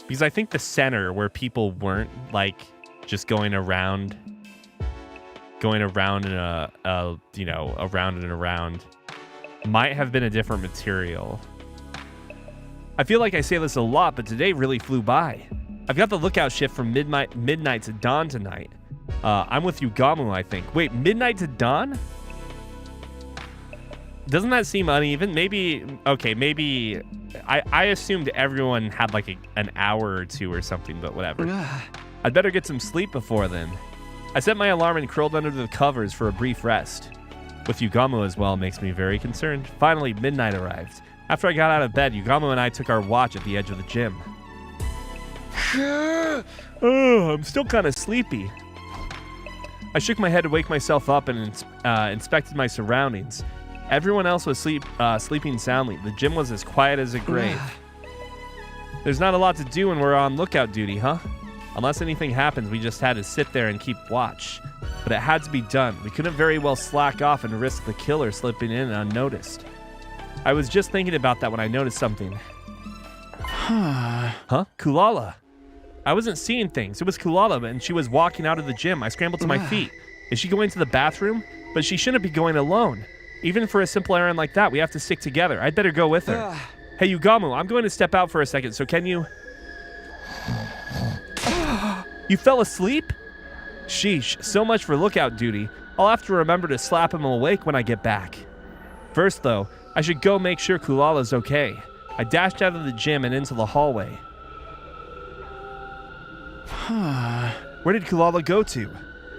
Speaker 1: Because I think the center, where people weren't like just going around in a around and around, might have been a different material. I feel like I say this a lot, but today really flew by. I've got the lookout shift from midnight to dawn tonight. I'm with Yugamu, I think. Wait, midnight to dawn? Doesn't that seem uneven? Maybe I assumed everyone had like an hour or two or something, but whatever. I'd better get some sleep before then. I set my alarm and curled under the covers for a brief rest. With Yugamu as well makes me very concerned. Finally, midnight arrived. After I got out of bed, Yugamu and I took our watch at the edge of the gym. I'm still kind of sleepy. I shook my head to wake myself up and inspected my surroundings. Everyone else was sleeping soundly. The gym was as quiet as a grave. There's not a lot to do when we're on lookout duty, huh? Unless anything happens, we just had to sit there and keep watch. But it had to be done. We couldn't very well slack off and risk the killer slipping in unnoticed. I was just thinking about that when I noticed something. Huh? Kulala. I wasn't seeing things. It was Kulala, and she was walking out of the gym. I scrambled to my feet. Is she going to the bathroom? But she shouldn't be going alone. Even for a simple errand like that, we have to stick together. I'd better go with her. Hey, Yugamu, I'm going to step out for a second, so can you... You fell asleep? Sheesh, so much for lookout duty. I'll have to remember to slap him awake when I get back. First, though, I should go make sure Kulala's okay. I dashed out of the gym and into the hallway. Where did Kulala go to?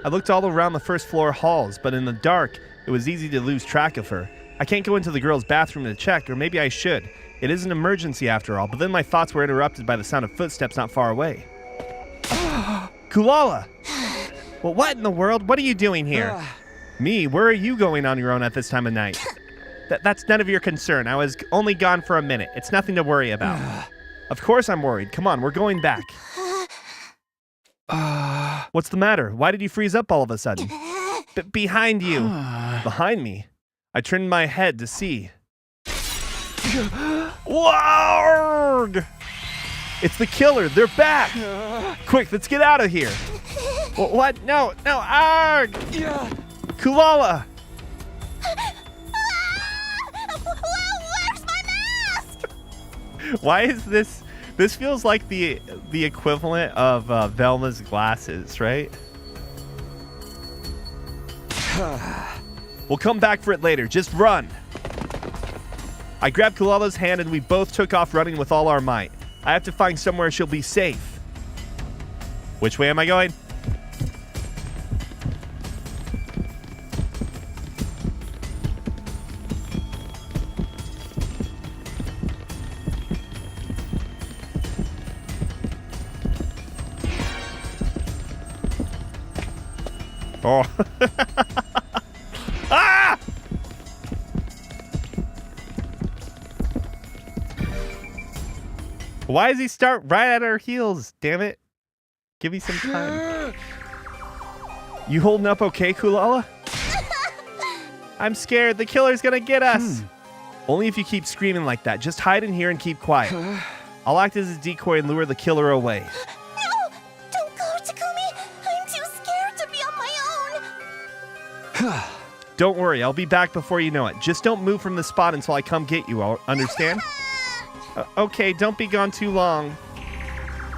Speaker 1: I looked all around the first floor halls, but in the dark, it was easy to lose track of her. I can't go into the girls' bathroom to check, or maybe I should. It is an emergency after all, but then my thoughts were interrupted by the sound of footsteps not far away. Kulala! Well, what in the world? What are you doing here? Me? Where are you going on your own at this time of night? That's none of your concern. I was only gone for a minute. It's nothing to worry about. Of course I'm worried. Come on, we're going back. What's the matter? Why did you freeze up all of a sudden? Behind you. Behind me? I turned my head to see. Warg! It's the killer. They're back. Quick, let's get out of here. What? No, arg! Kulala!
Speaker 3: Where's my mask?
Speaker 1: Why is this? This feels like the equivalent of Velma's glasses, right? We'll come back for it later. Just run. I grabbed Kulala's hand and we both took off running with all our might. I have to find somewhere she'll be safe. Which way am I going? Oh. Ah! Why does he start right at our heels? Damn it. Give me some time. You holding up okay, Kulala? I'm scared. The killer's gonna get us. Only if you keep screaming like that. Just hide in here and keep quiet. I'll act as a decoy and lure the killer away.
Speaker 3: No! Don't go, Takumi! I'm too scared to be on my own!
Speaker 1: Don't worry, I'll be back before you know it. Just don't move from the spot until I come get you, understand? Okay, don't be gone too long.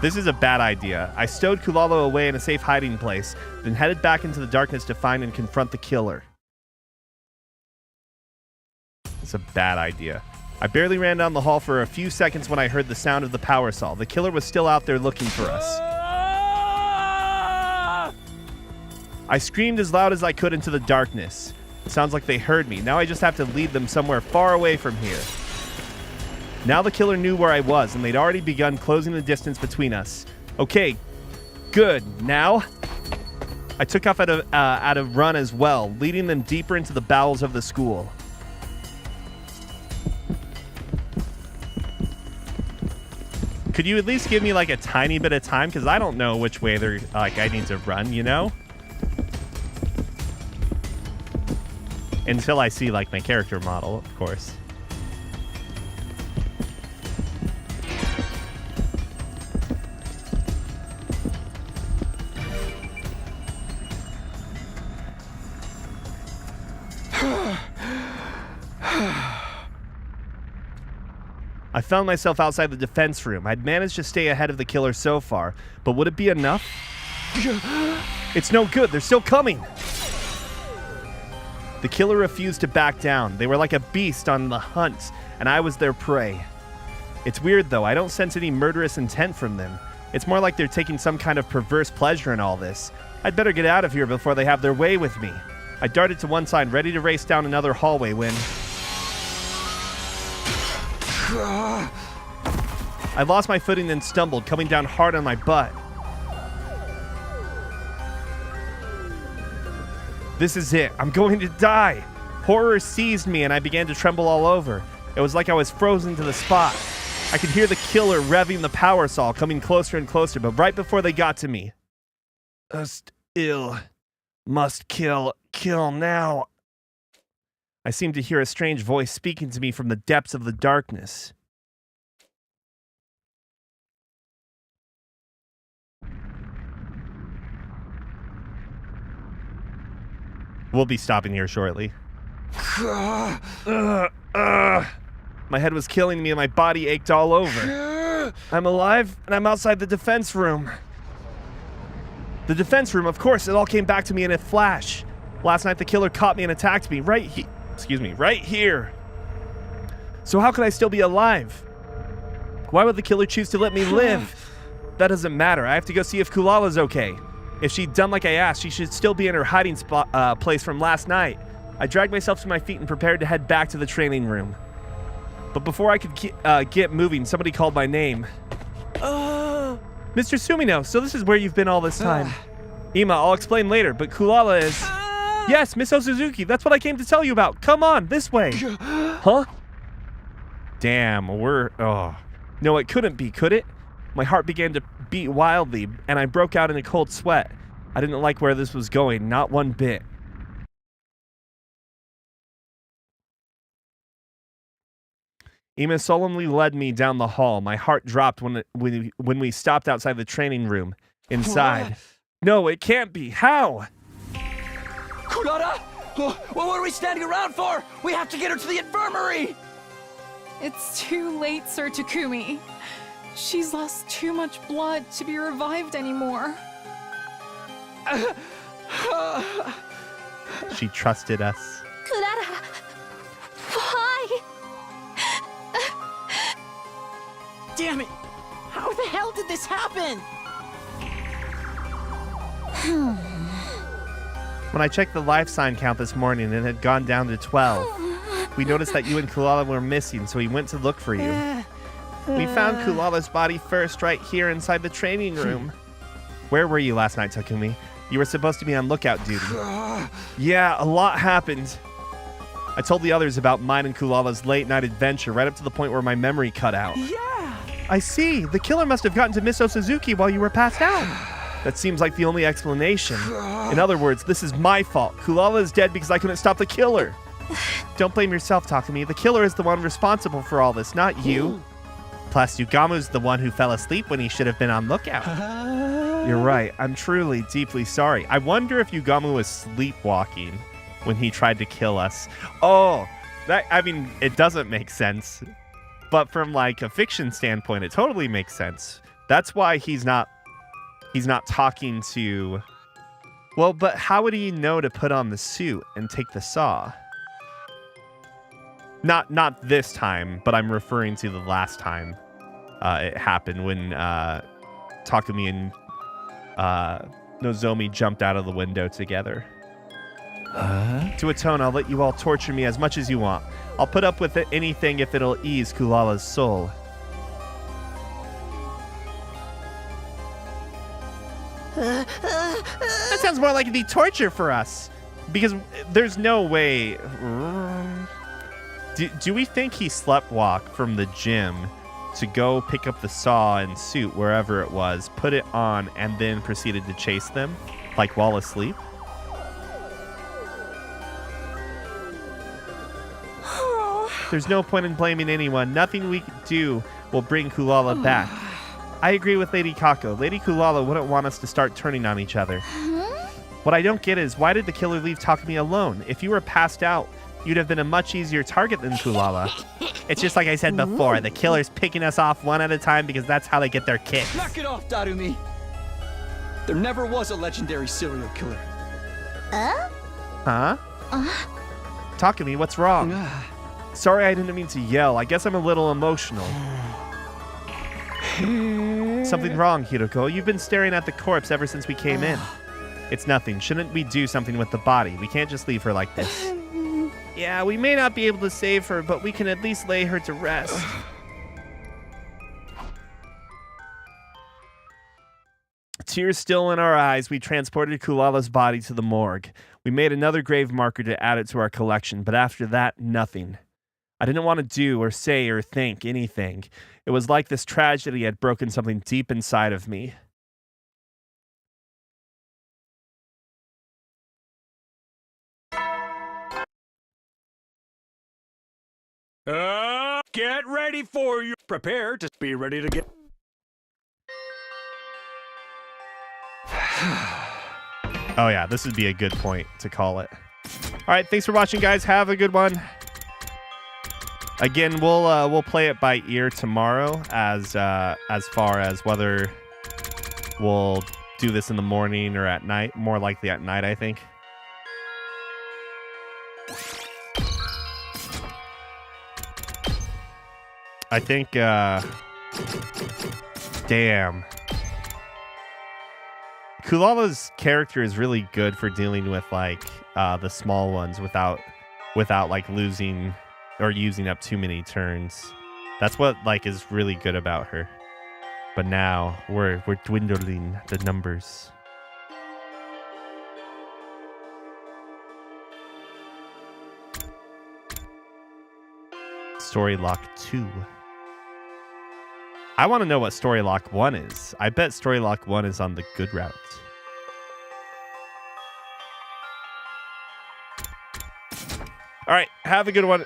Speaker 1: This is a bad idea. I stowed Kulala away in a safe hiding place, then headed back into the darkness to find and confront the killer. It's a bad idea. I barely ran down the hall for a few seconds when I heard the sound of the power saw. The killer was still out there looking for us. I screamed as loud as I could into the darkness. It sounds like they heard me. Now I just have to lead them somewhere far away from here. Now the killer knew where I was, and they'd already begun closing the distance between us. Okay, good. Now... I took off at a run as well, leading them deeper into the bowels of the school. Could you at least give me like a tiny bit of time? Because I don't know which way they're like I need to run, you know? Until I see like my character model, of course. I found myself outside the defense room. I'd managed to stay ahead of the killer so far, but would it be enough? It's no good. They're still coming. The killer refused to back down. They were like a beast on the hunt, and I was their prey. It's weird, though. I don't sense any murderous intent from them. It's more like they're taking some kind of perverse pleasure in all this. I'd better get out of here before they have their way with me. I darted to one side, ready to race down another hallway when... I lost my footing and stumbled, coming down hard on my butt. This is it. I'm going to die. Horror seized me and I began to tremble all over. It was like I was frozen to the spot. I could hear the killer revving the power saw, coming closer and closer, but right before they got to me... Just ill. Must kill. Kill now. I seemed to hear a strange voice speaking to me from the depths of the darkness. We'll be stopping here shortly. My head was killing me and my body ached all over. I'm alive and I'm outside the defense room. The defense room, of course, it all came back to me in a flash. Last night the killer caught me and attacked me right here. So how could I still be alive? Why would the killer choose to let me live? That doesn't matter. I have to go see if Kulala's okay. If she'd done like I asked, she should still be in her hiding spot place from last night. I dragged myself to my feet and prepared to head back to the training room. But before I could get moving, somebody called my name. Mr. Sumino, so this is where you've been all this time. Ima, I'll explain later, but Kulala is... Yes, Miss Osuzuki, that's what I came to tell you about. Come on, this way. Huh? Damn, No, it couldn't be, could it? My heart began to beat wildly, and I broke out in a cold sweat. I didn't like where this was going, not one bit. Ima solemnly led me down the hall. My heart dropped when we stopped outside the training room. Inside. What? No, it can't be. How?
Speaker 6: Kurara! What are we standing around for? We have to get her to the infirmary!
Speaker 5: It's too late, Sir Takumi. She's lost too much blood to be revived anymore.
Speaker 1: She trusted us.
Speaker 3: Kurara, why?
Speaker 14: Damn it! How the hell did this happen?
Speaker 1: When I checked the life sign count this morning, it had gone down to 12. We noticed that you and Kulala were missing, so we went to look for you. We found Kulala's body first right here inside the training room. Where were you last night, Takumi? You were supposed to be on lookout duty. Yeah, a lot happened. I told the others about mine and Kulala's late night adventure right up to the point where my memory cut out.
Speaker 14: Yeah!
Speaker 1: I see. The killer must have gotten to Miss Osuzuki while you were passed out. That seems like the only explanation. In other words, this is my fault. Kulala is dead because I couldn't stop the killer. Don't blame yourself, Takumi. The killer is the one responsible for all this, not you. Plus, Yugamu's the one who fell asleep when he should have been on lookout. You're right. I'm truly, deeply sorry. I wonder if Yugamu was sleepwalking when he tried to kill us. Oh, it doesn't make sense. But from like a fiction standpoint, it totally makes sense. That's why he's not talking to... Well, but how would he know to put on the suit and take the saw? Not this time, but I'm referring to the last time it happened when Takumi and Nozomi jumped out of the window together. To atone, I'll let you all torture me as much as you want. I'll put up with anything if it'll ease Kulala's soul.
Speaker 7: That sounds more like it'd be torture for us.
Speaker 1: Because there's no way. Do we think he sleptwalked from the gym to go pick up the saw and suit wherever it was, put it on, and then proceeded to chase them, like while asleep? There's no point in blaming anyone. Nothing we do will bring Kulala back. I agree with Lady Kako. Lady Kulala wouldn't want us to start turning on each other. What I don't get is, why did the killer leave Takumi alone? If you were passed out, you'd have been a much easier target than Kulala.
Speaker 7: It's just like I said before. The killer's picking us off one at a time because that's how they get their kicks.
Speaker 6: Knock it off, Darumi. There never was a legendary serial killer.
Speaker 1: Huh? Takumi, what's wrong? Sorry, I didn't mean to yell. I guess I'm a little emotional. Something wrong, Hiroko. You've been staring at the corpse ever since we came in. It's nothing. Shouldn't we do something with the body? We can't just leave her like this.
Speaker 7: Yeah, we may not be able to save her, but we can at least lay her to rest.
Speaker 1: Tears still in our eyes, we transported Kulala's body to the morgue. We made another grave marker to add it to our collection, but after that, nothing. I didn't want to do or say or think anything. It was like this tragedy had broken something deep inside of me.
Speaker 2: Get ready for you. Prepare to be ready to get.
Speaker 1: Oh yeah, this would be a good point to call it. All right, thanks for watching, guys. Have a good one. Again, we'll play it by ear tomorrow, as far as whether we'll do this in the morning or at night. More likely at night, I think. I think, damn. Kulala's character is really good for dealing with, like, the small ones without like, losing or using up too many turns. That's what, like, is really good about her. But now, we're dwindling the numbers. Story Lock 2. I want to know what Story Lock 1 is. I bet Story Lock 1 is on the good route. All right, have a good one.